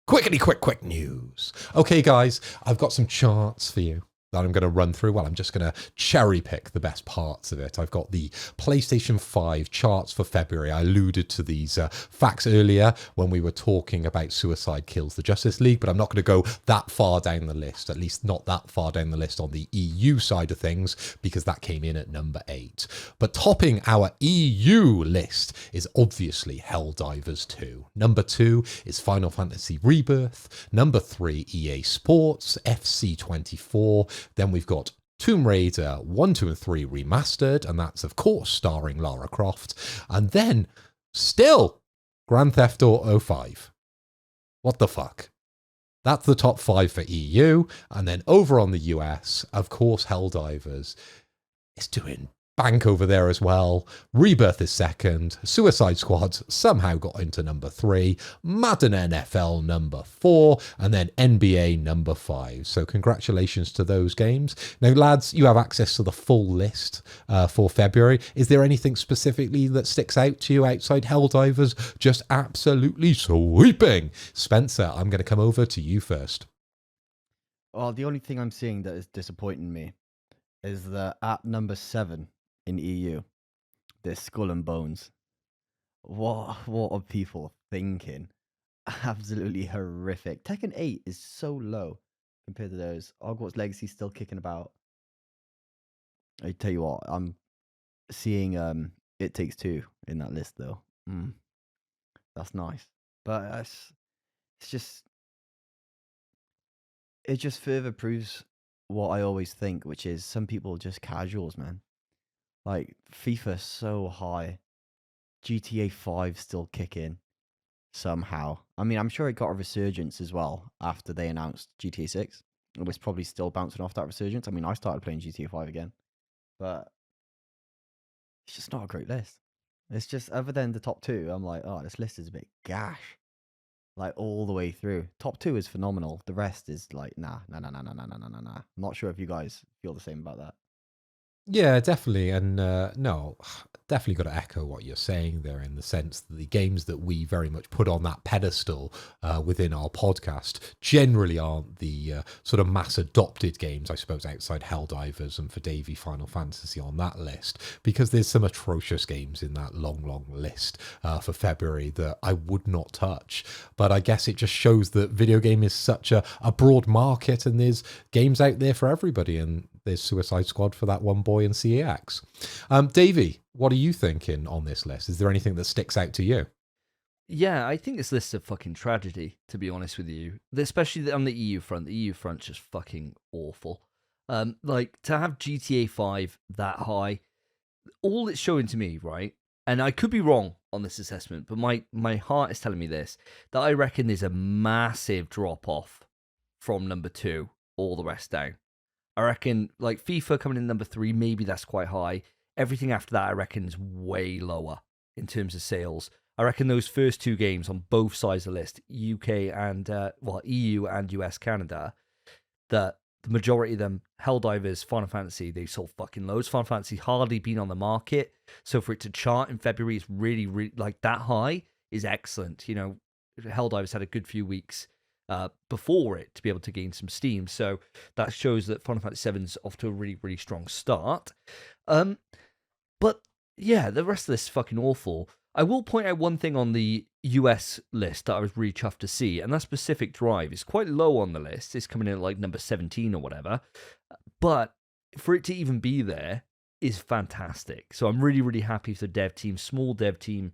Quick news. Okay, guys, I've got some charts for you that I'm going to run through. Well, I'm just going to cherry pick the best parts of it. I've got the PlayStation 5 charts for February. I alluded to these facts earlier when we were talking about Suicide Kills the Justice League, but I'm not going to go that far down the list, at least not that far down the list on the EU side of things, because that came in at number 8. But topping our EU list is obviously Helldivers 2. Number 2 is Final Fantasy Rebirth. Number 3, EA Sports, FC24. Then we've got Tomb Raider 1, 2, and 3 remastered, and that's, of course, starring Lara Croft. And then, still, Grand Theft Auto 5. What the fuck? That's the top 5 for EU. And then over on the US, of course, Helldivers is doing bank over there as well. Rebirth is second. Suicide Squad somehow got into number 3. Madden NFL number 4. And then NBA number 5. So congratulations to those games. Now, lads, you have access to the full list for February. Is there anything specifically that sticks out to you outside Helldivers? Just absolutely sweeping. Spencer, I'm going to come over to you first. Well, the only thing I'm seeing that is disappointing me is that at number 7 in EU, there's Skull and Bones. What are people thinking? Absolutely horrific. Tekken 8 is so low compared to those. Hogwarts Legacy's still kicking about. I tell you what, I'm seeing It Takes Two in that list though. That's nice. But it just further proves what I always think, which is some people are just casuals, man. Like, FIFA so high. GTA 5 still kicking somehow. I mean, I'm sure it got a resurgence as well after they announced GTA 6. It was probably still bouncing off that resurgence. I mean, I started playing GTA 5 again. But it's just not a great list. It's just, other than the top 2, I'm like, oh, this list is a bit gash. Like, all the way through. Top 2 is phenomenal. The rest is like, nah. Not sure if you guys feel the same about that. Yeah, definitely. And no, definitely got to echo what you're saying there, in the sense that the games that we very much put on that pedestal within our podcast generally aren't the sort of mass adopted games, I suppose, outside Helldivers and for Davey Final Fantasy on that list, because there's some atrocious games in that long list for February that I would not touch. But I guess it just shows that video game is such a broad market, and there's games out there for everybody, and there's Suicide Squad for that one boy in CAX. Davey, what are you thinking on this list? Is there anything that sticks out to you? Yeah, I think this list's a fucking tragedy, to be honest with you. Especially on the EU front. The EU front's just fucking awful. Like, to have GTA 5 that high, all it's showing to me, right, and I could be wrong on this assessment, but my heart is telling me this, that I reckon there's a massive drop-off from number 2, all the rest down. I reckon, like, FIFA coming in number 3, maybe that's quite high. Everything after that, I reckon, is way lower in terms of sales. I reckon those first 2 games on both sides of the list, UK and EU and US Canada, that the majority of them, Helldivers, Final Fantasy, they sold fucking loads. Final Fantasy hardly been on the market, so for it to chart in February is really, really like that high is excellent. You know, Helldivers had a good few weeks before it to be able to gain some steam, so that shows that Final Fantasy VII's off to a really, really strong start. But yeah, the rest of this is fucking awful. I will point out one thing on the US list that I was really chuffed to see, and that Specific Drive is quite low on the list. It's coming in at like number 17 or whatever. But for it to even be there is fantastic. So I'm really, really happy for the dev team, small dev team,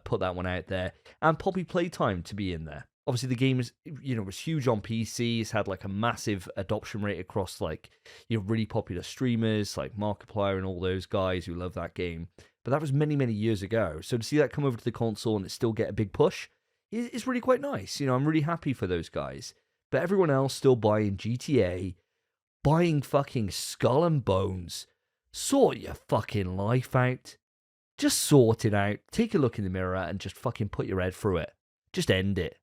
put that one out there. And Poppy Playtime to be in there. Obviously, the game is, was huge on PC. It's had like a massive adoption rate across like, really popular streamers like Markiplier and all those guys who love that game. But that was many, many years ago. So to see that come over to the console and it still get a big push is really quite nice. I'm really happy for those guys. But everyone else still buying GTA, buying fucking Skull and Bones. Sort your fucking life out. Just sort it out. Take a look in the mirror and just fucking put your head through it. Just end it.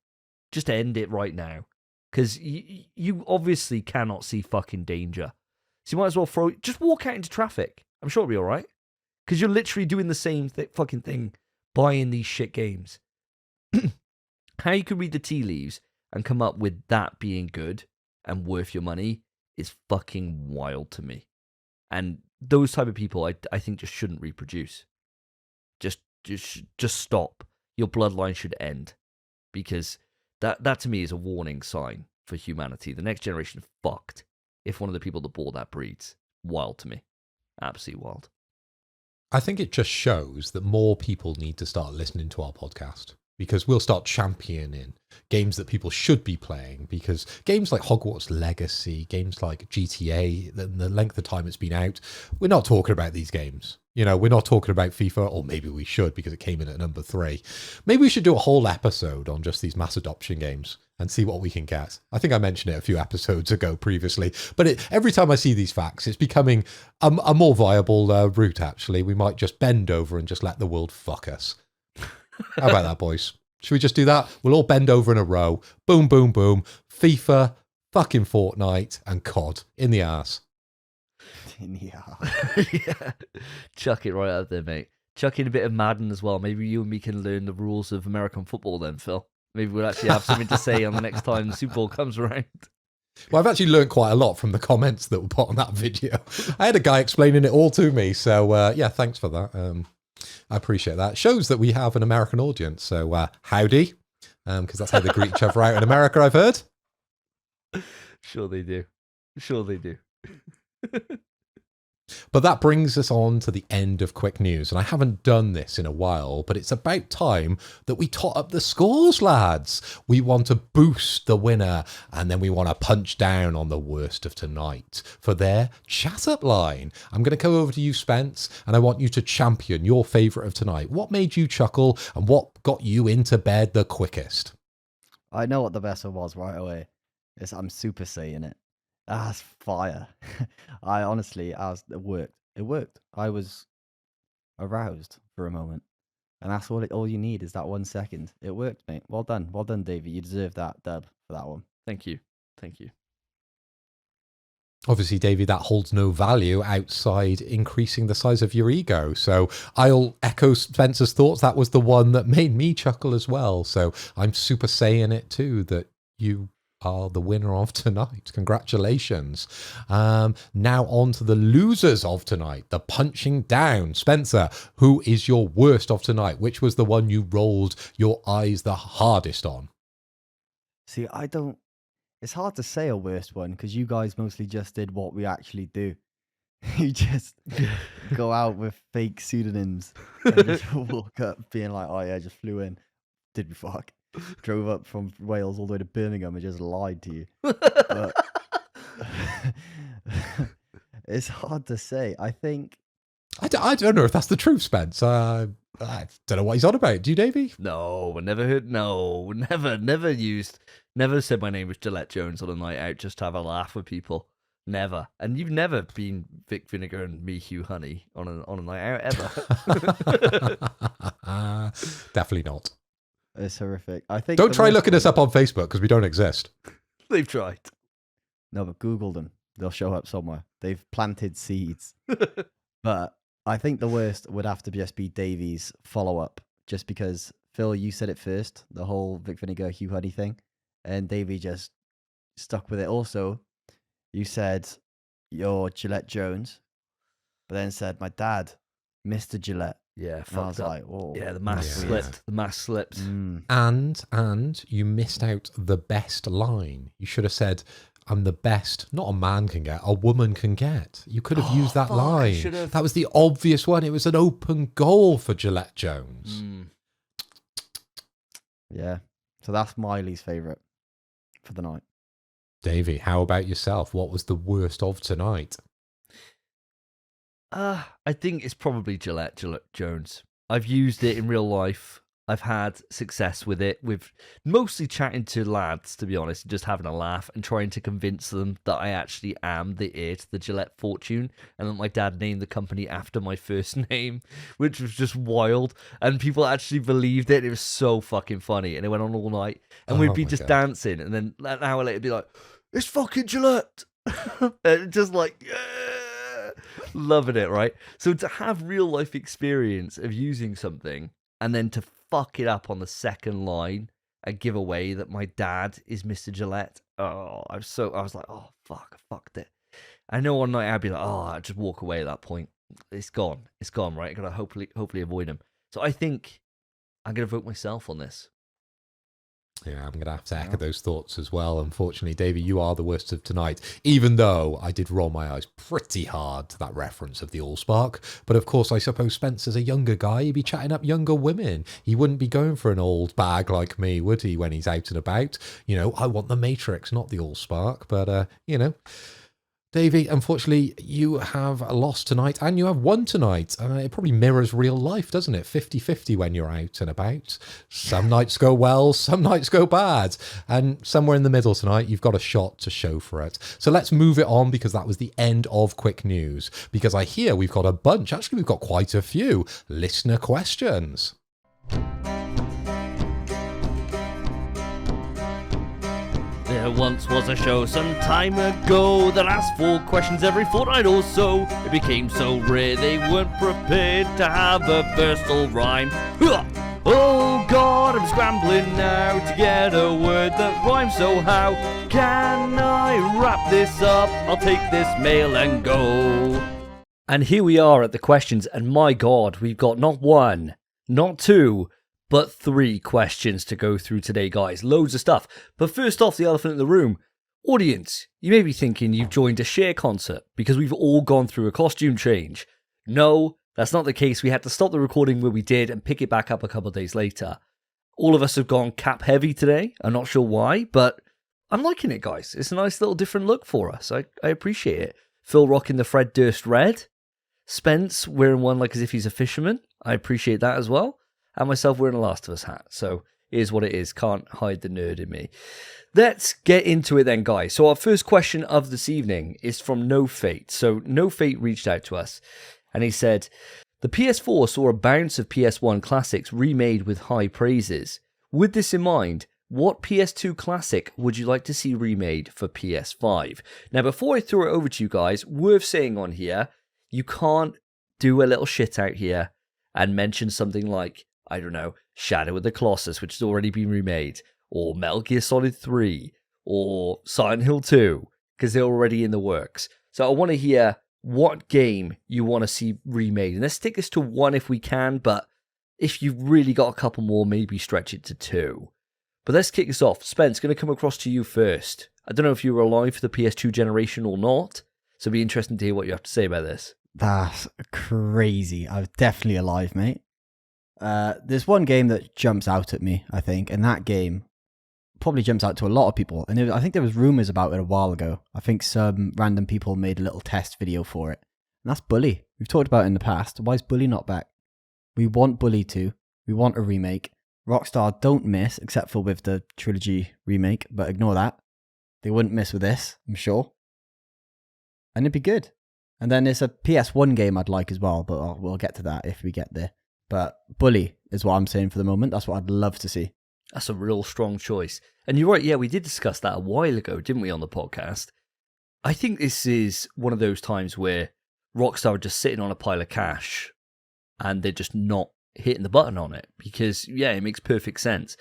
Just end it right now. Because you obviously cannot see fucking danger. So you might as well just walk out into traffic. I'm sure it'll be alright. Because you're literally doing the same fucking thing, buying these shit games. How you can read the tea leaves and come up with that being good and worth your money is fucking wild to me. And those type of people, I think, just shouldn't reproduce. Just stop. Your bloodline should end. Because that to me is a warning sign for humanity. The next generation is fucked if one of the people that bought that breeds. Wild to me. Absolutely wild. I think it just shows that more people need to start listening to our podcast, because we'll start championing games that people should be playing, because games like Hogwarts Legacy, games like GTA, the length of time it's been out, we're not talking about these games. We're not talking about FIFA, or maybe we should because it came in at number 3. Maybe we should do a whole episode on just these mass adoption games and see what we can get. I think I mentioned it a few episodes ago previously, but every time I see these facts, it's becoming a more viable route, actually. We might just bend over and just let the world fuck us. How about that, boys? Should we just do that? We'll all bend over in a row. Boom, boom, boom. FIFA, fucking Fortnite, and COD in the arse. Yeah. Chuck it right out there, mate. Chuck in a bit of Madden as well. Maybe you and me can learn the rules of American football then, Phil. Maybe we'll actually have something to say on the next time the Super Bowl comes around. Well, I've actually learned quite a lot from the comments that were put on that video. I had a guy explaining it all to me. So, yeah, thanks for that. I appreciate that. It shows that we have an American audience. So, howdy. Because that's how they greet each other out in America, I've heard. Sure they do. But that brings us on to the end of quick news, and I haven't done this in a while, but it's about time that we tot up the scores, lads. We want to boost the winner, and then we want to punch down on the worst of tonight for their chat up line. I'm going to go over to you, Spence, and I want you to champion your favourite of tonight. What made you chuckle, and what got you into bed the quickest? I know what the best one was right away. I'm Super Saiyan it. That's fire. It worked. It worked. I was aroused for a moment. And that's all you need is that 1 second. It worked, mate. Well done. Well done, Davey. You deserve that dub for that one. Thank you. Obviously, Davey, that holds no value outside increasing the size of your ego. So I'll echo Spencer's thoughts. That was the one that made me chuckle as well. So I'm super saying it too, that you are the winner of tonight. Congratulations. Now on to the losers of tonight, the punching down. Spencer, who is your worst of tonight? Which was the one you rolled your eyes the hardest on? See, it's hard to say a worst one because you guys mostly just did what we actually do. You just go out with fake pseudonyms and just walk up being like, oh yeah, just flew in. Did we fuck? Drove up from Wales all the way to Birmingham and just lied to you. But it's hard to say. I think I don't know if that's the truth, Spence. I don't know what he's on about. Do you, Davey? No, I never heard. No, never said my name was Gillette Jones on a night out just to have a laugh with people. Never. And you've never been Vic Vinegar and me, Hugh Honey, on a night out ever. Definitely not. It's horrific. I think. Don't try looking us up on Facebook because we don't exist. They've tried. No, but Google them. They'll show up somewhere. They've planted seeds. But I think the worst would have to just be Davey's follow-up, just because, Phil, you said it first, the whole Vic Vinegar, Hugh Honey thing, and Davey just stuck with it. Also, you said you're Gillette Jones, but then said, my dad, Mr. Gillette. Yeah, And I fucked was up. like, whoa. Yeah, the mask Yeah. slipped. The mask slipped. And you missed out the best line. You should have said, I'm the best, not a man can get, a woman can get. You could have used that fuck, I line. should've. That was the obvious one. It was an open goal for Gillette Jones. Yeah. So that's my least favourite for the night. Davey, how about yourself? What was the worst of tonight? I think it's probably Gillette Jones. I've used it in real life. I've had success with it, with mostly chatting to lads, to be honest, just having a laugh and trying to convince them that I actually am the heir to the Gillette fortune and that my dad named the company after my first name, which was just wild. And people actually believed it. It was so fucking funny. And it went on all night. And we'd be my just God. dancing. And then an hour later, it'd be like, it's fucking Gillette. And just like, yeah. Loving it, right? So to have real life experience of using something and then to fuck it up on the second line and give away that my dad is Mr. Gillette. Oh, I was like, oh fuck, I fucked it. I know one night I'd be like, oh, I'd just walk away at that point. It's gone, right? I gotta hopefully avoid him. So I think I'm gonna vote myself on this. Yeah, I'm going to have to echo those thoughts as well. Unfortunately, Davey, you are the worst of tonight, even though I did roll my eyes pretty hard to that reference of the Allspark. But of course, I suppose Spence is a younger guy. He'd be chatting up younger women. He wouldn't be going for an old bag like me, would he, when he's out and about? You know, I want the Matrix, not the Allspark. But, you know... Davey, unfortunately, you have lost tonight and you have won tonight. It probably mirrors real life, doesn't it? 50-50 when you're out and about. Some nights go well, some nights go bad. And somewhere in the middle tonight, you've got a shot to show for it. So let's move it on because that was the end of Quick News. Because I hear we've got a bunch, actually we've got quite a few, listener questions. There once was a show some time ago that asked 4 questions every fortnight or so. It became so rare they weren't prepared to have a versatile rhyme. Oh God, I'm scrambling now to get a word that rhymes, so how can I wrap this up? I'll take this mail and go. And here we are at the questions, and my God, we've got not 1, not 2, but 3 questions to go through today, guys. Loads of stuff. But first off, the elephant in the room. Audience, you may be thinking you've joined a Cher concert because we've all gone through a costume change. No, that's not the case. We had to stop the recording where we did and pick it back up a couple of days later. All of us have gone cap heavy today. I'm not sure why, but I'm liking it, guys. It's a nice little different look for us. I appreciate it. Phil rocking the Fred Durst red. Spence wearing one like as if he's a fisherman. I appreciate that as well. And myself wearing a Last of Us hat. So it is what it is. Can't hide the nerd in me. Let's get into it then, guys. So our first question of this evening is from No Fate. So No Fate reached out to us and he said, the PS4 saw a bounce of PS1 classics remade with high praises. With this in mind, what PS2 classic would you like to see remade for PS5? Now, before I throw it over to you guys, worth saying on here, you can't do a little shit out here and mention something like, I don't know, Shadow of the Colossus, which has already been remade, or Metal Gear Solid 3, or Silent Hill 2, because they're already in the works. So I want to hear what game you want to see remade. And let's stick this to 1 if we can, but if you've really got a couple more, maybe stretch it to 2. But let's kick this off. Spence, going to come across to you first. I don't know if you were alive for the PS2 generation or not, so it'd be interesting to hear what you have to say about this. That's crazy. I was definitely alive, mate. There's one game that jumps out at me, I think, and that game probably jumps out to a lot of people. And I think there was rumors about it a while ago. I think some random people made a little test video for it. And that's Bully. We've talked about it in the past. Why is Bully not back? We want Bully 2. We want a remake. Rockstar don't miss, except for with the trilogy remake, but ignore that. They wouldn't miss with this, I'm sure. and it'd be good. And then there's a PS1 game I'd like as well, but we'll get to that if we get there. But Bully is what I'm saying for the moment. That's what I'd love to see. That's a real strong choice. And you're right, yeah, we did discuss that a while ago, didn't we, on the podcast? I think this is one of those times where Rockstar are just sitting on a pile of cash and they're just not hitting the button on it because, yeah, it makes perfect sense.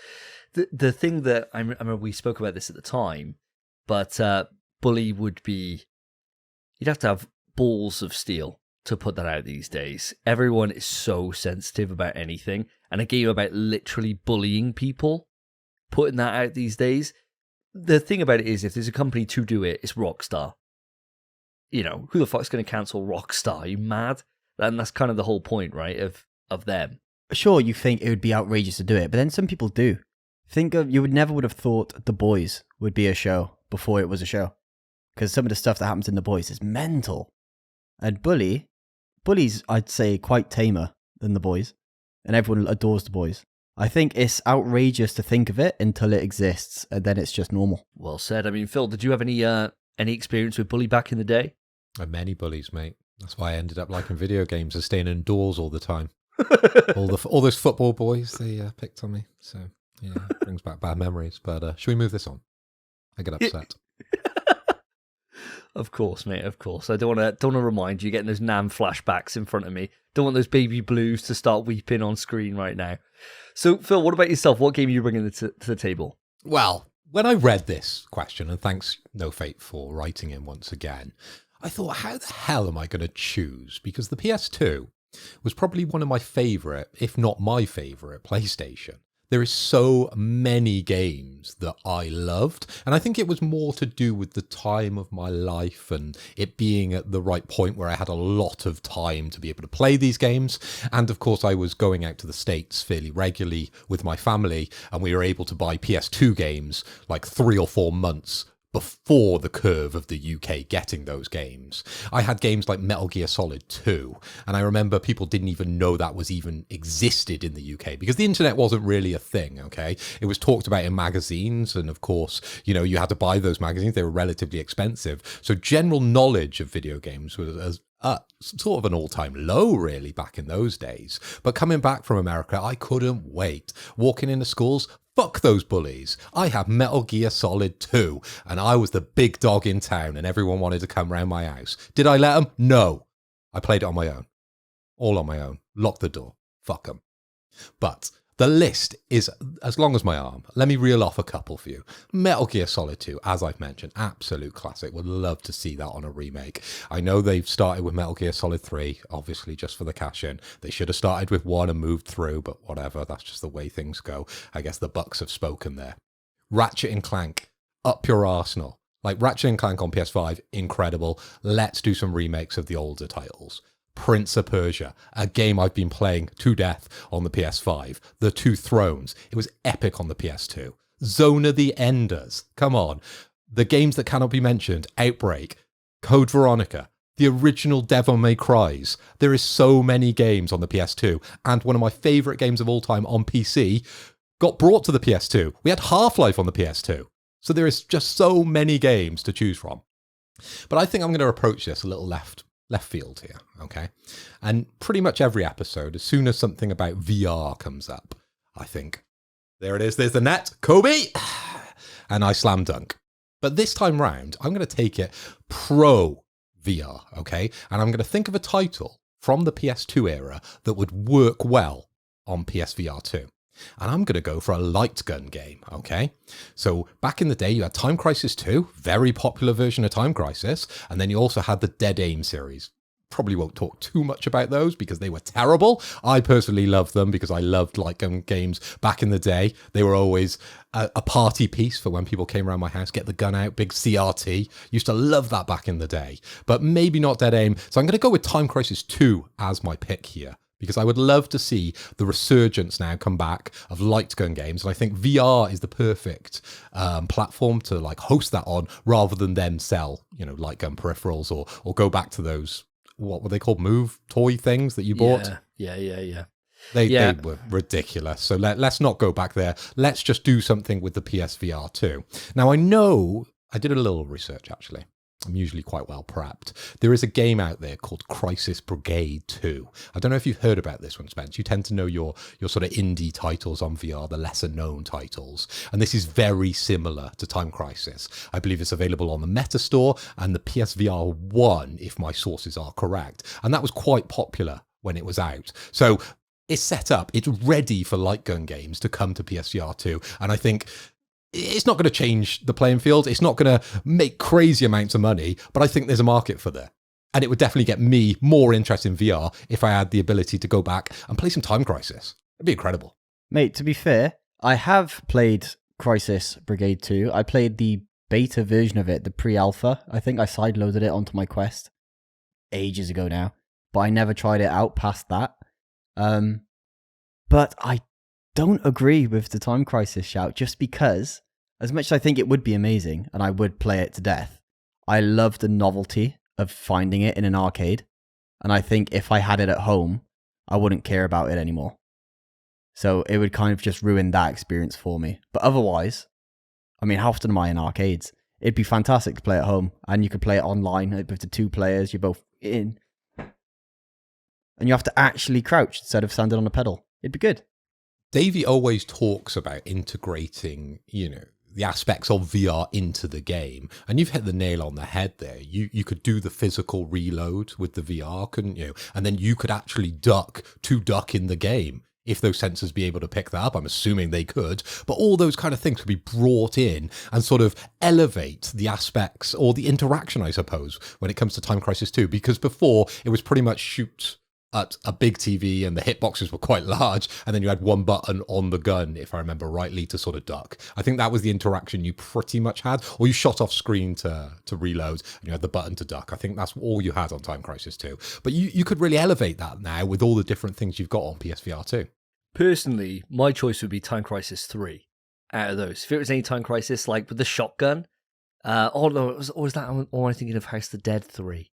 The thing that I remember we spoke about this at the time, but Bully would be, you'd have to have balls of steel to put that out these days. Everyone is so sensitive about anything, and a game about literally bullying people, putting that out these days. The thing about it is, if there's a company to do it, it's Rockstar. You know, who the fuck's going to cancel Rockstar? Are you mad? And that's kind of the whole point, right, of them. Sure, you think it would be outrageous to do it, but then some people do. You never would have thought The Boys would be a show before it was a show. Because some of the stuff that happens in The Boys is mental. And Bully's, I'd say, quite tamer than The Boys. And everyone adores The Boys. I think it's outrageous to think of it until it exists, and then it's just normal. Well said. I mean, Phil, did you have any experience with Bully back in the day? I had many bullies, mate. That's why I ended up liking video games and staying indoors all the time. all those football boys, they picked on me. So, yeah, brings back bad memories. But should we move this on? I get upset. Of course, mate, of course. I don't want to remind you, getting those Nam flashbacks in front of me. Don't want those baby blues to start weeping on screen right now. So, Phil, what about yourself? What game are you bringing to the table? Well, when I read this question, and thanks No Fate for writing in once again, I thought, how the hell am I going to choose? Because the PS2 was probably one of my favourite, if not my favourite, PlayStation. There is so many games that I loved, and I think it was more to do with the time of my life and it being at the right point where I had a lot of time to be able to play these games. And of course, I was going out to the States fairly regularly with my family, and we were able to buy PS2 games like 3 or 4 months before the curve of the UK getting those games. I had games like Metal Gear Solid 2, and I remember people didn't even know that was even existed in the UK because the internet wasn't really a thing, okay? It was talked about in magazines, and of course, you know, you had to buy those magazines. They were relatively expensive. So general knowledge of video games was sort of an all-time low, really, back in those days. But coming back from America, I couldn't wait. Walking into schools, fuck those bullies. I had Metal Gear Solid 2, and I was the big dog in town, and everyone wanted to come round my house. Did I let them? No. I played it on my own. All on my own. Locked the door. Fuck them. But the list is as long as my arm. Let me reel off a couple for you. Metal Gear Solid 2, as I've mentioned, absolute classic. Would love to see that on a remake. I know they've started with Metal Gear Solid 3, obviously just for the cash in. They should have started with 1 and moved through, but whatever. That's just the way things go. I guess the Bucks have spoken there. Ratchet and Clank, up your arsenal. Like Ratchet and Clank on PS5, incredible. Let's do some remakes of the older titles. Prince of Persia, a game I've been playing to death on the PS5. The Two Thrones, it was epic on the PS2. Zone of the Enders, come on. The games that cannot be mentioned, Outbreak, Code Veronica, the original Devil May Cry's. There is so many games on the PS2, and one of my favourite games of all time on PC got brought to the PS2. We had Half-Life on the PS2. So there is just so many games to choose from. But I think I'm going to approach this a little left field here, okay? And pretty much every episode, as soon as something about VR comes up, I think, there it is, there's the net, Kobe! And I slam dunk. But this time round, I'm going to take it pro VR, okay? And I'm going to think of a title from the PS2 era that would work well on PSVR 2. And I'm going to go for a light gun game, okay? So back in the day, you had Time Crisis 2, very popular version of Time Crisis, and then you also had the Dead Aim series. Probably won't talk too much about those because they were terrible. I personally loved them because I loved light gun games back in the day. They were always a party piece for when people came around my house, get the gun out, big CRT. Used to love that back in the day, but maybe not Dead Aim. So I'm going to go with Time Crisis 2 as my pick here, because I would love to see the resurgence now come back of light gun games. And I think VR is the perfect platform to like host that on, rather than then sell, you know, light gun peripherals or go back to those, what were they called? Move toy things that you bought? Yeah. They were ridiculous. So let's not go back there. Let's just do something with the PSVR 2. Now, I know I did a little research actually. I'm usually quite well prepped. There is a game out there called Crisis Brigade 2. I don't know if you've heard about this one, Spence. You tend to know your sort of indie titles on VR, the lesser known titles. And this is very similar to Time Crisis. I believe it's available on the Meta Store and the PSVR 1, if my sources are correct. And that was quite popular when it was out. So it's set up, it's ready for light gun games to come to PSVR 2. And I think it's not going to change the playing field. It's not going to make crazy amounts of money, but I think there's a market for that. And it would definitely get me more interested in VR if I had the ability to go back and play some Time Crisis. It'd be incredible. Mate, to be fair, I have played Crisis Brigade 2. I played the beta version of it, the pre-alpha. I think I sideloaded it onto my Quest ages ago now, but I never tried it out past that. But I don't agree with the Time Crisis shout, just because, as much as I think it would be amazing and I would play it to death, I love the novelty of finding it in an arcade. And I think if I had it at home, I wouldn't care about it anymore. So it would kind of just ruin that experience for me. But otherwise, I mean, how often am I in arcades? It'd be fantastic to play at home, and you could play it online with the 2 players, you're both in. And you have to actually crouch instead of standing on a pedal. It'd be good. Davey always talks about integrating, the aspects of VR into the game. And you've hit the nail on the head there. You could do the physical reload with the VR, couldn't you? And then you could actually duck in the game if those sensors be able to pick that up. I'm assuming they could. But all those kind of things could be brought in and sort of elevate the aspects or the interaction, I suppose, when it comes to Time Crisis 2. Because before, it was pretty much shoot at a big TV and the hitboxes were quite large, and then you had one button on the gun, if I remember rightly, to sort of duck. I think that was the interaction you pretty much had, or you shot off screen to reload and you had the button to duck. I think that's all you had on Time Crisis 2. But you could really elevate that now with all the different things you've got on PSVR 2. Personally, my choice would be Time Crisis 3 out of those. If it was any Time Crisis, like with the shotgun, was that, or am I thinking of House of the Dead 3?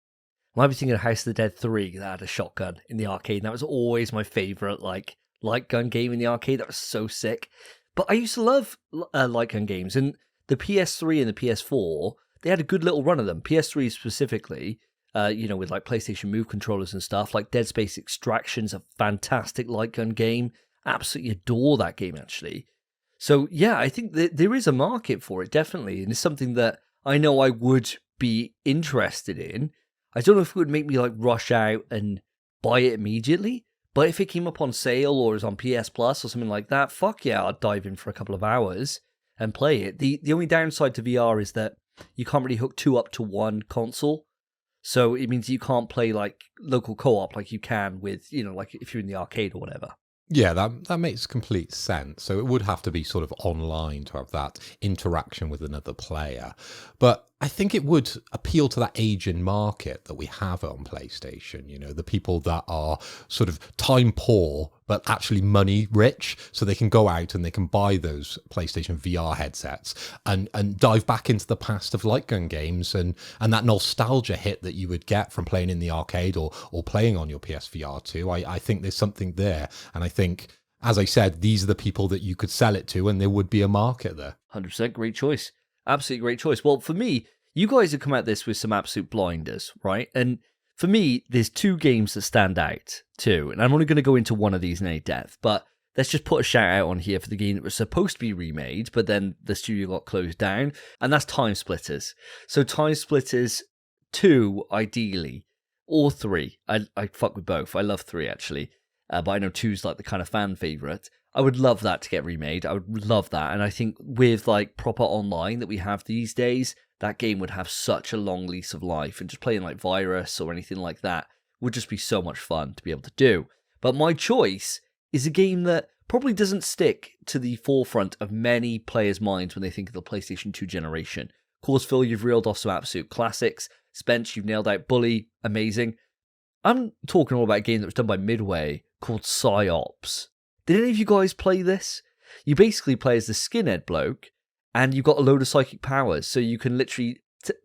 I might be thinking of House of the Dead 3 that had a shotgun in the arcade. And that was always my favourite light gun game in the arcade. That was so sick. But I used to love light gun games. And the PS3 and the PS4, they had a good little run of them. PS3 specifically, with like PlayStation Move controllers and stuff. Like Dead Space Extraction's a fantastic light gun game. Absolutely adore that game, actually. So yeah, I think that there is a market for it, definitely. And it's something that I know I would be interested in. I don't know if it would make me like rush out and buy it immediately, but if it came up on sale or is on PS Plus or something like that, fuck yeah, I'd dive in for a couple of hours and play it. The only downside to VR is that you can't really hook 2 up to one console. So it means you can't play like local co-op like you can with, like if you're in the arcade or whatever. Yeah, that makes complete sense. So it would have to be sort of online to have that interaction with another player. But I think it would appeal to that aging market that we have on PlayStation, the people that are sort of time poor, but actually money rich. So they can go out and they can buy those PlayStation VR headsets and dive back into the past of light gun games and that nostalgia hit that you would get from playing in the arcade or playing on your PSVR 2. I think there's something there. And I think, as I said, these are the people that you could sell it to and there would be a market there. 100%, great choice. Absolutely great choice. Well, for me, you guys have come at this with some absolute blinders, right? And for me, there's 2 games that stand out too. And I'm only going to go into one of these in any depth, but let's just put a shout out on here for the game that was supposed to be remade, but then the studio got closed down, and that's Time Splitters. So Time Splitters 2, ideally, or 3. I fuck with both. I love 3, actually. But I know 2's like the kind of fan favourite. I would love that to get remade. I would love that. And I think with like proper online that we have these days, that game would have such a long lease of life. And just playing like Virus or anything like that would just be so much fun to be able to do. But my choice is a game that probably doesn't stick to the forefront of many players' minds when they think of the PlayStation 2 generation. Of course, Phil, you've reeled off some absolute classics. Spence, you've nailed out Bully. Amazing. I'm talking all about a game that was done by Midway called PsyOps. Did any of you guys play this? You basically play as the skinhead bloke, and you've got a load of psychic powers, so you can literally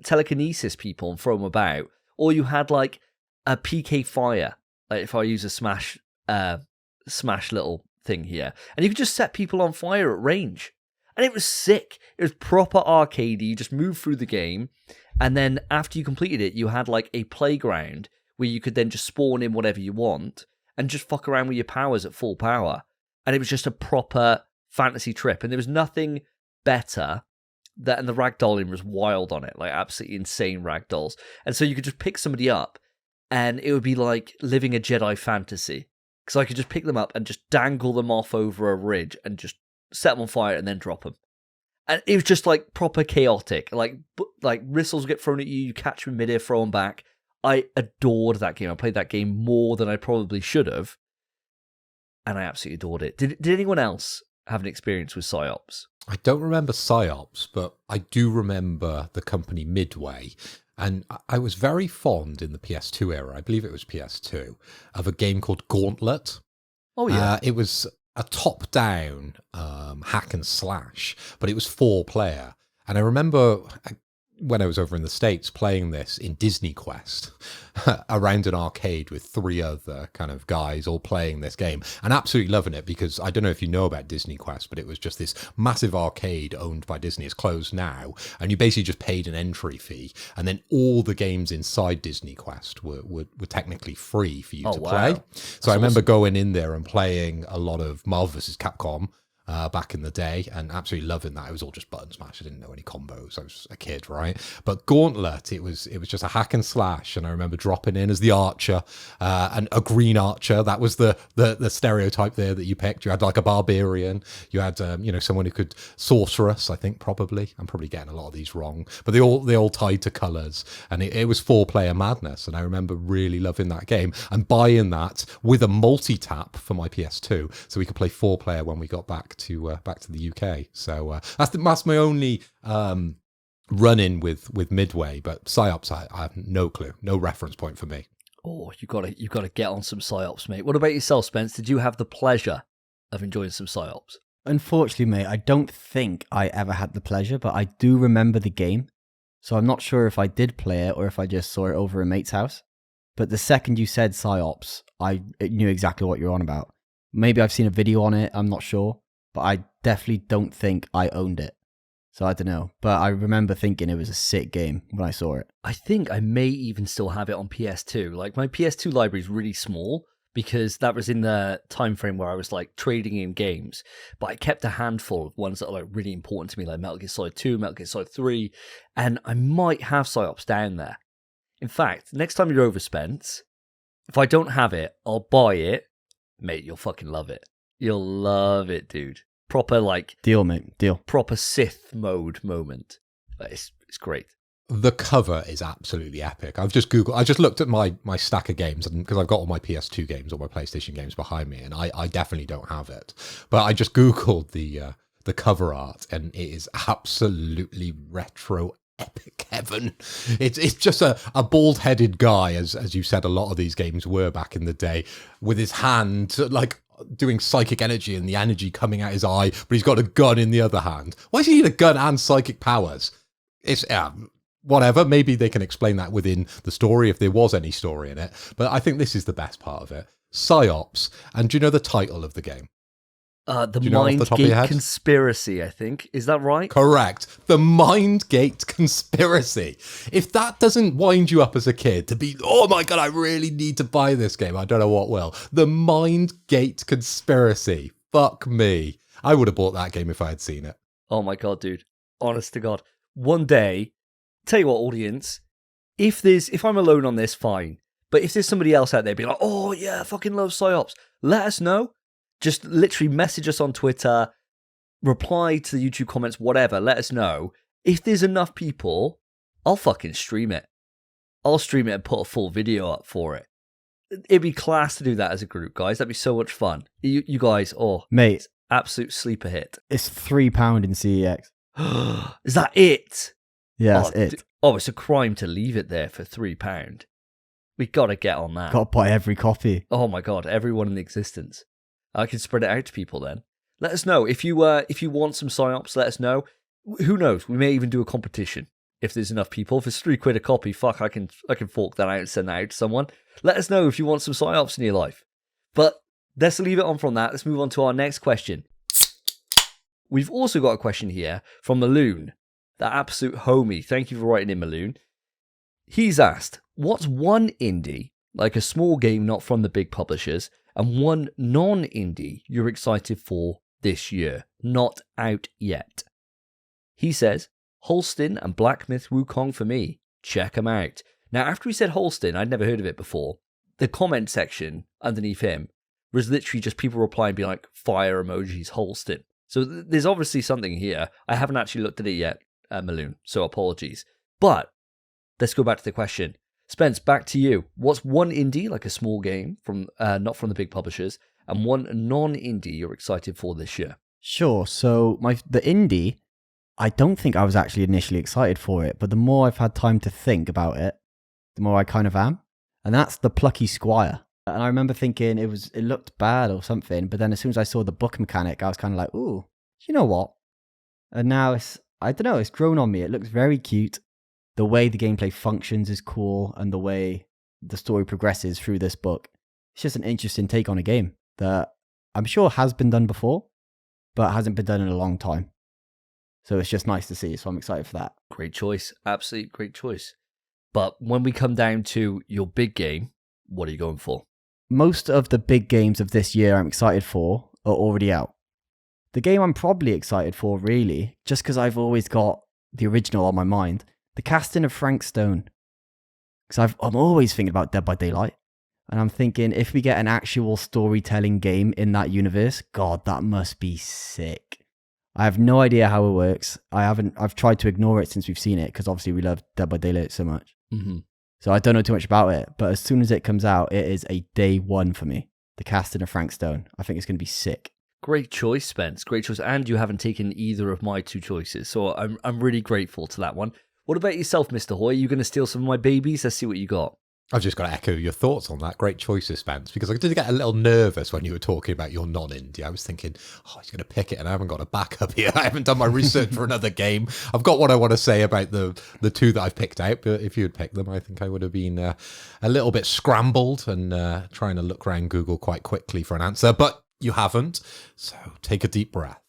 telekinesis people and throw them about. Or you had like a PK fire, like if I use a smash little thing here, and you could just set people on fire at range. And it was sick. It was proper arcadey. You just move through the game, And then after you completed it, you had like a playground where you could then just spawn in whatever you want and just fuck around with your powers at full power. And it was just a proper fantasy trip. And there was nothing better and the ragdolling was wild on it, like absolutely insane ragdolls. And so you could just pick somebody up and it would be like living a Jedi fantasy. Because I could just pick them up and just dangle them off over a ridge and just set them on fire and then drop them. And it was just like proper chaotic. Like missiles get thrown at you, you catch them midair, throw them back. I adored that game. I played that game more than I probably should have. And I absolutely adored it. Did anyone else have an experience with PsyOps? I don't remember PsyOps, but I do remember the company Midway. And I was very fond in the PS2 era, I believe it was PS2, of a game called Gauntlet. Oh, yeah. It was a top-down hack and slash, but it was 4-player. And I remember when I was over in the States playing this in Disney Quest around an arcade with 3 other kind of guys all playing this game and absolutely loving it, because I don't know if you know about Disney Quest, but it was just this massive arcade owned by Disney. It's closed now, and you basically just paid an entry fee, and then all the games inside Disney Quest were technically free for you to play. So I remember going in there and playing a lot of Marvel vs. Capcom back in the day, and absolutely loving that. It was all just button smash. I didn't know any combos. I was a kid, right? But Gauntlet, it was just a hack and slash, and I remember dropping in as the archer, and a green archer. That was the stereotype there that you picked. You had like a barbarian. You had someone who could sorceress. I think probably. I'm probably getting a lot of these wrong, but they all tied to colors, and it was 4-player madness. And I remember really loving that game and buying that with a multi-tap for my PS2, so we could play 4-player when we got back to the UK. So that's my only run-in with Midway. But PsyOps, I have no clue, no reference point for me. Oh, you gotta get on some PsyOps, mate. What about yourself, Spence? Did you have the pleasure of enjoying some PsyOps? Unfortunately, mate, I don't think I ever had the pleasure, but I do remember the game. So I'm not sure if I did play it or if I just saw it over a mate's house. But the second you said PsyOps, I knew exactly what you're on about. Maybe I've seen a video on it, I'm not sure. But I definitely don't think I owned it. So I don't know. But I remember thinking it was a sick game when I saw it. I think I may even still have it on PS2. Like, my PS2 library is really small because that was in the time frame where I was like trading in games. But I kept a handful of ones that are like really important to me, like Metal Gear Solid 2, Metal Gear Solid 3. And I might have PsyOps down there. In fact, next time you're over, Spence, if I don't have it, I'll buy it. Mate, you'll fucking love it. You'll love it, dude. Proper, like... Deal, mate. Deal. Proper Sith mode moment. It's great. The cover is absolutely epic. I just looked at my stack of games, because I've got all my PS2 games or my PlayStation games behind me, and I definitely don't have it. But I just Googled the cover art, and it is absolutely retro epic heaven. It's just a bald-headed guy, as you said a lot of these games were back in the day, with his hand, like... doing psychic energy and the energy coming out his eye, but he's got a gun in the other hand. Why does he need a gun and psychic powers? It's whatever. Maybe they can explain that within the story if there was any story in it. But I think this is the best part of it. PsyOps. And do you know the title of the game? The Mindgate Conspiracy, I think. Is that right? Correct. The Mindgate Conspiracy. If that doesn't wind you up as a kid to be, oh my God, I really need to buy this game, I don't know what will. The Mindgate Conspiracy. Fuck me. I would have bought that game if I had seen it. Oh my God, dude. Honest to God. One day, tell you what, audience, if I'm alone on this, fine. But if there's somebody else out there being like, oh yeah, I fucking love PsyOps, let us know. Just literally message us on Twitter, reply to the YouTube comments, whatever, let us know. If there's enough people, I'll fucking stream it. I'll stream it and put a full video up for it. It'd be class to do that as a group, guys. That'd be so much fun. You guys, mate, absolute sleeper hit. It's £3 in CEX. Is that it? Yeah, that's it. It's a crime to leave it there for £3. We gotta get on that. Gotta buy every copy. Oh my God, everyone in existence. I can spread it out to people then. Let us know. If you want some PsyOps, let us know. Who knows? We may even do a competition if there's enough people. If it's £3 a copy, fuck, I can fork that out and send that out to someone. Let us know if you want some PsyOps in your life. But let's leave it on from that. Let's move on to our next question. We've also got a question here from Maloon, the absolute homie. Thank you for writing in, Maloon. He's asked, what's one indie, like a small game not from the big publishers, and one non-indie you're excited for this year, not out yet? He says, Holston and Black Myth Wukong for me. Check them out. Now, after he said Holston, I'd never heard of it before. The comment section underneath him was literally just people replying, being like, fire emojis, Holston. So there's obviously something here. I haven't actually looked at it yet, Maloon, so apologies. But let's go back to the question. Spence, back to you. What's one indie, like a small game, from not from the big publishers, and one non-indie you're excited for this year? Sure. So the indie, I don't think I was actually initially excited for it, but the more I've had time to think about it, the more I kind of am. And that's The Plucky Squire. And I remember thinking it looked bad or something, but then as soon as I saw the book mechanic, I was kind of like, ooh, you know what? And now I don't know, it's grown on me. It looks very cute. The way the gameplay functions is cool, and the way the story progresses through this book. It's just an interesting take on a game that I'm sure has been done before, but hasn't been done in a long time. So it's just nice to see, so I'm excited for that. Great choice. Absolutely great choice. But when we come down to your big game, what are you going for? Most of the big games of this year I'm excited for are already out. The game I'm probably excited for, really, just because I've always got the original on my mind, the casting of Frank Stone. Because I'm always thinking about Dead by Daylight. And I'm thinking, if we get an actual storytelling game in that universe, God, that must be sick. I have no idea how it works. I've tried to ignore it since we've seen it, because obviously we love Dead by Daylight so much. Mm-hmm. So I don't know too much about it, but as soon as it comes out, it is a day one for me. The casting of Frank Stone. I think it's going to be sick. Great choice, Spence. Great choice. And you haven't taken either of my two choices, so I'm really grateful to that one. What about yourself, Mr. Hoy? Are you going to steal some of my babies? Let's see what you got. I've just got to echo your thoughts on that. Great choices, Spence, because I did get a little nervous when you were talking about your non-indie. I was thinking, oh, he's going to pick it, and I haven't got a backup here. I haven't done my research for another game. I've got what I want to say about the two that I've picked out, but if you had picked them, I think I would have been a little bit scrambled and trying to look around Google quite quickly for an answer, but you haven't, so take a deep breath.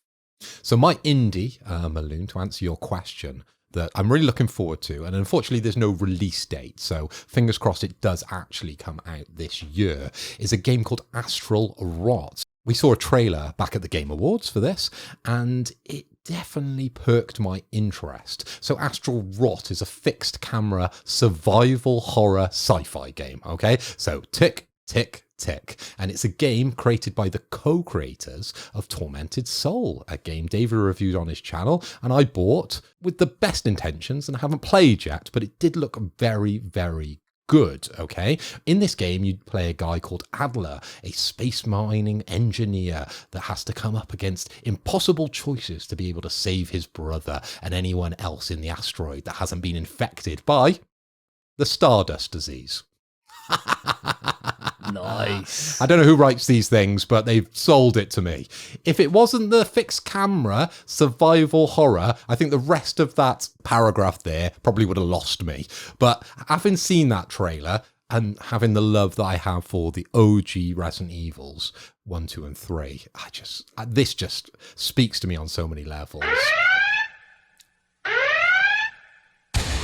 So my indie, Maloon, to answer your question, that I'm really looking forward to, and unfortunately there's no release date, so fingers crossed it does actually come out this year, is a game called Astral Rot. We saw a trailer back at the Game Awards for this, and it definitely perked my interest. So Astral Rot is a fixed camera survival horror sci-fi game, okay? So tick, tick, tick. And it's a game created by the co-creators of Tormented Soul, a game Davey reviewed on his channel, and I bought with the best intentions and haven't played yet, but it did look very, very good, okay? In this game, you play a guy called Adler, a space mining engineer that has to come up against impossible choices to be able to save his brother and anyone else in the asteroid that hasn't been infected by the Stardust disease. Nice. I don't know who writes these things, but they've sold it to me. If it wasn't the fixed camera survival horror, I think the rest of that paragraph there probably would have lost me. But having seen that trailer and having the love that I have for the OG Resident Evils 1, 2, and 3, this just speaks to me on so many levels.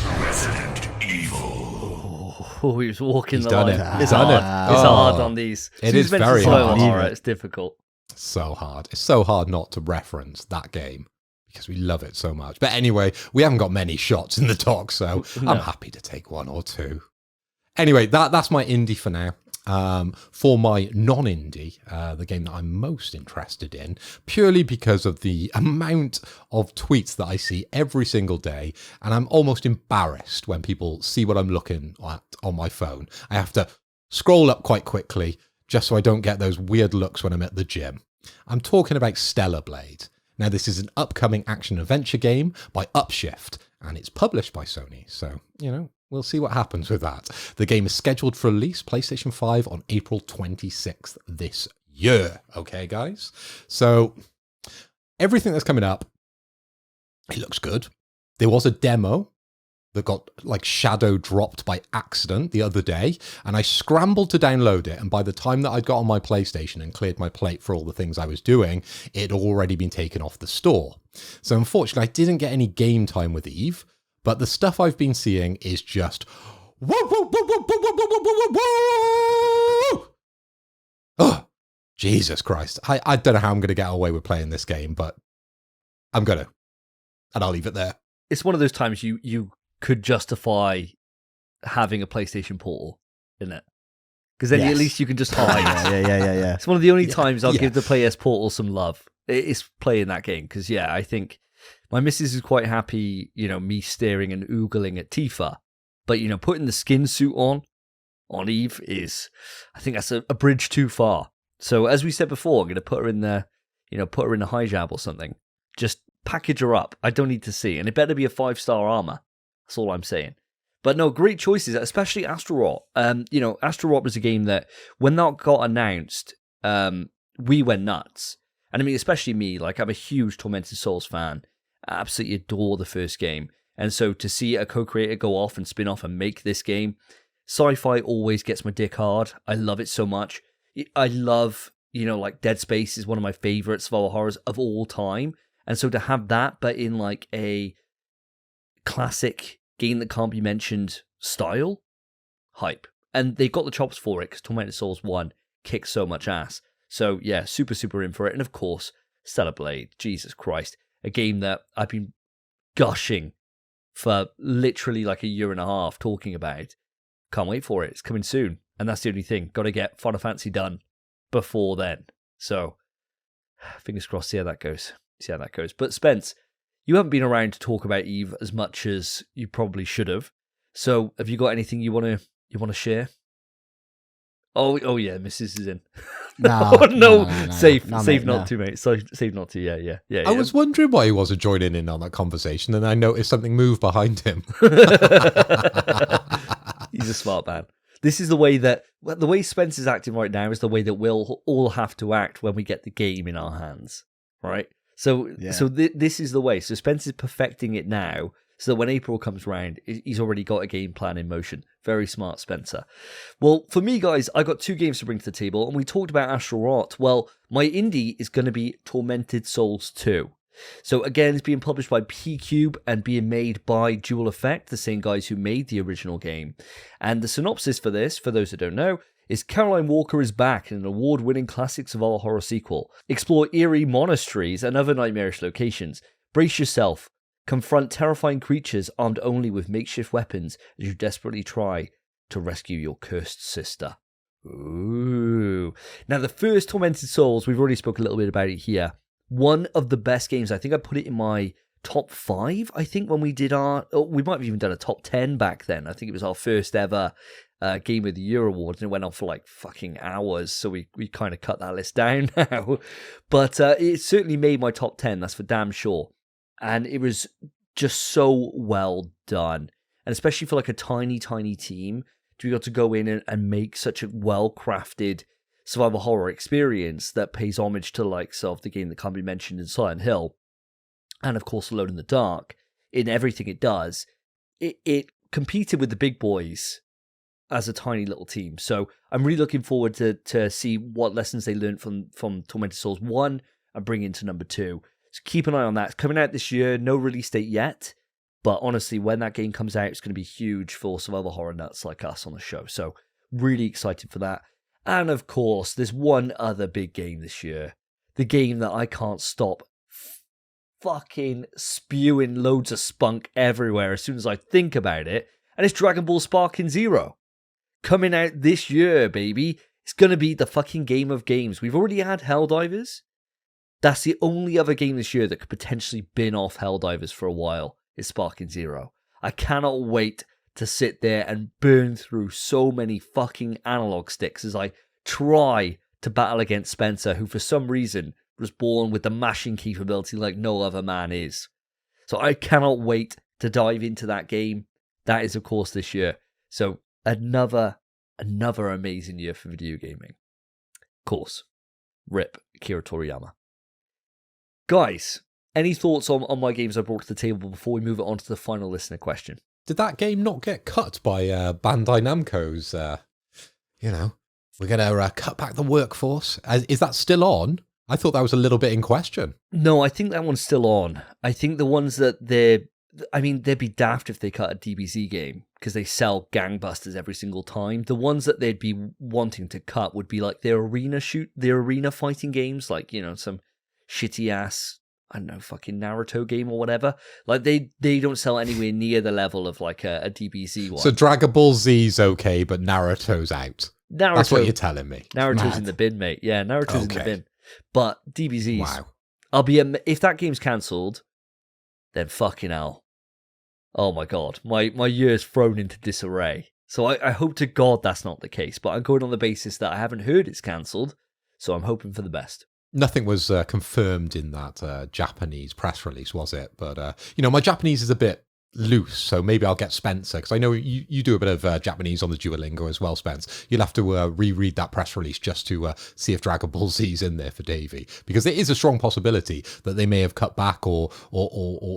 Resident Evil. Oh, he was walking He's the done line. it. It's Done hard. it. It's Oh. hard on these. It is very survival hard. horror. It's difficult. So hard. It's so hard not to reference that game because we love it so much. But anyway, we haven't got many shots in the talk, so No. I'm happy to take one or two. Anyway, that's my indie for now. For my non-indie, the game that I'm most interested in, purely because of the amount of tweets that I see every single day, and I'm almost embarrassed when people see what I'm looking at on my phone. I have to scroll up quite quickly just so I don't get those weird looks when I'm at the gym. I'm talking about Stellar Blade. Now, this is an upcoming action-adventure game by Upshift, and it's published by Sony, so, we'll see what happens with that. The game is scheduled for release PlayStation 5 on April 26th this year. Okay, guys? So, everything that's coming up, it looks good. There was a demo that got shadow dropped by accident the other day, and I scrambled to download it, and by the time that I'd got on my PlayStation and cleared my plate for all the things I was doing, it had already been taken off the store. So unfortunately, I didn't get any game time with Eve, but the stuff I've been seeing is just Woo, woo, woo, woo, woo, woo, woo, woo, woo, woo. Oh, Jesus Christ. I don't know how I'm going to get away with playing this game, but I'm going to. And I'll leave it there. It's one of those times you could justify having a PlayStation Portal, isn't it? Because then at least you can just hide. Yeah. It's one of the only times I'll give the PS Portal some love. It's playing that game. Because, I think my missus is quite happy, me staring and oogling at Tifa. But, putting the skin suit on Eve I think that's a bridge too far. So, as we said before, I'm going to put her in the hijab or something. Just package her up. I don't need to see. And it better be a 5-star armor. That's all I'm saying. But no, great choices, especially Astrorot. Astrorot was a game that, when that got announced, we went nuts. And I mean, especially me, I'm a huge Tormented Souls fan. I absolutely adore the first game. And so to see a co-creator go off and spin off and make this game, sci-fi always gets my dick hard. I love it so much. I love, Dead Space is one of my favorite survival horrors of all time. And so to have that, but in a classic game that can't be mentioned style, hype. And they got the chops for it because Tormented Souls 1 kicks so much ass. So yeah, super, super in for it. And of course, Stellar Blade, Jesus Christ, a game that I've been gushing for literally a year and a half talking about. Can't wait for it. It's coming soon. And that's the only thing. Got to get Final Fantasy done before then. So fingers crossed, see how that goes. But Spence, you haven't been around to talk about Eve as much as you probably should have. So, have you got anything you want to share? Oh yeah, Mrs. is in. No. Save mate, not to, mate. So save not to. Yeah. I was wondering why he wasn't joining in on that conversation, and I noticed something move behind him. He's a smart man. This is the way Spence is acting right now is the way that we'll all have to act when we get the game in our hands, right? So this is the way. So Spence is perfecting it now, so that when April comes round, he's already got a game plan in motion. Very smart, Spencer. Well, for me, guys, I got 2 games to bring to the table, and we talked about Astrorot. Well, my indie is going to be Tormented Souls 2. So again, it's being published by P-Cube and being made by Dual Effect, the same guys who made the original game. And the synopsis for this, for those who don't know, is Caroline Walker is back in an award-winning classic survival horror sequel. Explore eerie monasteries and other nightmarish locations. Brace yourself. Confront terrifying creatures armed only with makeshift weapons as you desperately try to rescue your cursed sister. Ooh. Now, the first Tormented Souls, we've already spoken a little bit about it here. One of the best games. I think I put it in my top 5, I think, when we did we might have even done a top 10 back then. I think it was our first ever Game of the Year awards, and it went on for fucking hours, so we kind of cut that list down now. But it certainly made my top 10, that's for damn sure. And it was just so well done. And especially for a tiny, tiny team, to be able to go in and make such a well-crafted survival horror experience that pays homage to the game that can't be mentioned in Silent Hill, and of course Alone in the Dark, in everything it does. It competed with the big boys as a tiny little team. So I'm really looking forward to see what lessons they learned from Tormented Souls 1 and bring into number 2. So keep an eye on that. It's coming out this year, no release date yet, but honestly, when that game comes out, it's going to be huge for survival horror nuts like us on the show. So really excited for that. And of course, there's one other big game this year. The game that I can't stop fucking spewing loads of spunk everywhere as soon as I think about it. And it's Dragon Ball Sparking Zero. Coming out this year, baby. It's going to be the fucking game of games. We've already had Helldivers. That's the only other game this year that could potentially bin off Helldivers for a while, is Sparking Zero. I cannot wait to sit there and burn through so many fucking analog sticks as I try to battle against Spencer, who for some reason was born with the mashing capability like no other man is. So I cannot wait to dive into that game. That is, of course, this year. So another amazing year for video gaming. Of course, rip Akira Toriyama. Guys, any thoughts on my games I brought to the table before we move it on to the final listener question? Did that game not get cut by Bandai Namco's, we're going to cut back the workforce? Is that still on? I thought that was a little bit in question. No, I think that one's still on. I think the ones that they'd be daft if they cut a DBZ game, because they sell gangbusters every single time. The ones that they'd be wanting to cut would be like their arena fighting games, like, you know, some shitty ass, I don't know, fucking Naruto game or whatever. Like they don't sell anywhere near the level of like a DBZ one. So Dragon Ball Z's okay, but Naruto's out. That's what you're telling me. Naruto's in the bin, mate. Yeah, Naruto's in the bin. But DBZ's, Wow. If that game's cancelled, then fucking hell. Oh my god, my year's thrown into disarray. So I hope to God that's not the case, but I'm going on the basis that I haven't heard it's cancelled, so I'm hoping for the best. Nothing was confirmed in that Japanese press release, was it? But, you know, my Japanese is a bit loose, so maybe I'll get Spencer, because I know you do a bit of Japanese on the Duolingo as well, Spence. You'll have to reread that press release just to see if Dragon Ball Z's in there for Davey, because it is a strong possibility that they may have cut back or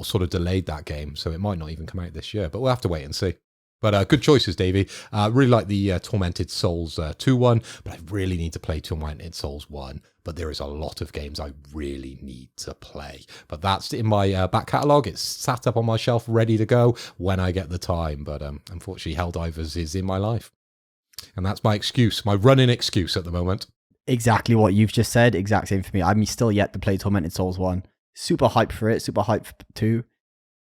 sort of delayed that game, so it might not even come out this year, but we'll have to wait and see. But good choices, Davey. Really like the Tormented Souls 2 one, but I really need to play Tormented Souls 1. But there is a lot of games I really need to play. But that's in my back catalogue. It's sat up on my shelf ready to go when I get the time. But unfortunately, Helldivers is in my life. And that's my excuse, my running excuse at the moment. Exactly what you've just said. Exact same for me. I'm still yet to play Tormented Souls 1. Super hyped for it. Super hyped for 2.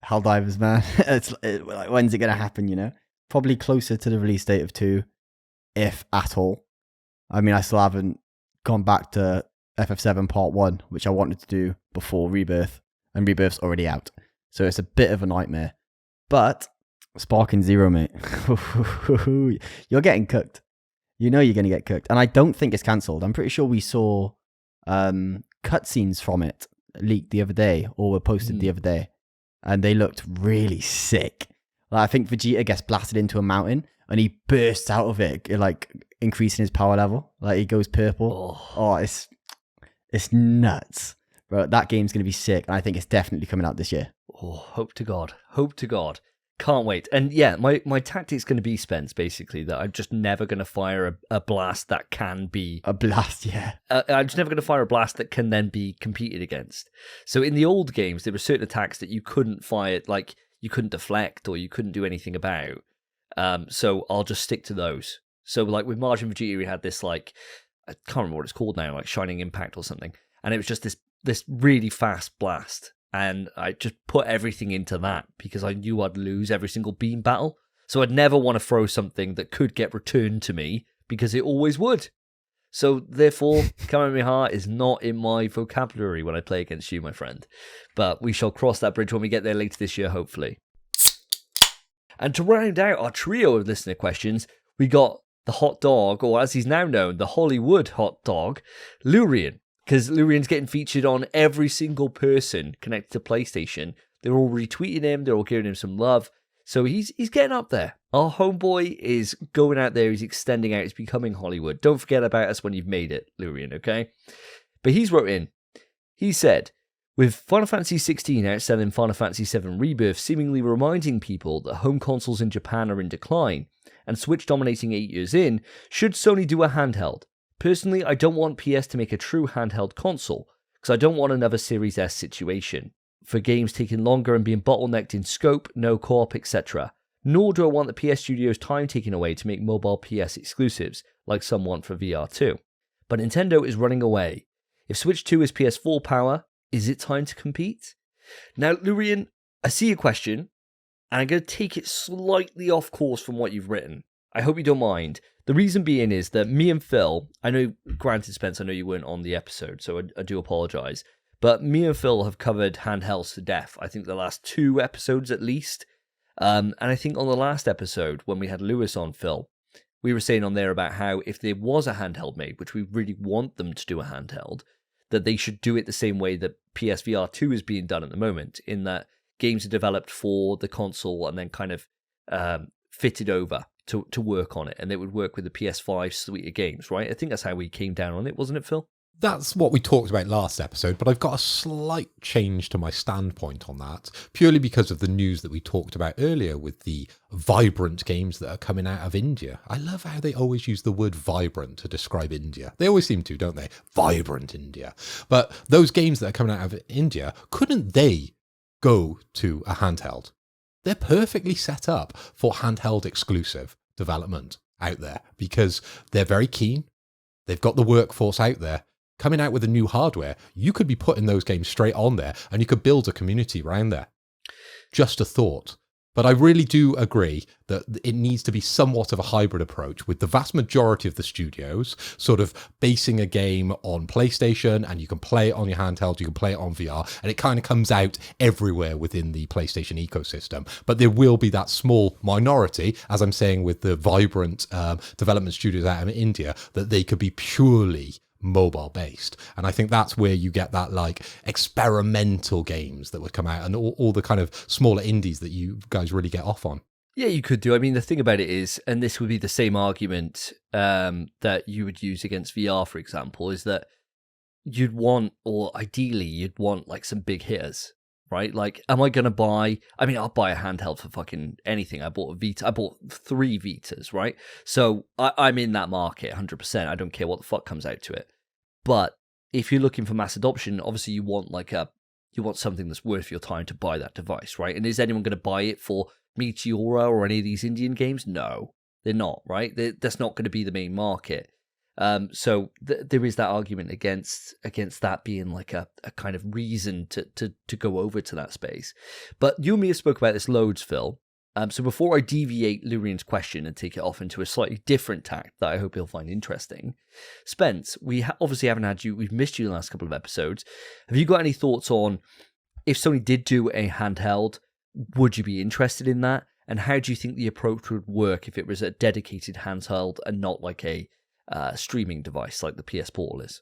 Helldivers, man. Like, when's it going to happen, you know? Probably closer to the release date of 2, if at all. I mean, I still haven't gone back to FF7 Part 1, which I wanted to do before Rebirth, and Rebirth's already out. So it's a bit of a nightmare. But Sparking Zero, mate. You're getting cooked. You know you're going to get cooked. And I don't think it's cancelled. I'm pretty sure we saw cutscenes from it leaked the other day, or were posted the other day. And they looked really sick. Like, I think Vegeta gets blasted into a mountain and he bursts out of it, like increasing his power level. Like he goes purple. Oh, it's nuts. Bro, that game's going to be sick. And I think it's definitely coming out this year. Oh, hope to God. Hope to God. Can't wait. And yeah, my tactic's going to be, Spence, basically, that I'm just never going to fire a blast that can be... A blast, yeah. I'm just never going to fire a blast that can then be competed against. So in the old games, there were certain attacks that you couldn't fire, like you couldn't deflect or you couldn't do anything about. So I'll just stick to those. So like with Margin Vegeta, we had this like, I can't remember what it's called now, like Shining Impact or something. And it was just this really fast blast. And I just put everything into that because I knew I'd lose every single beam battle. So I'd never want to throw something that could get returned to me because it always would. So therefore, Kamehameha is not in my vocabulary when I play against you, my friend. But we shall cross that bridge when we get there later this year, hopefully. And to round out our trio of listener questions, we got the hot dog, or as he's now known, the Hollywood hot dog, Lurian. Because Lurian's getting featured on every single person connected to PlayStation. They're all retweeting him. They're all giving him some love. So he's getting up there. Our homeboy is going out there. He's extending out. He's becoming Hollywood. Don't forget about us when you've made it, Lurian, okay? But he's wrote in. He said, with Final Fantasy 16 outselling Final Fantasy 7 Rebirth seemingly reminding people that home consoles in Japan are in decline, and Switch dominating 8 years in, should Sony do a handheld? Personally, I don't want PS to make a true handheld console, because I don't want another Series S situation, for games taking longer and being bottlenecked in scope, no co-op, etc. Nor do I want the PS Studios time taken away to make mobile PS exclusives, like some want for VR2. But Nintendo is running away. If Switch 2 is PS4 power, is it time to compete? Now, Lurian, I see your question, and I'm going to take it slightly off course from what you've written. I hope you don't mind. The reason being is that me and Phil, I know, granted, Spence, I know you weren't on the episode, so I do apologise, but me and Phil have covered handhelds to death, I think the last 2 episodes at least. And I think on the last episode, when we had Lewis on, Phil, we were saying on there about how if there was a handheld made, which we really want them to do a handheld, that they should do it the same way that PSVR 2 is being done at the moment, in that games are developed for the console and then kind of fitted over to work on it, and it would work with the PS5 suite of games, right? I think that's how we came down on it, wasn't it, Phil? That's what we talked about last episode, but I've got a slight change to my standpoint on that, purely because of the news that we talked about earlier with the vibrant games that are coming out of India. I love how they always use the word vibrant to describe India. They always seem to, don't they? Vibrant India. But those games that are coming out of India, couldn't they go to a handheld? they're perfectly set up for handheld exclusive development out there because they're very keen. They've got the workforce out there. Coming out with a new hardware, you could be putting those games straight on there and you could build a community around there. Just a thought. But I really do agree that it needs to be somewhat of a hybrid approach with the vast majority of the studios sort of basing a game on PlayStation, and you can play it on your handheld, you can play it on VR, and it kind of comes out everywhere within the PlayStation ecosystem. But there will be that small minority, as I'm saying, with the vibrant development studios out in India, that they could be purely mobile based. And I think that's where you get that like experimental games that would come out and all the kind of smaller indies that you guys really get off on. Yeah, you could do. I mean, the thing about it is, and this would be the same argument that you would use against VR, for example, is that you'd want, or ideally you'd want like some big hitters, right? Like, am I going to buy, I mean, I'll buy a handheld for fucking anything. I bought a Vita, I bought 3 Vitas, right? So I'm in that market 100%. I don't care what the fuck comes out to it. But if you're looking for mass adoption, obviously you want something that's worth your time to buy that device, right? And is anyone going to buy it for Meteora or any of these Indian games? No, they're not, right? That's not going to be the main market. So there is that argument against that being like a kind of reason to go over to that space. But you and me have spoke about this loads, Phil. So before I deviate Lurian's question and take it off into a slightly different tack that I hope you'll find interesting, Spence, we obviously haven't had you, we've missed you in the last couple of episodes. Have you got any thoughts on if Sony did do a handheld, would you be interested in that? And how do you think the approach would work if it was a dedicated handheld and not like a streaming device like the PS Portal is?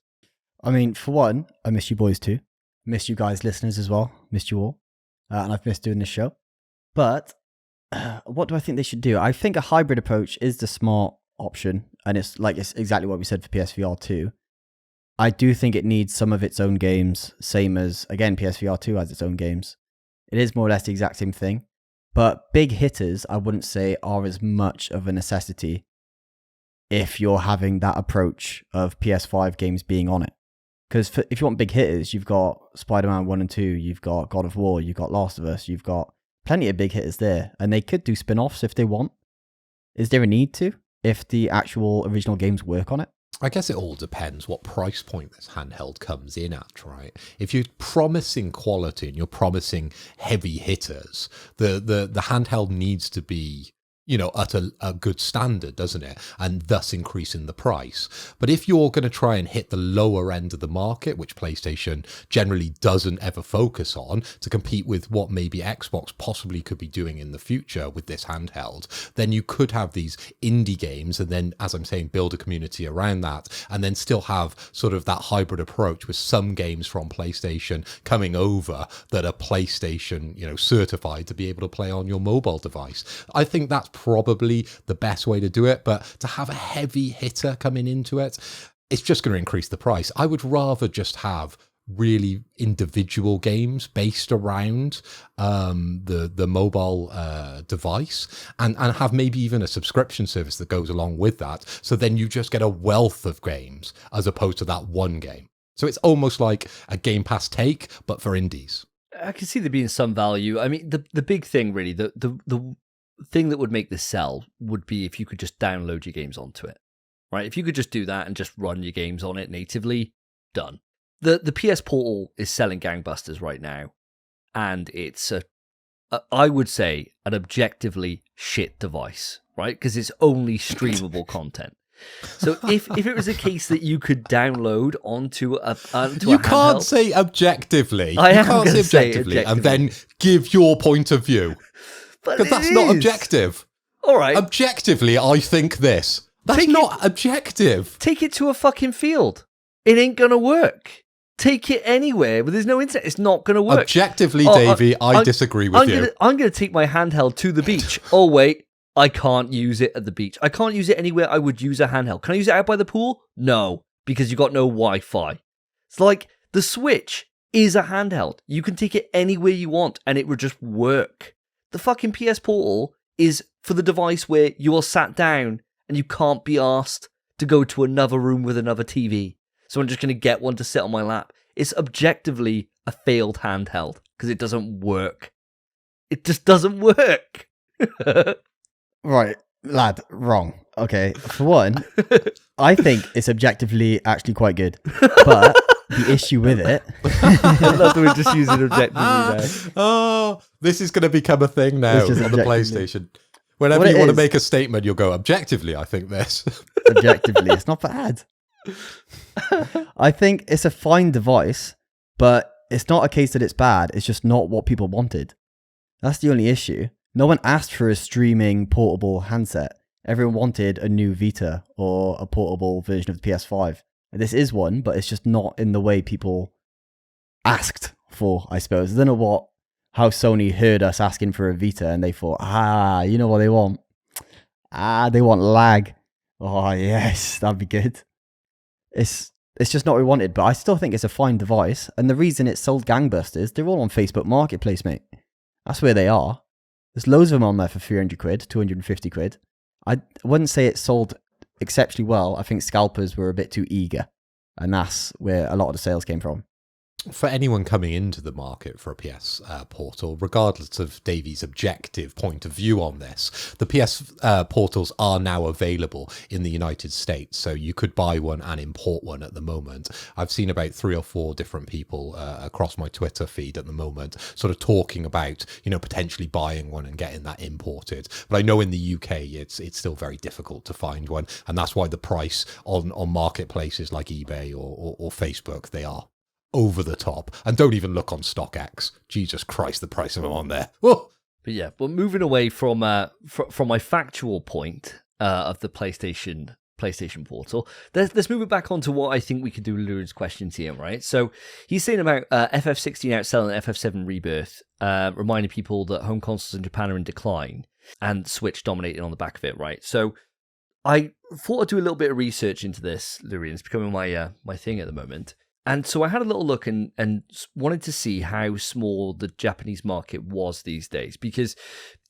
I mean, for one, I miss you boys too. Miss you guys, listeners as well. Missed you all. And I've missed doing this show. But what do I think they should do? I think a hybrid approach is the smart option, and it's exactly what we said for PSVR 2. I do think it needs some of its own games, same as, again, PSVR 2 has its own games. It is more or less the exact same thing, but big hitters, I wouldn't say, are as much of a necessity if you're having that approach of PS5 games being on it. Because if you want big hitters, you've got Spider-Man 1 and 2, you've got God of War, you've got Last of Us, you've got plenty of big hitters there, and they could do spin-offs if they want. Is there a need to, if the actual original games work on it? I guess it all depends what price point this handheld comes in at, right? If you're promising quality and you're promising heavy hitters, the handheld needs to be, you know, at a good standard, doesn't it? And thus increasing the price. But if you're going to try and hit the lower end of the market, which PlayStation generally doesn't ever focus on, to compete with what maybe Xbox possibly could be doing in the future with this handheld, then you could have these indie games and then, as I'm saying, build a community around that, and then still have sort of that hybrid approach with some games from PlayStation coming over that are PlayStation, you know, certified to be able to play on your mobile device. I think that's probably the best way to do it, but to have a heavy hitter coming into it, it's just going to increase the price. I would rather just have really individual games based around the mobile device and have maybe even a subscription service that goes along with that. So then you just get a wealth of games as opposed to that one game. So it's almost like a Game Pass take, but for indies. I can see there being some value. I mean, the big thing really, the thing that would make this sell would be if you could just download your games onto it, right? If you could just do that and just run your games on it natively, done. The PS Portal is selling gangbusters right now, and it's I would say an objectively shit device, right? Because it's only streamable content. So if it was a case that you could download onto a you can't handheld, say objectively. I you am can't gonna say objectively and then give your point of view. Because that's not objective. All right. Objectively, I think this. That's not objective. Take it to a fucking field. It ain't going to work. Take it anywhere where there's no internet. It's not going to work. Objectively, Davey, I disagree with you. I'm going to take my handheld to the beach. Oh, wait. I can't use it at the beach. I can't use it anywhere I would use a handheld. Can I use it out by the pool? No, because you got no Wi-Fi. It's like the Switch is a handheld. You can take it anywhere you want and it would just work. The fucking PS Portal is for the device where you are sat down and you can't be asked to go to another room with another TV. So I'm just going to get one to sit on my lap. It's objectively a failed handheld because it doesn't work. It just doesn't work. Right, lad, wrong. Okay, for one, I think it's objectively actually quite good, but the issue with it. I love that we're just using objectively now. Oh, this is going to become a thing now It's just on the objectively. PlayStation. Whenever What you it want to is- make a statement, you'll go, objectively, I think this. Objectively, it's not bad. I think it's a fine device, but it's not a case that it's bad. It's just not what people wanted. That's the only issue. No one asked for a streaming portable handset. Everyone wanted a new Vita or a portable version of the PS5. And this is one, but it's just not in the way people asked for, I suppose. I don't know how Sony heard us asking for a Vita and they thought, you know what they want? They want lag. Oh, yes, that'd be good. It's just not what we wanted, but I still think it's a fine device. And the reason it sold gangbusters, they're all on Facebook Marketplace, mate. That's where they are. There's loads of them on there for 300 quid, 250 quid. I wouldn't say it sold exceptionally well. I think scalpers were a bit too eager. And that's where a lot of the sales came from. For anyone coming into the market for a PS Portal, regardless of Davey's objective point of view on this, the PS Portals are now available in the United States. So you could buy one and import one at the moment. I've seen about 3 or 4 different people across my Twitter feed at the moment sort of talking about, potentially buying one and getting that imported. But I know in the UK, it's still very difficult to find one. And that's why the price on marketplaces like eBay or Facebook, they are over the top. And don't even look on StockX. Jesus Christ, the price of them on there. Whoa. But yeah, well, moving away from my factual point of the PlayStation Portal, let's move it back on to what I think we could do with Luren's questions here, right? So he's saying about FF16 outselling FF7 Rebirth, reminding people that home consoles in Japan are in decline and Switch dominating on the back of it, right? So I thought I'd do a little bit of research into this, Luren. It's becoming my thing at the moment. And so I had a little look and wanted to see how small the Japanese market was these days. Because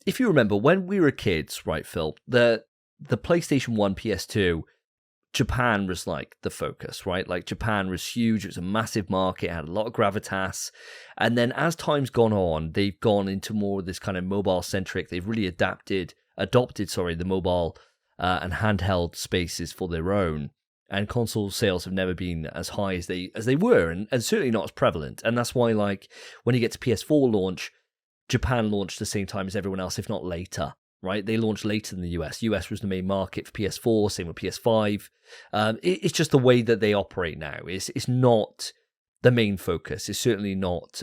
if you remember, when we were kids, right, Phil, the PlayStation 1, PS2, Japan was like the focus, right? Like Japan was huge. It was a massive market, had a lot of gravitas. And then as time's gone on, they've gone into more of this kind of mobile-centric. They've really adopted the mobile and handheld spaces for their own. And console sales have never been as high as they were, and certainly not as prevalent. And that's why, like, when you get to PS4 launch, Japan launched the same time as everyone else, if not later, right? They launched later than the US. US was the main market for PS4, same with PS5. It's just the way that they operate now. It's not the main focus. It's certainly not.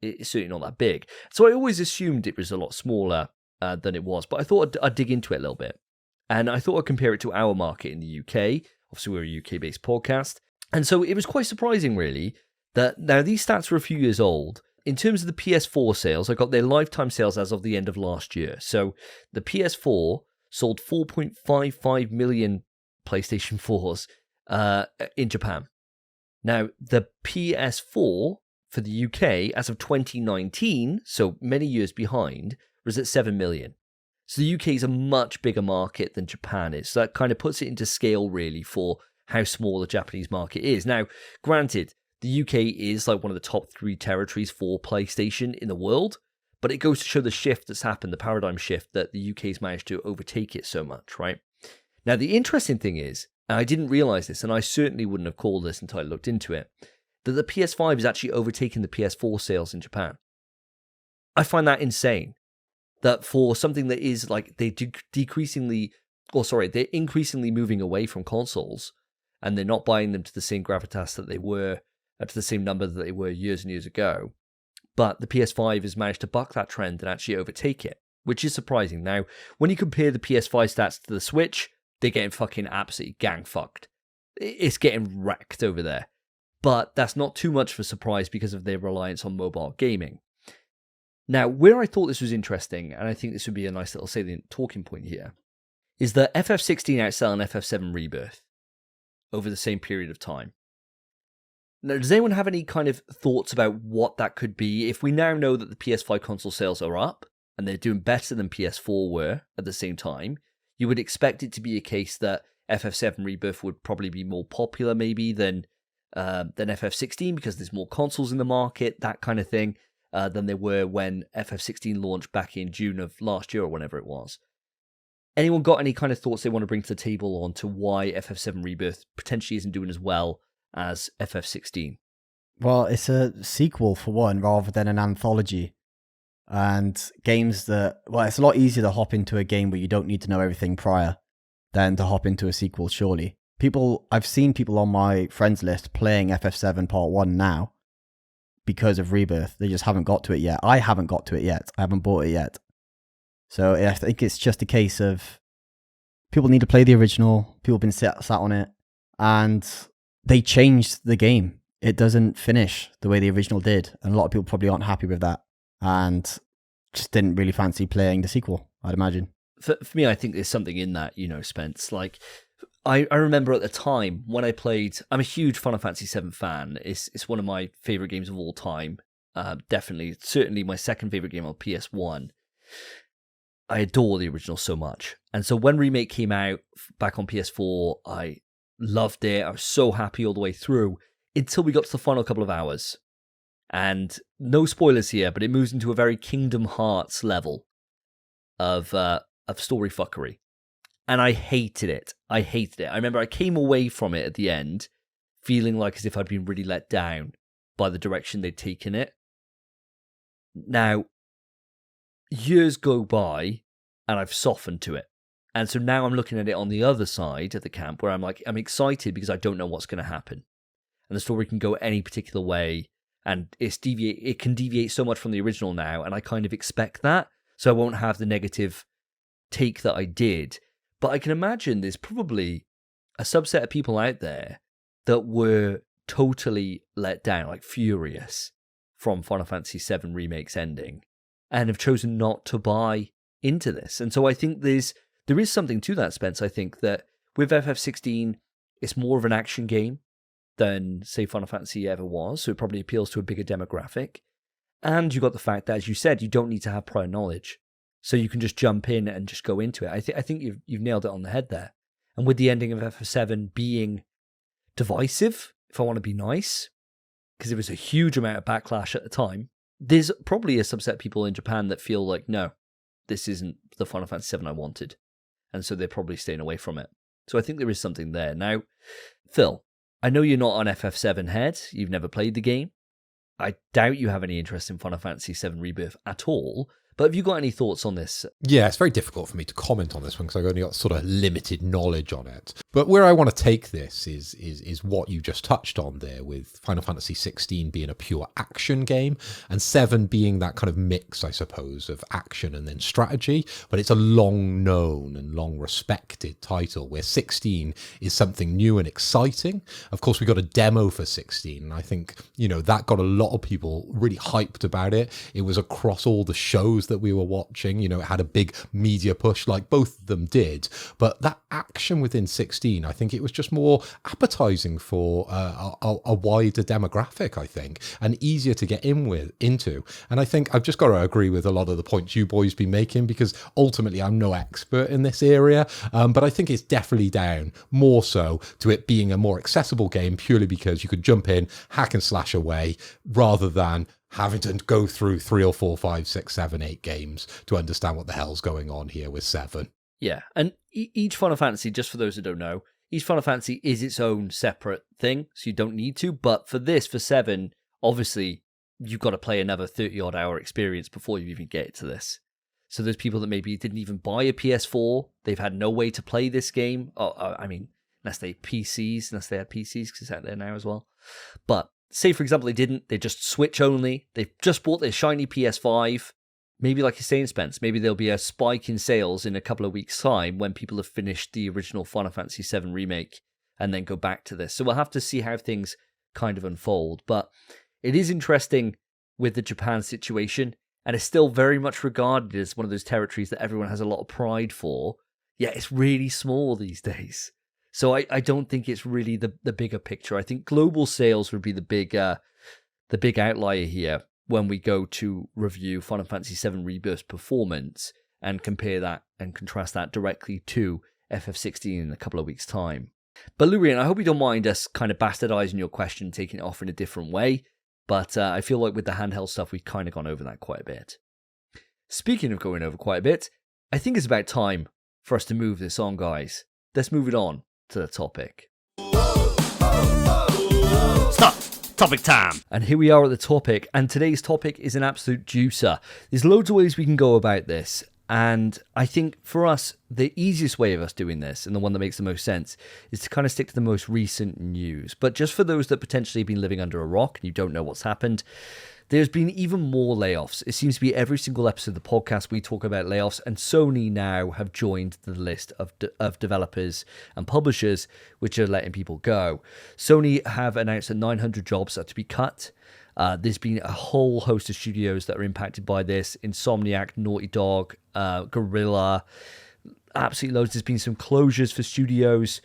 It's certainly not that big. So I always assumed it was a lot smaller than it was. But I thought I'd dig into it a little bit, and I thought I'd compare it to our market in the UK. Obviously, we're a UK-based podcast. And so it was quite surprising, really, that now these stats were a few years old. In terms of the PS4 sales, I got their lifetime sales as of the end of last year. So the PS4 sold 4.55 million PlayStation 4s in Japan. Now, the PS4 for the UK, as of 2019, so many years behind, was at 7 million. So the UK is a much bigger market than Japan is. So that kind of puts it into scale, really, for how small the Japanese market is. Now, granted, the UK is like one of the top 3 territories for PlayStation in the world, but it goes to show the shift that's happened, the paradigm shift, that the UK's managed to overtake it so much, right? Now, the interesting thing is, and I didn't realize this, and I certainly wouldn't have called this until I looked into it, that the PS5 is actually overtaking the PS4 sales in Japan. I find that insane. That for something that is like they're increasingly moving away from consoles, and they're not buying them to the same gravitas that they were, to the same number that they were years and years ago. But the PS5 has managed to buck that trend and actually overtake it, which is surprising. Now, when you compare the PS5 stats to the Switch, they're getting fucking absolutely gang fucked. It's getting wrecked over there. But that's not too much of a surprise because of their reliance on mobile gaming. Now, where I thought this was interesting, and I think this would be a nice little salient talking point here, is that FF16 outselling FF7 Rebirth over the same period of time. Now, does anyone have any kind of thoughts about what that could be? If we now know that the PS5 console sales are up, and they're doing better than PS4 were at the same time, you would expect it to be a case that FF7 Rebirth would probably be more popular maybe than FF16 because there's more consoles in the market, that kind of thing. than they were when FF16 launched back in June of last year or whenever it was. Anyone got any kind of thoughts they want to bring to the table on to why FF7 Rebirth potentially isn't doing as well as FF16? Well, it's a sequel for one, rather than an anthology. And games that, well, it's a lot easier to hop into a game where you don't need to know everything prior than to hop into a sequel, surely. I've seen people on my friends list playing FF7 Part 1 now because of Rebirth. They just haven't got to it yet. I haven't got to it yet. I haven't bought it yet. So I think it's just a case of people need to play the original. People have been sat on it, and they changed the game. It doesn't finish the way the original did, and a lot of people probably aren't happy with that, and just didn't really fancy playing the sequel, I'd imagine. For me, I think there's something in that, Spence. Like, I remember at the time when I played, I'm a huge Final Fantasy VII fan. It's one of my favorite games of all time. Certainly my second favorite game on PS1. I adore the original so much. And so when Remake came out back on PS4, I loved it. I was so happy all the way through until we got to the final couple of hours. And no spoilers here, but it moves into a very Kingdom Hearts level of story fuckery. And I hated it. I remember I came away from it at the end feeling like as if I'd been really let down by the direction they'd taken it. Now, years go by and I've softened to it. And so now I'm looking at it on the other side of the camp where I'm excited because I don't know what's going to happen. And the story can go any particular way. And it can deviate so much from the original now. And I kind of expect that. So I won't have the negative take that I did. But I can imagine there's probably a subset of people out there that were totally let down, like furious, from Final Fantasy VII Remake's ending, and have chosen not to buy into this. And so I think there is something to that, Spence. I think that with FF16, it's more of an action game than, say, Final Fantasy ever was, so it probably appeals to a bigger demographic. And you got the fact that, as you said, you don't need to have prior knowledge, so you can just jump in and just go into it. I think you've nailed it on the head there. And with the ending of FF7 being divisive, if I want to be nice, because there was a huge amount of backlash at the time, there's probably a subset of people in Japan that feel like, no, this isn't the Final Fantasy VII I wanted. And so they're probably staying away from it. So I think there is something there. Now, Phil, I know you're not an FF7 head. You've never played the game. I doubt you have any interest in Final Fantasy VII Rebirth at all. But have you got any thoughts on this? Yeah, it's very difficult for me to comment on this one because I've only got sort of limited knowledge on it. But where I want to take this is what you just touched on there, with Final Fantasy 16 being a pure action game and 7 being that kind of mix, I suppose, of action and then strategy. But it's a long known and long respected title, where 16 is something new and exciting. Of course, we got a demo for 16, and I think, that got a lot of people really hyped about it. It was across all the shows that we were watching. It had a big media push like both of them did, but that action within 16, I think it was just more appetizing for a wider demographic, I think, and easier to get into. And I think I've just got to agree with a lot of the points you boys been making, because ultimately I'm no expert in this area, but I think it's definitely down more so to it being a more accessible game, purely because you could jump in, hack and slash away, rather than having to go through 3 or 4, 5, 6, 7, 8 games to understand what the hell's going on here with 7. Yeah, and each Final Fantasy, just for those who don't know, each Final Fantasy is its own separate thing, so you don't need to. But for 7, obviously, you've got to play another 30-odd hour experience before you even get to this. So there's people that maybe didn't even buy a PS4, they've had no way to play this game. Unless they had PCs, because it's out there now as well. But say, for example, they just Switch only. They've just bought their shiny PS5. Maybe, like you're saying, Spence, maybe there'll be a spike in sales in a couple of weeks' time when people have finished the original Final Fantasy VII Remake and then go back to this. So we'll have to see how things kind of unfold. But it is interesting with the Japan situation, and it's still very much regarded as one of those territories that everyone has a lot of pride for. Yet it's really small these days. So I don't think it's really the bigger picture. I think global sales would be the big outlier here when we go to review Final Fantasy VII Rebirth's performance and compare that and contrast that directly to FF16 in a couple of weeks' time. But Lurian, I hope you don't mind us kind of bastardizing your question, taking it off in a different way. But I feel like with the handheld stuff, we've kind of gone over that quite a bit. Speaking of going over quite a bit, I think it's about time for us to move this on, guys. Let's move it on to the topic. Stop! Topic time! And here we are at the topic, and today's topic is an absolute juicer. There's loads of ways we can go about this, and I think for us, the easiest way of us doing this, and the one that makes the most sense, is to kind of stick to the most recent news. But just for those that potentially have been living under a rock and you don't know what's happened, there's been even more layoffs. It seems to be every single episode of the podcast we talk about layoffs, and Sony now have joined the list of developers and publishers which are letting people go. Sony have announced that 900 jobs are to be cut. There's been a whole host of studios that are impacted by this. Insomniac, Naughty Dog, Guerrilla, absolutely loads. There's been some closures for studios.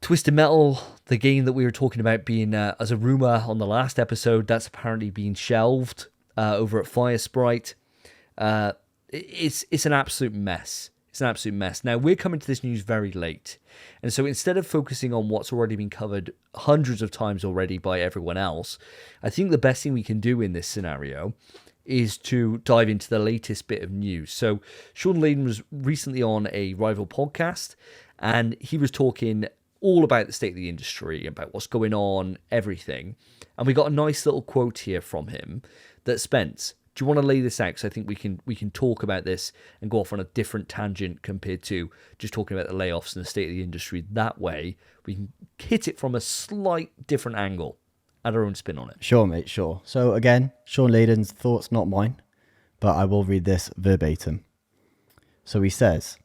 Twisted Metal, the game that we were talking about being as a rumor on the last episode, that's apparently been shelved over at Firesprite. It's an absolute mess. It's an absolute mess. Now, we're coming to this news very late. And so instead of focusing on what's already been covered hundreds of times already by everyone else, I think the best thing we can do in this scenario is to dive into the latest bit of news. So Shawn Layden was recently on a rival podcast, and he was talking all about the state of the industry, about what's going on, everything. And we got a nice little quote here from him that, Spence, do you want to lay this out? Because I think we can talk about this and go off on a different tangent compared to just talking about the layoffs and the state of the industry. That way, we can hit it from a slight different angle, add our own spin on it. Sure, mate, sure. So again, Shawn Layden's thoughts, not mine, but I will read this verbatim. So he says,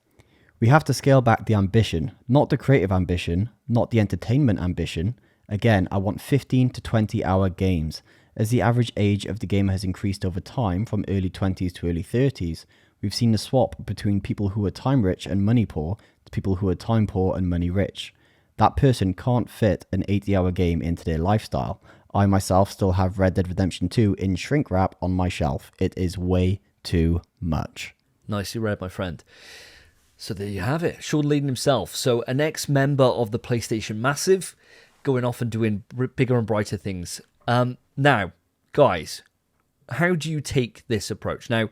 "We have to scale back the ambition, not the creative ambition, not the entertainment ambition. Again, I want 15 to 20 hour games. As the average age of the gamer has increased over time from early 20s to early 30s, we've seen the swap between people who are time rich and money poor to people who are time poor and money rich. That person can't fit an 80-hour game into their lifestyle. I myself still have Red Dead Redemption 2 in shrink wrap on my shelf. It is way too much." Nicely read, my friend. So there you have it, Shawn Layden himself. So an ex-member of the PlayStation Massive, going off and doing bigger and brighter things. Now, guys, how do you take this approach? Now,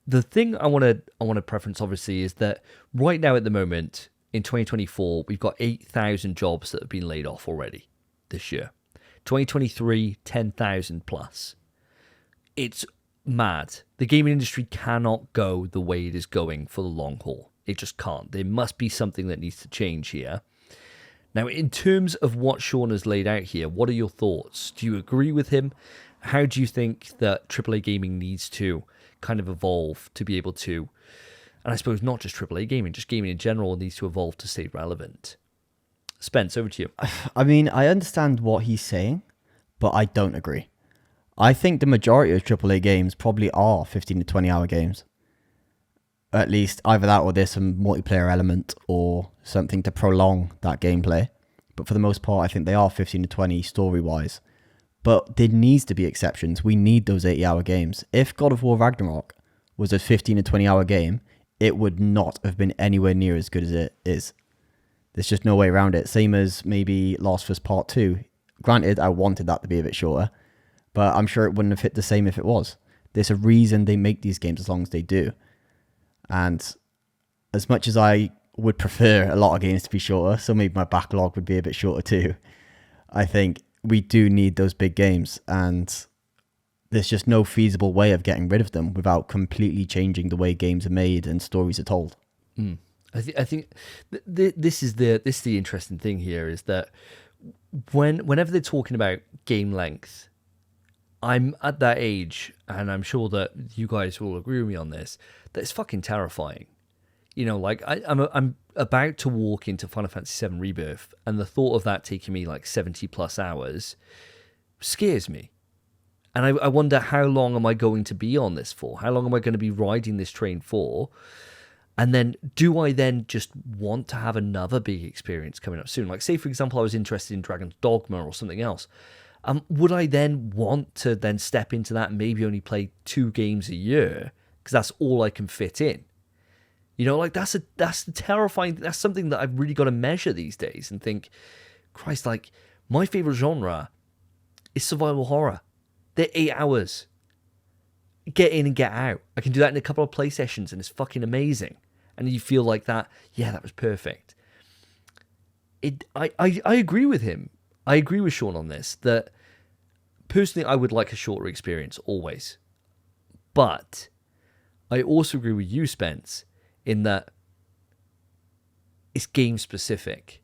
the thing I want to preference, obviously, is that right now at the moment, in 2024, we've got 8,000 jobs that have been laid off already this year. 2023, 10,000 plus. It's mad. The gaming industry cannot go the way it is going for the long haul. It just can't. There must be something that needs to change here. Now, in terms of what Shawn has laid out here, what are your thoughts? Do you agree with him? How do you think that AAA gaming needs to kind of evolve to be able to, and I suppose not just AAA gaming, just gaming in general needs to evolve to stay relevant? Spence, over to you. I mean, I understand what he's saying, but I don't agree. I think the majority of AAA games probably are 15 to 20 hour games. At least either that or there's some multiplayer element or something to prolong that gameplay. But for the most part, I think they are 15 to 20 story-wise. But there needs to be exceptions. We need those 80-hour games. If God of War Ragnarok was a 15 to 20-hour game, it would not have been anywhere near as good as it is. There's just no way around it. Same as maybe Last of Us Part 2. Granted, I wanted that to be a bit shorter, but I'm sure it wouldn't have hit the same if it was. There's a reason they make these games as long as they do. And as much as I would prefer a lot of games to be shorter, so maybe my backlog would be a bit shorter too, I think we do need those big games, and there's just no feasible way of getting rid of them without completely changing the way games are made and stories are told. I think this is the interesting thing here, is that whenever they're talking about game length, I'm at that age, and I'm sure that you guys will agree with me on this, that it's fucking terrifying. You know, like I'm about to walk into Final Fantasy VII Rebirth, and the thought of that taking me like 70 plus hours scares me. And I wonder, how long am I going to be on this for? How long am I going to be riding this train for? And then do I then just want to have another big experience coming up soon? Like, say, for example, I was interested in Dragon's Dogma or something else. Would I then want to then step into that and maybe only play 2 games a year because that's all I can fit in? You know, like that's terrifying. That's something that I've really got to measure these days and think, Christ, like my favorite genre is survival horror. They're 8 hours. Get in and get out. I can do that in a couple of play sessions and it's fucking amazing. And you feel like that, yeah, that was perfect. I agree with him. I agree with Shawn on this, that personally I would like a shorter experience, always. But I also agree with you, Spence, in that it's game specific.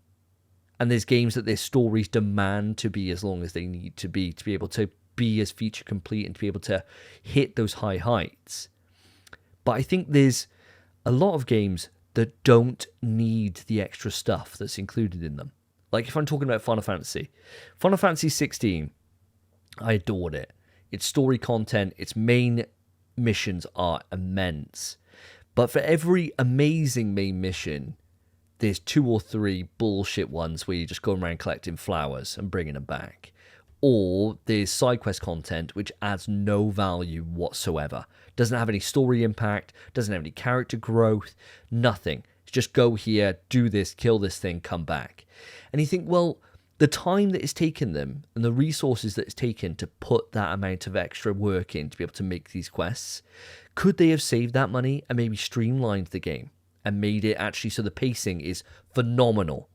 And there's games that their stories demand to be as long as they need to be able to be as feature complete and to be able to hit those high heights. But I think there's a lot of games that don't need the extra stuff that's included in them. Like if I'm talking about Final Fantasy 16, I adored it. Its story content, its main missions are immense. But for every amazing main mission, there's 2 or 3 bullshit ones where you're just going around collecting flowers and bringing them back. Or there's side quest content which adds no value whatsoever. Doesn't have any story impact, doesn't have any character growth, nothing. It's just go here, do this, kill this thing, come back. And you think, well, the time that it's taken them and the resources that it's taken to put that amount of extra work in to be able to make these quests, could they have saved that money and maybe streamlined the game and made it actually so the pacing is phenomenal?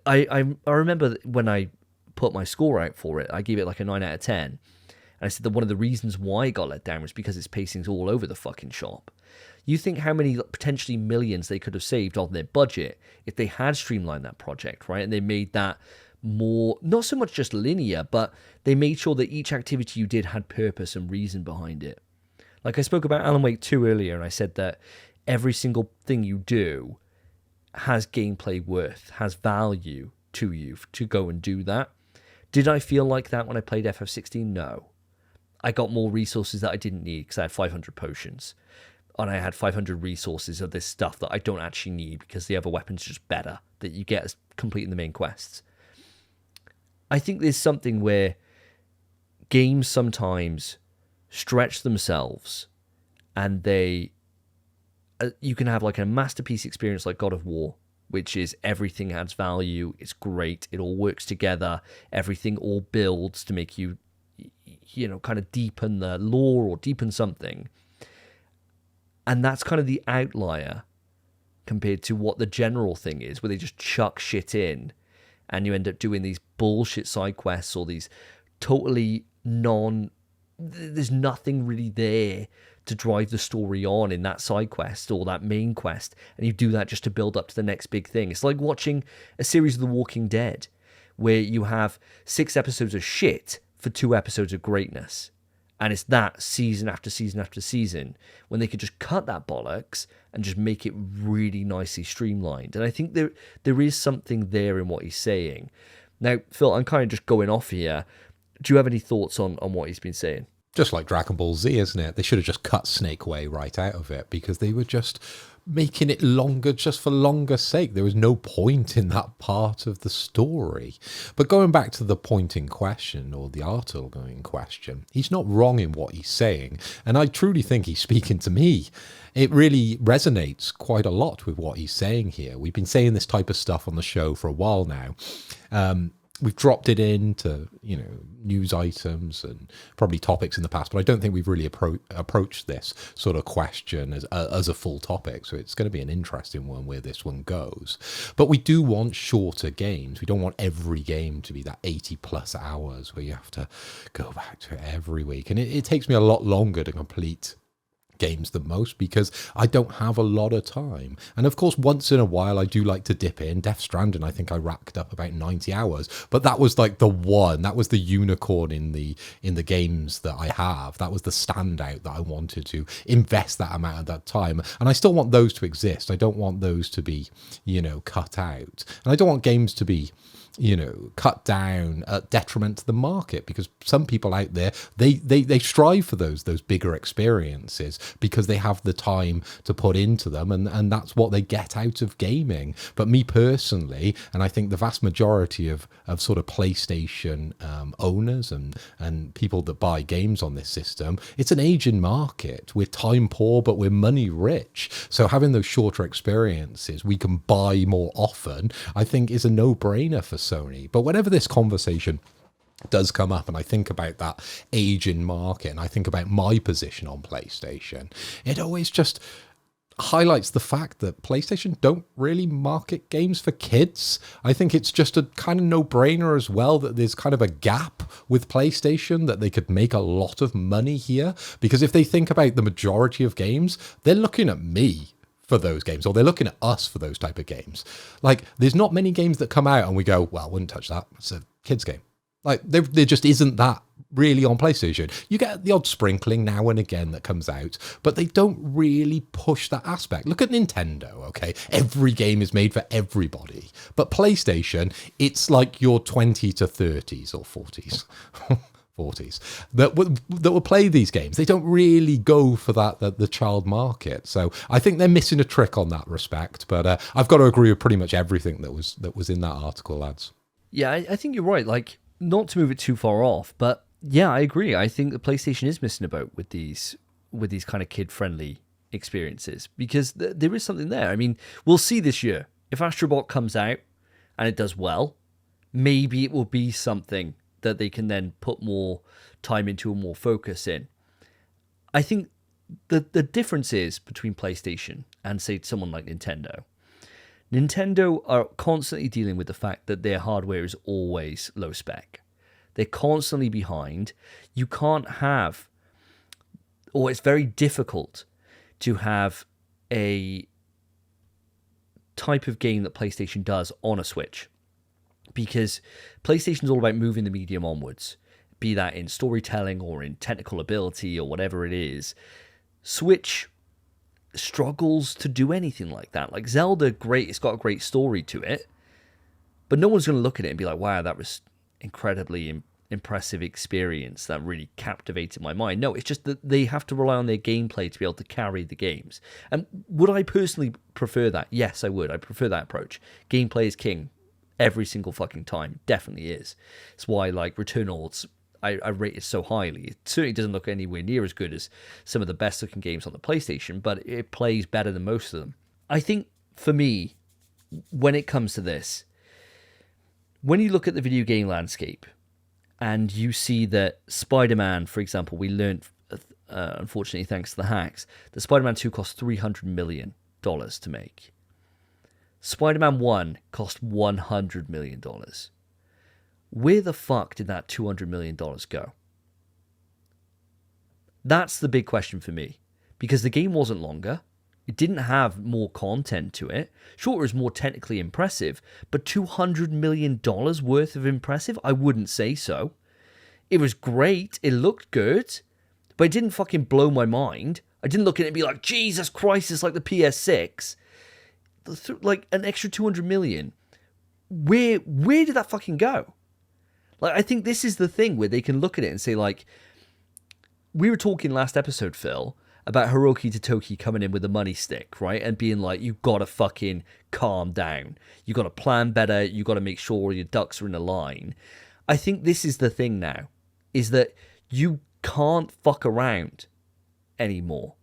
I remember when I put my score out for it, I gave it like a 9 out of 10. And I said that one of the reasons why it got let down was because its pacing's all over the fucking shop. You think how many potentially millions they could have saved on their budget if they had streamlined that project, right? And they made that more, not so much just linear, but they made sure that each activity you did had purpose and reason behind it. Like I spoke about Alan Wake 2 earlier, and I said that every single thing you do has gameplay worth, has value to you to go and do that. Did I feel like that when I played FF16? No. I got more resources that I didn't need because I had 500 potions. And I had 500 resources of this stuff that I don't actually need because the other weapons are just better that you get as completing the main quests. I think there's something where games sometimes stretch themselves and they... you can have like a masterpiece experience like God of War, which is everything adds value, it's great, it all works together, everything all builds to make you, kind of deepen the lore or deepen something. And that's kind of the outlier compared to what the general thing is, where they just chuck shit in and you end up doing these bullshit side quests or these totally there's nothing really there to drive the story on in that side quest or that main quest, and you do that just to build up to the next big thing. It's like watching a series of The Walking Dead where you have 6 episodes of shit for 2 episodes of greatness, and it's that season after season after season, when they could just cut that bollocks and just make it really nicely streamlined. And I think there is something there in what he's saying. Now, Phil, I'm kind of just going off here. Do you have any thoughts on what he's been saying? Just like Dragon Ball Z, isn't it? They should have just cut Snake Way right out of it because they were just making it longer just for longer sake. There was no point in that part of the story. But going back to the point in question, or the article in question, he's not wrong in what he's saying. And I truly think he's speaking to me. It really resonates quite a lot with what he's saying here. We've been saying this type of stuff on the show for a while now. We've dropped it into, news items and probably topics in the past, but I don't think we've really approached this sort of question as a full topic. So it's going to be an interesting one where this one goes. But we do want shorter games. We don't want every game to be that 80 plus hours where you have to go back to it every week. And it takes me a lot longer to complete games than most because I don't have a lot of time. And of course, once in a while I do like to dip in. Death Stranding, I think I racked up about 90 hours, but that was like that was the unicorn in the games that I have. That was the standout that I wanted to invest that amount of that time. And I still want those to exist. I don't want those to be, cut out. And I don't want games to be cut down at detriment to the market, because some people out there, they strive for those bigger experiences because they have the time to put into them, and that's what they get out of gaming. But me personally, and I think the vast majority of sort of PlayStation owners and people that buy games on this system, it's an aging market. We're time poor, but we're money rich. So having those shorter experiences we can buy more often, I think is a no-brainer for Sony. But whenever this conversation does come up, and I think about that age in market, and I think about my position on PlayStation, it always just highlights the fact that PlayStation don't really market games for kids. I think it's just a kind of no-brainer as well that there's kind of a gap with PlayStation, that they could make a lot of money here, because if they think about the majority of games, they're looking at me for those games, or they're looking at us for those type of games. Like, there's not many games that come out and we go, well, I wouldn't touch that. It's a kid's game. Like, there just isn't that really on PlayStation. You get the odd sprinkling now and again that comes out, but they don't really push that aspect. Look at Nintendo, okay? Every game is made for everybody. But PlayStation, it's like your 20 to 30s or 40s. 40s that will play these games. They don't really go for the child market. So I think they're missing a trick on that respect. But I've got to agree with pretty much everything that was in that article, lads. Yeah, I think you're right. Like, not to move it too far off, but yeah, I agree. I think the PlayStation is missing a boat with these kind of kid-friendly experiences, because there is something there. I mean, we'll see this year. If Astrobot comes out and it does well, maybe it will be something that they can then put more time into and more focus in. I think the difference is between PlayStation and, say, someone like Nintendo. Nintendo are constantly dealing with the fact that their hardware is always low spec. They're constantly behind. You can't have, or it's very difficult to have a type of game that PlayStation does on a Switch, because PlayStation's all about moving the medium onwards, be that in storytelling or in technical ability or whatever it is. Switch struggles to do anything like that. Like Zelda, great, it's got a great story to it, but no one's going to look at it and be like, wow, that was incredibly impressive experience that really captivated my mind. No, it's just that they have to rely on their gameplay to be able to carry the games. And would I personally prefer that? Yes, I would. I prefer that approach. Gameplay is king every single fucking time. Definitely is. It's why, like, Returnal, I rate it so highly. It certainly doesn't look anywhere near as good as some of the best looking games on the PlayStation, but it plays better than most of them. I think, for me, when it comes to this, when you look at the video game landscape and you see that Spider-Man, for example, we learned, unfortunately thanks to the hacks, that Spider-Man 2 cost $300 million to make. Spider-Man 1 cost $100 million. Where the fuck did that $200 million go? That's the big question for me. Because the game wasn't longer. It didn't have more content to it. Sure, it was more technically impressive, but $200 million worth of impressive? I wouldn't say so. It was great. It looked good. But it didn't fucking blow my mind. I didn't look at it and be like, Jesus Christ, it's like the PS6. Like, an extra $200 million. Where did that fucking go? Like, I think this is the thing where they can look at it and say, like, we were talking last episode, Phil, about Hiroki Totoki coming in with a money stick, right? And being like, you gotta fucking calm down. You gotta plan better. You gotta make sure all your ducks are in a line. I think this is the thing now, is that you can't fuck around anymore.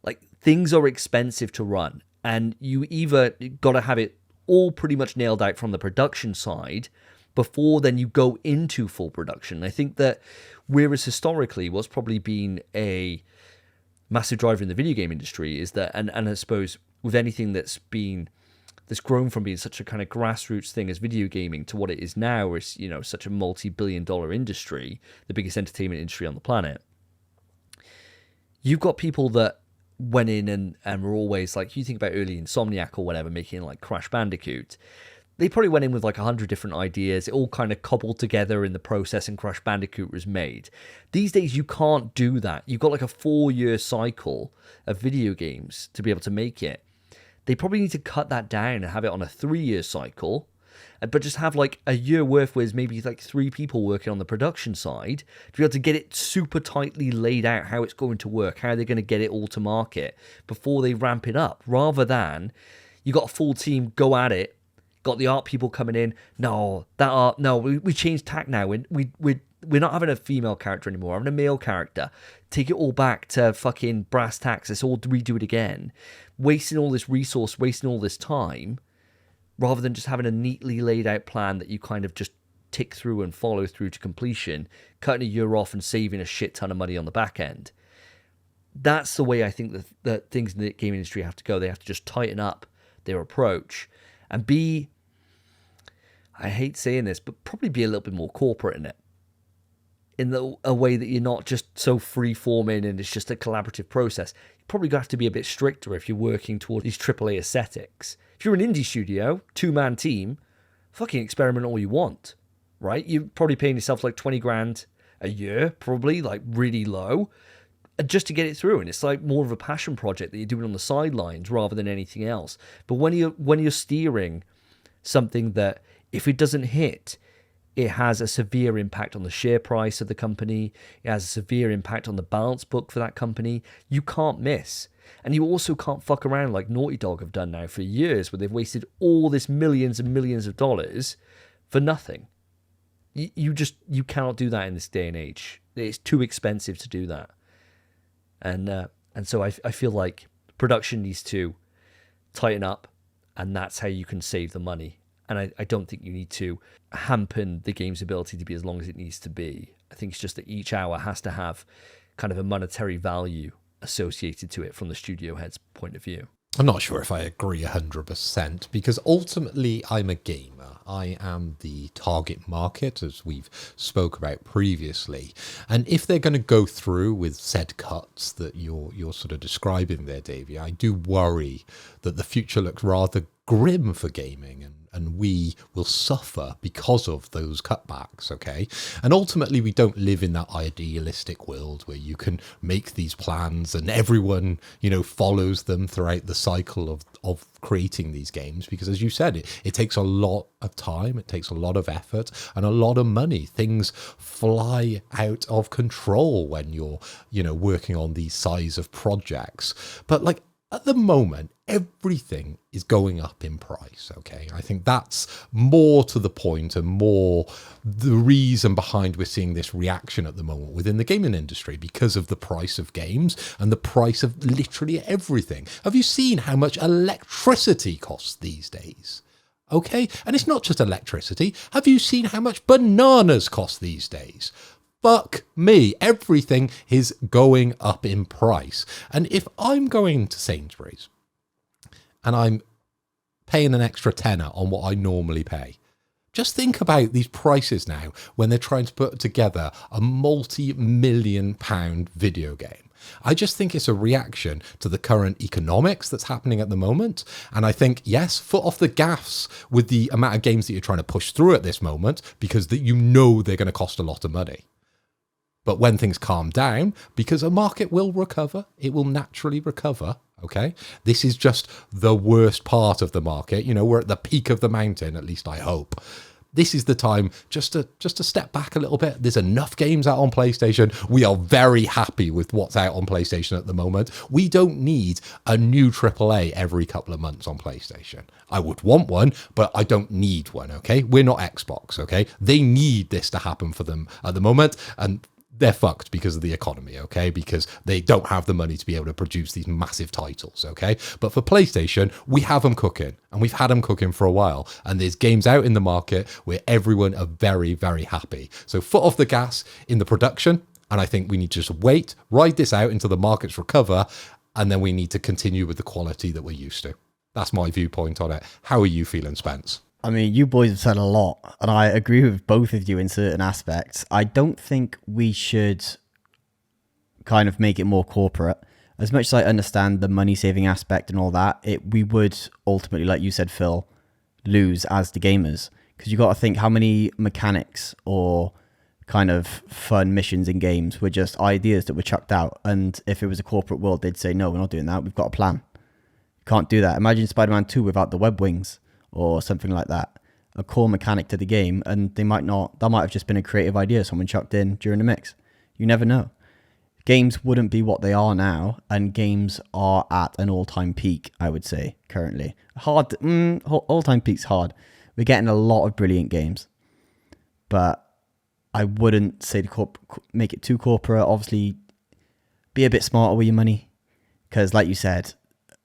Like, things are expensive to run, and you either gotta have it all pretty much nailed out from the production side before then you go into full production. I think that whereas historically what's probably been a massive driver in the video game industry is that, and I suppose with anything that's grown from being such a kind of grassroots thing as video gaming to what it is now, is, you know, such a multi-billion-dollar industry, the biggest entertainment industry on the planet. You've got people that went in and were always like, you think about early Insomniac or whatever, making like Crash Bandicoot. They probably went in with like 100 different ideas. It all kind of cobbled together in the process, and Crash Bandicoot was made. These days, you can't do that. You've got like a 4-year cycle of video games to be able to make it. They probably need to cut that down and have it on a 3-year cycle, but just have like a year worth where there's maybe like 3 people working on the production side to be able to get it super tightly laid out how it's going to work, how they're going to get it all to market before they ramp it up, rather than you got a full team go at it, got the art people coming in. We changed tack now. We're not having a female character anymore. We're having a male character. Take it all back to fucking brass tacks. Let's all redo it again. Wasting all this resource, wasting all this time, rather than just having a neatly laid out plan that you kind of just tick through and follow through to completion, cutting a year off and saving a shit ton of money on the back end. That's the way I think that things in the game industry have to go. They have to just tighten up their approach and be, I hate saying this, but probably be a little bit more corporate in it. In a way that you're not just so free-forming and it's just a collaborative process. You probably have to be a bit stricter if you're working toward these AAA aesthetics. If you're an indie studio, 2-man team, fucking experiment all you want, right? You're probably paying yourself like 20 grand a year, probably, like really low, just to get it through. And it's like more of a passion project that you're doing on the sidelines rather than anything else. But when you're steering something that, if it doesn't hit, it has a severe impact on the share price of the company. It has a severe impact on the balance book for that company. You can't miss. And you also can't fuck around like Naughty Dog have done now for years, where they've wasted all this millions and millions of dollars for nothing. You cannot do that in this day and age. It's too expensive to do that. And so I feel like production needs to tighten up, and that's how you can save the money. And I don't think you need to hamper the game's ability to be as long as it needs to be. I think it's just that each hour has to have kind of a monetary value associated to it from the studio head's point of view. I'm not sure if I agree 100%, because ultimately I'm a gamer. I am the target market, as we've spoke about previously. And if they're going to go through with said cuts that you're sort of describing there, Davey, I do worry that the future looks rather grim for gaming, and we will suffer because of those cutbacks, okay? And ultimately, we don't live in that idealistic world where you can make these plans and everyone, follows them throughout the cycle of creating these games, because as you said, it takes a lot of time, it takes a lot of effort and a lot of money. Things fly out of control when you're, working on these size of projects. But like, at the moment, everything is going up in price, okay? I think that's more to the point and more the reason behind we're seeing this reaction at the moment within the gaming industry, because of the price of games and the price of literally everything. Have you seen how much electricity costs these days? Okay? And it's not just electricity. Have you seen how much bananas cost these days? Fuck me, everything is going up in price. And if I'm going to Sainsbury's and I'm paying an extra tenner on what I normally pay, just think about these prices now when they're trying to put together a multi-million-pound video game. I just think it's a reaction to the current economics that's happening at the moment. And I think, yes, foot off the gas with the amount of games that you're trying to push through at this moment, because they're going to cost a lot of money. But when things calm down, because a market will recover, it will naturally recover, okay? This is just the worst part of the market. We're at the peak of the mountain, at least I hope. This is the time just to step back a little bit. There's enough games out on PlayStation. We are very happy with what's out on PlayStation at the moment. We don't need a new AAA every couple of months on PlayStation. I would want one, but I don't need one, okay? We're not Xbox, okay? They need this to happen for them at the moment, and they're fucked because of the economy, okay? Because they don't have the money to be able to produce these massive titles, okay? But for PlayStation, we have them cooking, and we've had them cooking for a while. And there's games out in the market where everyone are very, very happy. So foot off the gas in the production, and I think we need to just wait, ride this out until the markets recover, and then we need to continue with the quality that we're used to. That's my viewpoint on it. How are you feeling, Spence? I mean, you boys have said a lot, and I agree with both of you in certain aspects. I don't think we should kind of make it more corporate. As much as I understand the money-saving aspect and all that, we would ultimately, like you said, Phil, lose as the gamers. Because you got to think how many mechanics or kind of fun missions in games were just ideas that were chucked out. And if it was a corporate world, they'd say, no, we're not doing that. We've got a plan. Can't do that. Imagine Spider-Man 2 without the web wings, or something like that, a core mechanic to the game, and that might have just been a creative idea someone chucked in during the mix. You never know. Games wouldn't be what they are now, and games are at an all-time peak, I would say, currently. All-time peak's hard. We're getting a lot of brilliant games, but I wouldn't say make it too corporate. Obviously, be a bit smarter with your money, because like you said,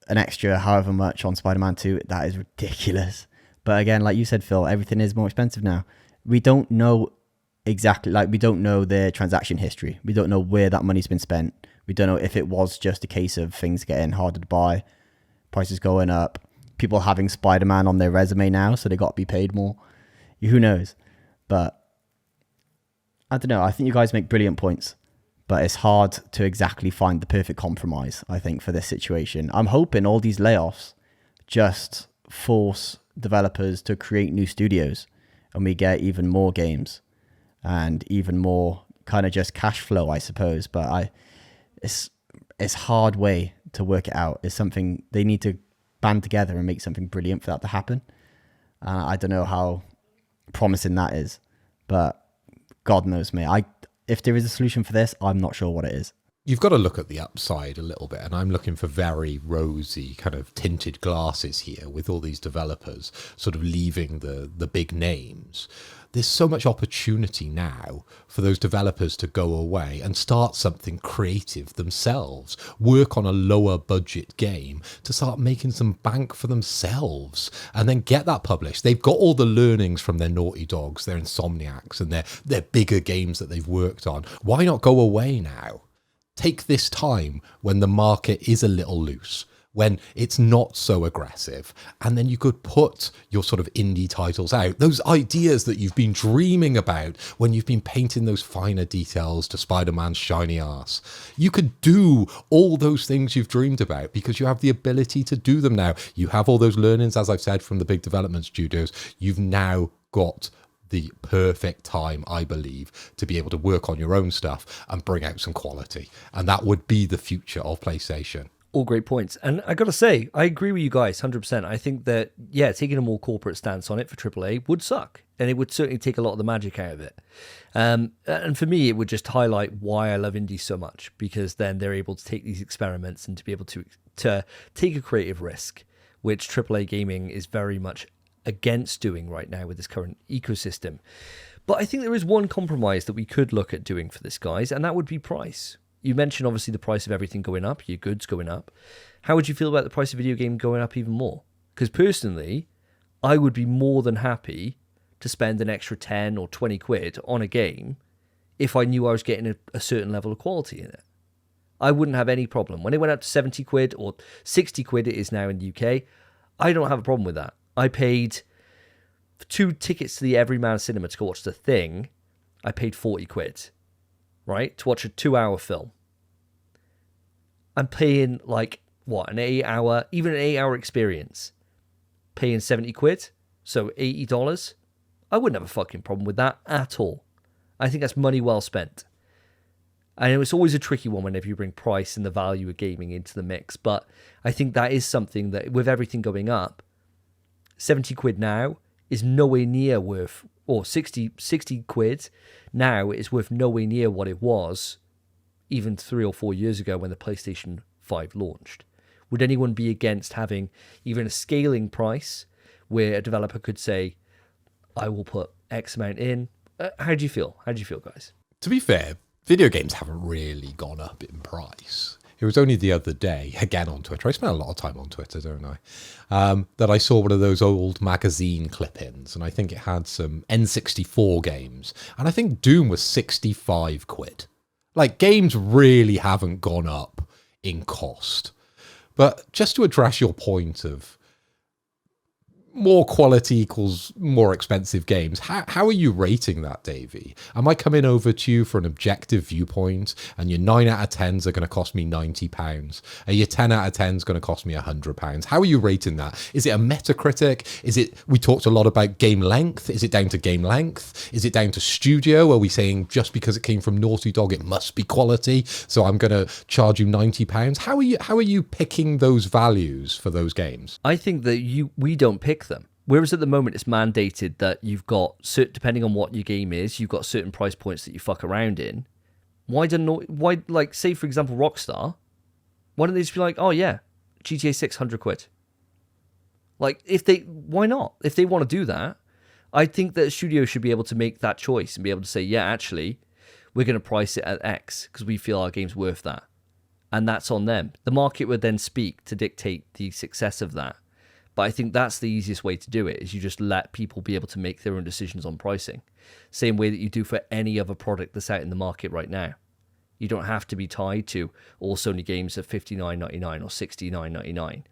an extra however much on Spider-Man 2, that is ridiculous. But again, like you said, Phil, everything is more expensive now. we don't know exactly, like, we don't know their transaction history. We don't know where that money's been spent. We don't know if it was just a case of things getting harder to buy, prices going up, people having Spider-Man on their resume now, so they got to be paid more. Who knows? But I don't know. I think you guys make brilliant points, but it's hard to exactly find the perfect compromise, I think, for this situation. I'm hoping all these layoffs just force developers to create new studios and we get even more games and even more kind of just cash flow, I suppose. But it's hard way to work it out. It's something they need to band together and make something brilliant for that to happen. I don't know how promising that is, but God knows me. If there is a solution for this, I'm not sure what it is. You've got to look at the upside a little bit, and I'm looking for very rosy kind of tinted glasses here with all these developers sort of leaving the big names. There's so much opportunity now for those developers to go away and start something creative themselves, work on a lower budget game to start making some bank for themselves and then get that published. They've got all the learnings from their Naughty Dogs, their Insomniacs and their bigger games that they've worked on. Why not go away now? Take this time when the market is a little loose, when it's not so aggressive, and then you could put your sort of indie titles out, those ideas that you've been dreaming about when you've been painting those finer details to Spider-Man's shiny ass. You could do all those things you've dreamed about because you have the ability to do them now. You have all those learnings, as I've said, from the big development studios. You've now got the perfect time, I believe, to be able to work on your own stuff and bring out some quality. And that would be the future of PlayStation. All great points. And I got to say, I agree with you guys 100%. I think that, yeah, taking a more corporate stance on it for AAA would suck. And it would certainly take a lot of the magic out of it. And for me, it would just highlight why I love indies so much, because then they're able to take these experiments and to be able to take a creative risk, which AAA gaming is very much against doing right now with this current ecosystem. But I think there is one compromise that we could look at doing for this, guys, and that would be price. You mentioned, obviously, the price of everything going up, your goods going up. How would you feel about the price of video game going up even more? Because personally, I would be more than happy to spend an extra 10 or 20 quid on a game if I knew I was getting a certain level of quality in it. I wouldn't have any problem. When it went up to 70 quid or 60 quid, it is now in the UK, I don't have a problem with that. I paid for 2 tickets to the Everyman Cinema to go watch The Thing. I paid 40 quid, right? To watch a 2-hour film. I'm paying like, what, an 8-hour, even an 8-hour experience. Paying 70 quid, so $80. I wouldn't have a fucking problem with that at all. I think that's money well spent. And it's always a tricky one whenever you bring price and the value of gaming into the mix. But I think that is something that, with everything going up, 70 quid now is nowhere near worth, or 60 quid now is worth nowhere near what it was even 3 or 4 years ago when the PlayStation 5 launched. Would anyone be against having even a scaling price where a developer could say, I will put X amount in? How do you feel? How do you feel, guys? To be fair, video games haven't really gone up in price. It was only the other day, again on Twitter, I spend a lot of time on Twitter, don't I, that I saw one of those old magazine clip-ins, and I think it had some N64 games, and I think Doom was 65 quid. Like, games really haven't gone up in cost. But just to address your point of more quality equals more expensive games, how are you rating that, Davey? Am I coming over to you for an objective viewpoint and your 9 out of 10s are going to cost me £90? Are your 10 out of 10s going to cost me £100? How are you rating that? Is it a Metacritic? Is it, we talked a lot about game length. Is it down to game length? Is it down to studio? Are we saying just because it came from Naughty Dog, it must be quality, so I'm going to charge you £90? How are you picking those values for those games? I think that we don't pick them. Whereas at the moment it's mandated that you've got, depending on what your game is, you've got certain price points that you fuck around in. Why, like, say for example Rockstar, why don't they just be like, oh yeah, GTA 6, 100 quid? Like, why not? If they want to do that, I think that a studio should be able to make that choice and be able to say, yeah, actually, we're going to price it at X because we feel our game's worth that. And that's on them. The market would then speak to dictate the success of that. But I think that's the easiest way to do it, is you just let people be able to make their own decisions on pricing. same way that you do for any other product that's out in the market right now. You don't have to be tied to all Sony games at $59.99 or $69.99.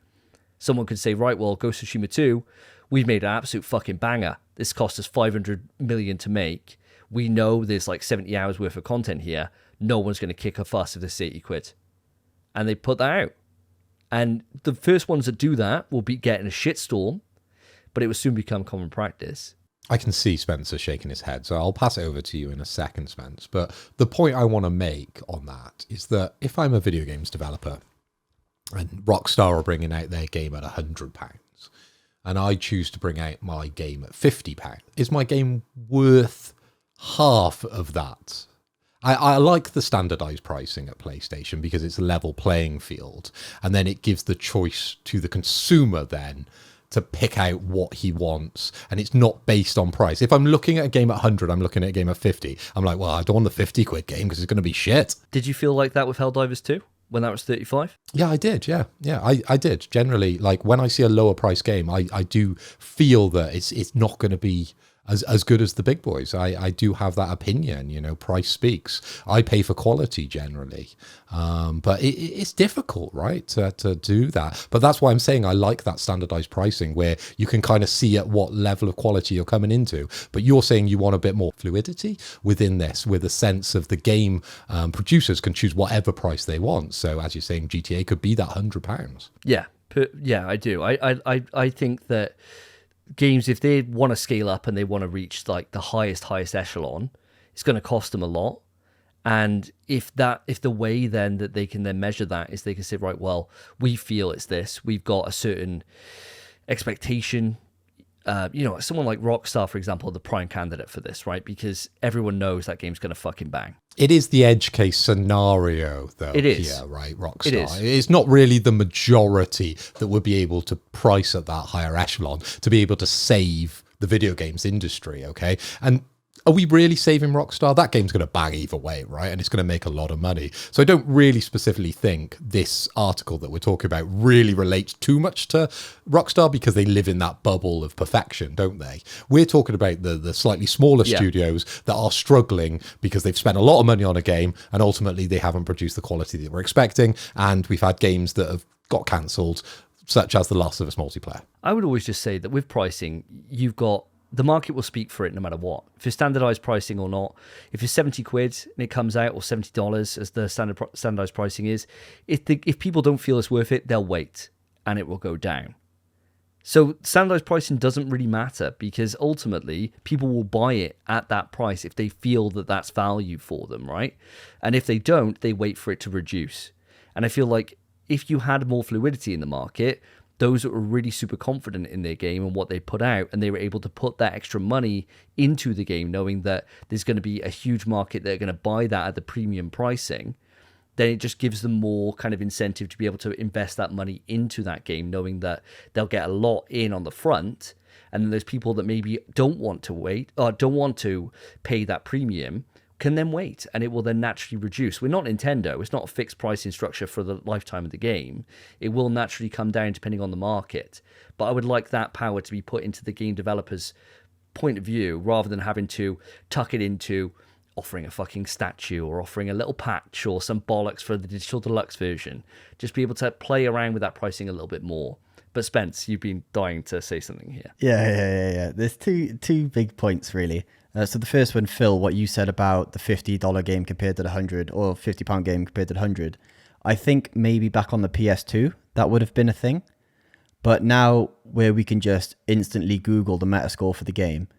Someone could say, right, well, Ghost of Tsushima 2, we've made an absolute fucking banger. This cost us $500 million to make. We know there's like 70 hours worth of content here. No one's going to kick a fuss if this is 80 quid. And they put that out. And the first ones that do that will be getting a shitstorm, but it will soon become common practice. I can see Spencer shaking his head, so I'll pass it over to you in a second, Spence. But the point I want to make on that is that if I'm a video games developer and Rockstar are bringing out their game at £100 and I choose to bring out my game at £50, is my game worth half of that? I like the standardized pricing at PlayStation because it's a level playing field, and then it gives the choice to the consumer then to pick out what he wants, and it's not based on price. If I'm looking at a game at 100, I'm looking at a game at 50. I'm like, well, I don't want the 50 quid game because it's going to be shit. Did you feel like that with Helldivers 2 when that was 35? Yeah, I did. Yeah, I did. Generally, like when I see a lower price game, I do feel that it's not going to be as good as the big boys. I do have that opinion, you know, price speaks. I pay for quality generally. But it's difficult, right, to do that. But that's why I'm saying I like that standardized pricing where you can kind of see at what level of quality you're coming into. But you're saying you want a bit more fluidity within this, with a sense of the game producers can choose whatever price they want. So as you're saying, GTA could be that £100. Yeah, I do. I think that games, if they want to scale up and they want to reach like the highest echelon, it's going to cost them a lot. And if the way then that they can then measure that is they can say, right, well, we feel it's this, we've got a certain expectation. Someone like Rockstar, for example, the prime candidate for this, right? Because everyone knows that game's going to fucking bang. It is the edge case scenario, though. It is. Here, right? Rockstar. It is. It's not really the majority that would be able to price at that higher echelon to be able to save the video games industry, okay? And are we really saving Rockstar? That game's going to bang either way, right? And it's going to make a lot of money. So I don't really specifically think this article that we're talking about really relates too much to Rockstar because they live in that bubble of perfection, don't they? We're talking about the slightly smaller studios that are struggling because they've spent a lot of money on a game and ultimately they haven't produced the quality that we're expecting. And we've had games that have got cancelled, such as The Last of Us multiplayer. I would always just say that with pricing, you've got the market will speak for it no matter what. If it's standardized pricing or not, if it's 70 quid and it comes out, or $70 as the standardized pricing is, if people don't feel it's worth it, they'll wait and it will go down. So standardized pricing doesn't really matter because ultimately people will buy it at that price if they feel that that's value for them, right? And if they don't, they wait for it to reduce. And I feel like if you had more fluidity in the market, those that were really super confident in their game and what they put out, and they were able to put that extra money into the game, knowing that there's going to be a huge market that are going to buy that at the premium pricing, then it just gives them more kind of incentive to be able to invest that money into that game, knowing that they'll get a lot in on the front. And then there's people that maybe don't want to wait or don't want to pay that premium, can then wait, and it will then naturally reduce. We're not Nintendo. It's not a fixed pricing structure for the lifetime of the game. It will naturally come down depending on the market. But I would like that power to be put into the game developer's point of view rather than having to tuck it into offering a fucking statue or offering a little patch or some bollocks for the digital deluxe version. Just be able to play around with that pricing a little bit more. But Spence, you've been dying to say something here. Yeah. There's two big points, really. So the first one, Phil, what you said about the $50 game compared to the 100 or £50 game compared to the 100. I think maybe back on the PS2, that would have been a thing. But now where we can just instantly Google the Metascore for the game,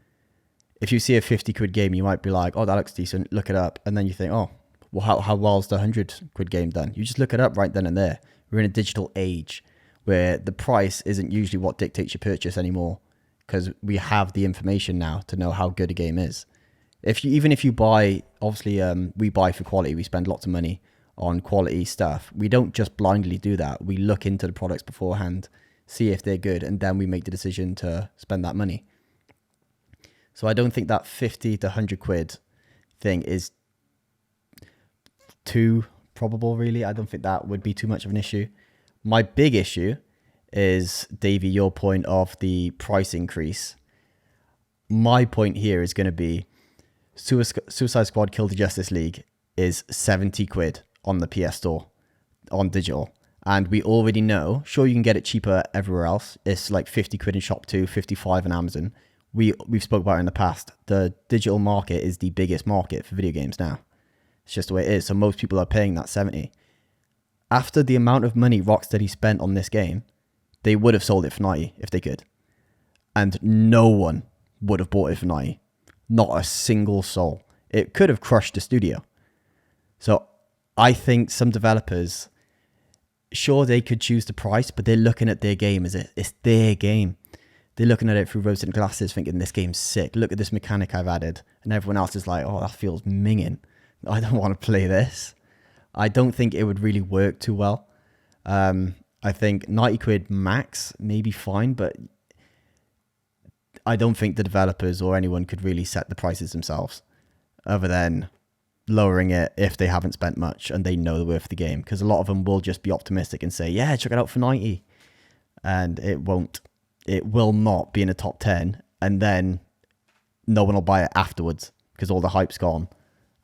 if you see a 50 quid game, you might be like, oh, that looks decent, look it up. And then you think, oh, well, how well's the 100 quid game done? You just look it up right then and there. We're in a digital age where the price isn't usually what dictates your purchase anymore, because we have the information now to know how good a game is. Even if you buy, obviously we buy for quality, we spend lots of money on quality stuff. We don't just blindly do that. We look into the products beforehand, see if they're good, and then we make the decision to spend that money. So I don't think that 50 to 100 quid thing is too probable, really. I don't think that would be too much of an issue. My big issue is, Davey, your point of the price increase. My point here is going to be, Suicide Squad Kill the Justice League is 70 quid on the PS Store on digital. And we already know, sure, you can get it cheaper everywhere else. It's like 50 quid in Shop 2, 55 on Amazon. We've spoke about it in the past. The digital market is the biggest market for video games now. It's just the way it is. So most people are paying that 70. After the amount of money Rocksteady spent on this game, they would have sold it for 90 if they could. And no one would have bought it for 90. Not a single soul. It could have crushed the studio. So I think some developers, sure, they could choose the price, but they're looking at their game as it's their game. They're looking at it through rose-tinted glasses, thinking this game's sick. Look at this mechanic I've added. And everyone else is like, oh, that feels minging. I don't want to play this. I don't think it would really work too well. I think 90 quid max may be fine, but I don't think the developers or anyone could really set the prices themselves other than lowering it if they haven't spent much and they know the worth of the game. Because a lot of them will just be optimistic and say, yeah, check it out for 90. And it won't. It will not be in the top 10. And then no one will buy it afterwards because all the hype's gone.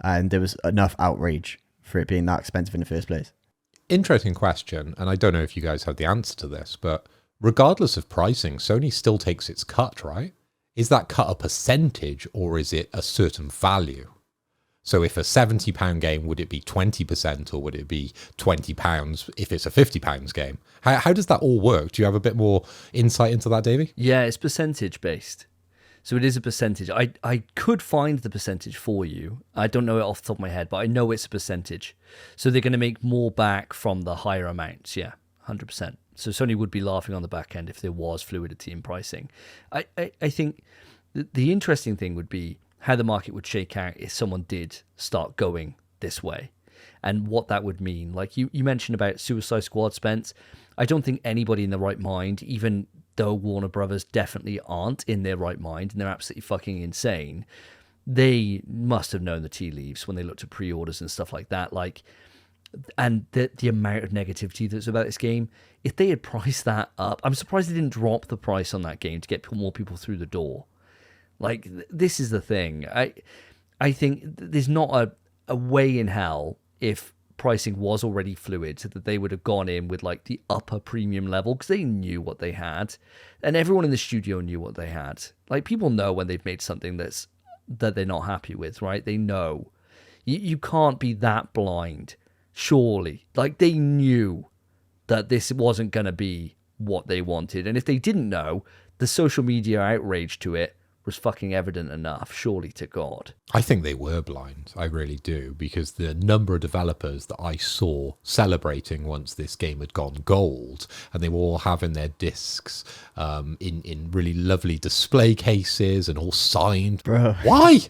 And there was enough outrage for it being that expensive in the first place. Interesting question, and I don't know if you guys have the answer to this, but regardless of pricing, Sony still takes its cut, right? Is that cut a percentage or is it a certain value? So if a £70 game, would it be 20% or would it be £20 if it's a £50 game? How does that all work? Do you have a bit more insight into that, Davey? Yeah, it's percentage based. So it is a percentage. I could find the percentage for you. I don't know it off the top of my head, but I know it's a percentage. So they're going to make more back from the higher amounts. Yeah, 100%. So Sony would be laughing on the back end if there was fluidity in pricing. I think the interesting thing would be how the market would shake out if someone did start going this way and what that would mean. Like you mentioned about Suicide Squad, Spence. I don't think anybody in their right mind, even though Warner Brothers definitely aren't in their right mind and they're absolutely fucking insane, they must have known the tea leaves when they looked at pre-orders and stuff like that. Like, and the amount of negativity that's about this game, if they had priced that up, I'm surprised they didn't drop the price on that game to get more people through the door. Like, this is the thing. I think there's not a way in hell, if pricing was already fluid, that they would have gone in with like the upper premium level because they knew what they had, and everyone in the studio knew what they had. Like, people know when they've made something that they're not happy with, right? They know. You can't be that blind, surely. Like, they knew that this wasn't going to be what they wanted, and if they didn't know, the social media outrage to it was fucking evident enough, surely to God. I think they were blind. I really do, because the number of developers that I saw celebrating once this game had gone gold, and they were all having their discs in really lovely display cases and all signed. Bro. Why?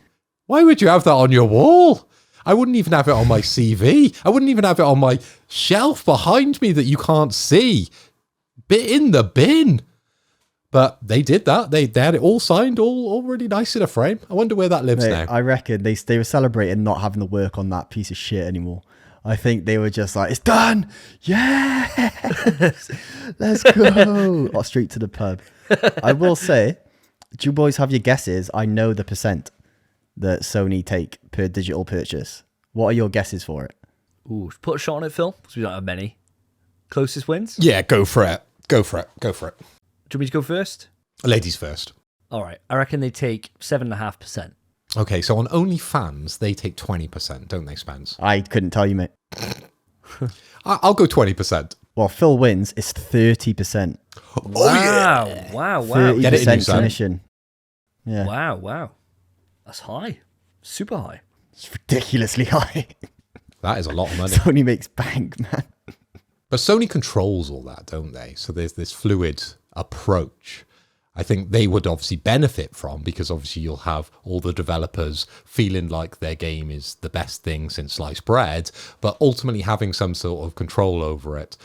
Why would you have that on your wall? I wouldn't even have it on my CV. I wouldn't even have it on my shelf behind me that you can't see. Bit in the bin. But they did that. They had it all signed, all really nice in a frame. I wonder where that lives now. I reckon they were celebrating not having to work on that piece of shit anymore. I think they were just like, it's done! Yes! Let's go! Or straight to the pub. I will say, do you boys have your guesses? I know the percent that Sony take per digital purchase. What are your guesses for it? Ooh, put a shot on it, Phil, because we don't have many. Closest wins? Yeah, go for it. Go for it. Go for it. Do you want me to go first? Ladies first. All right. I reckon they take 7.5%. Okay, so on OnlyFans, they take 20%, don't they, Spence? I couldn't tell you, mate. I'll go 20%. Well, Phil wins. It's 30%. Wow. Wow. 30% commission. Yeah. Wow. That's high. Super high. It's ridiculously high. That is a lot of money. Sony makes bank, man. But Sony controls all that, don't they? So there's this fluid approach I think they would obviously benefit from, because obviously you'll have all the developers feeling like their game is the best thing since sliced bread, but ultimately having some sort of control over it.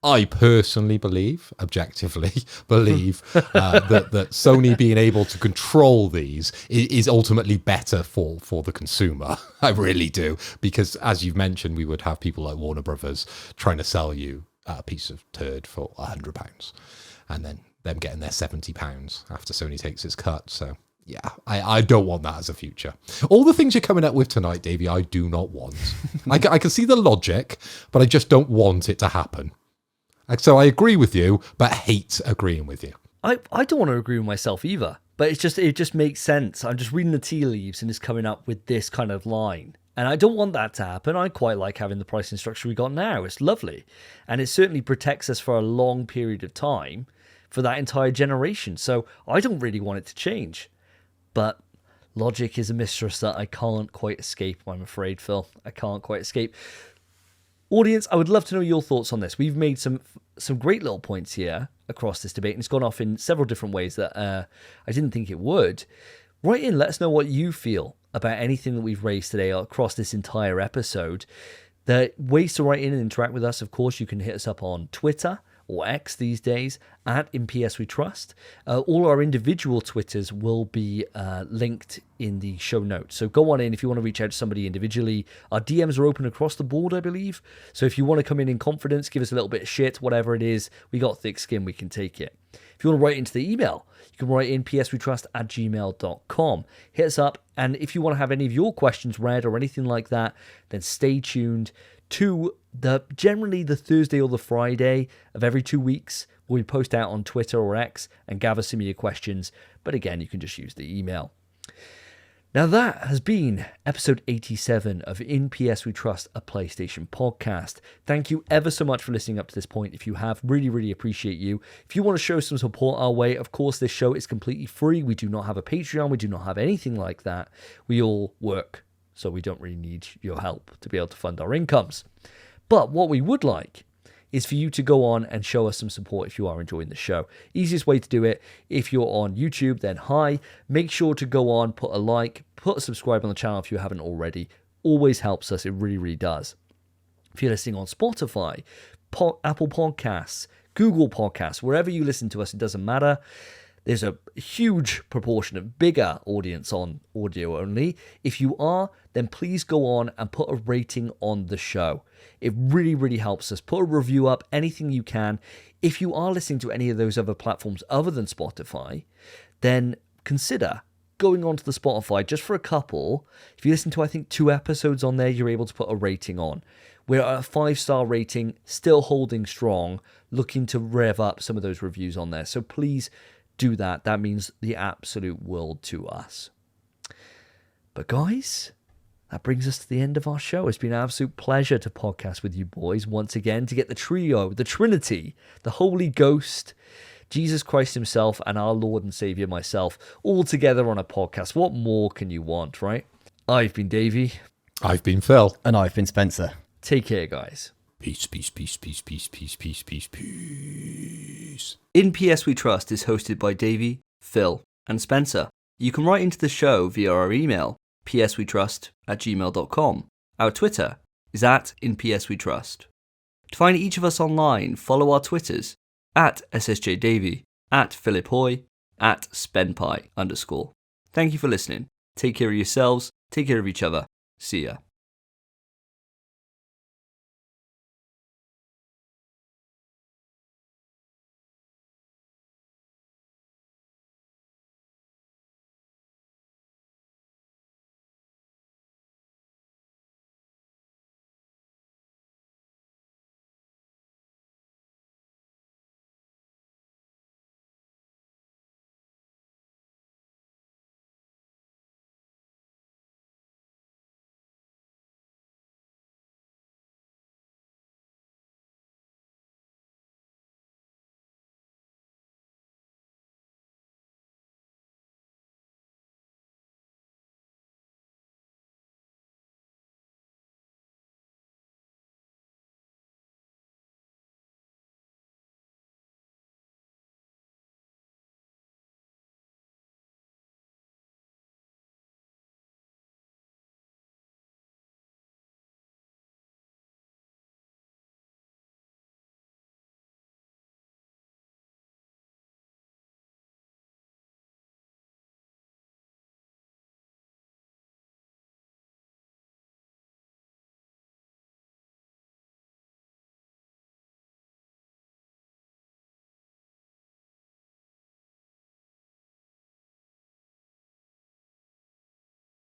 I personally believe, objectively believe, that Sony being able to control these is ultimately better for the consumer. I really do. Because as you've mentioned, we would have people like Warner Brothers trying to sell you a piece of turd for £100 and then them getting their £70 after Sony takes its cut. So Yeah, I don't want that as a future. All the things you're coming up with tonight, Davey, I do not want. I can see the logic, but I just don't want it to happen. So I agree with you, but hate agreeing with you. I don't want to agree with myself either, but it just makes sense. I'm just reading the tea leaves and it's coming up with this kind of line. And I don't want that to happen. I quite like having the pricing structure we got now. It's lovely. And it certainly protects us for a long period of time for that entire generation. So I don't really want it to change. But logic is a mistress that I can't quite escape, I'm afraid, Phil. I can't quite escape. Audience, I would love to know your thoughts on this. We've made some great little points here across this debate, and it's gone off in several different ways that I didn't think it would. Write in, let us know what you feel about anything that we've raised today across this entire episode. The ways to write in and interact with us, of course, you can hit us up on Twitter, or X these days, at InPS We Trust. All our individual Twitters will be linked in the show notes. So go on in if you want to reach out to somebody individually. Our DMs are open across the board, I believe. So if you want to come in confidence, give us a little bit of shit, whatever it is, we got thick skin, we can take it. If you want to write into the email, you can write in pswetrust@gmail.com. Hit us up, and if you want to have any of your questions read or anything like that, then stay tuned to generally the Thursday or the Friday of every 2 weeks. We post out on Twitter or X and gather some of your questions. But again, you can just use the email. Now that has been episode 87 of In PS We Trust, a PlayStation podcast. Thank you ever so much for listening up to this point. If you have, really, really appreciate you. If you want to show some support our way, of course, this show is completely free. We do not have a Patreon. We do not have anything like that. We all work, so we don't really need your help to be able to fund our incomes. But what we would like is for you to go on and show us some support if you are enjoying the show. Easiest way to do it, if you're on YouTube, then hi. Make sure to go on, put a like, put a subscribe on the channel if you haven't already. Always helps us. It really, really does. If you're listening on Spotify, Apple Podcasts, Google Podcasts, wherever you listen to us, it doesn't matter. There's a huge proportion of bigger audience on audio only. If you are, then please go on and put a rating on the show. It really, really helps us. Put a review up, anything you can. If you are listening to any of those other platforms other than Spotify, then consider going on to the Spotify just for a couple. If you listen to, I think, 2 episodes on there, you're able to put a rating on. We're at a 5-star rating, still holding strong, looking to rev up some of those reviews on there. So please do that. That means the absolute world to us. But guys, that brings us to the end of our show. It's been an absolute pleasure to podcast with you boys once again, to get the trio, the Trinity, the Holy Ghost, Jesus Christ himself, and our Lord and Savior myself, all together on a podcast. What more can you want, right? I've been Davey. I've been Phil. And I've been Spencer. Take care, guys. Peace, peace, peace, peace, peace, peace, peace, peace, peace. In PS We Trust is hosted by Davey, Phil, and Spencer. You can write into the show via our email, pswetrust@gmail.com. Our Twitter is @InPSWeTrust. To find each of us online, follow our Twitters, @SSJDavey, @PhilipHoy, @SpenPie_. Thank you for listening. Take care of yourselves, take care of each other. See ya.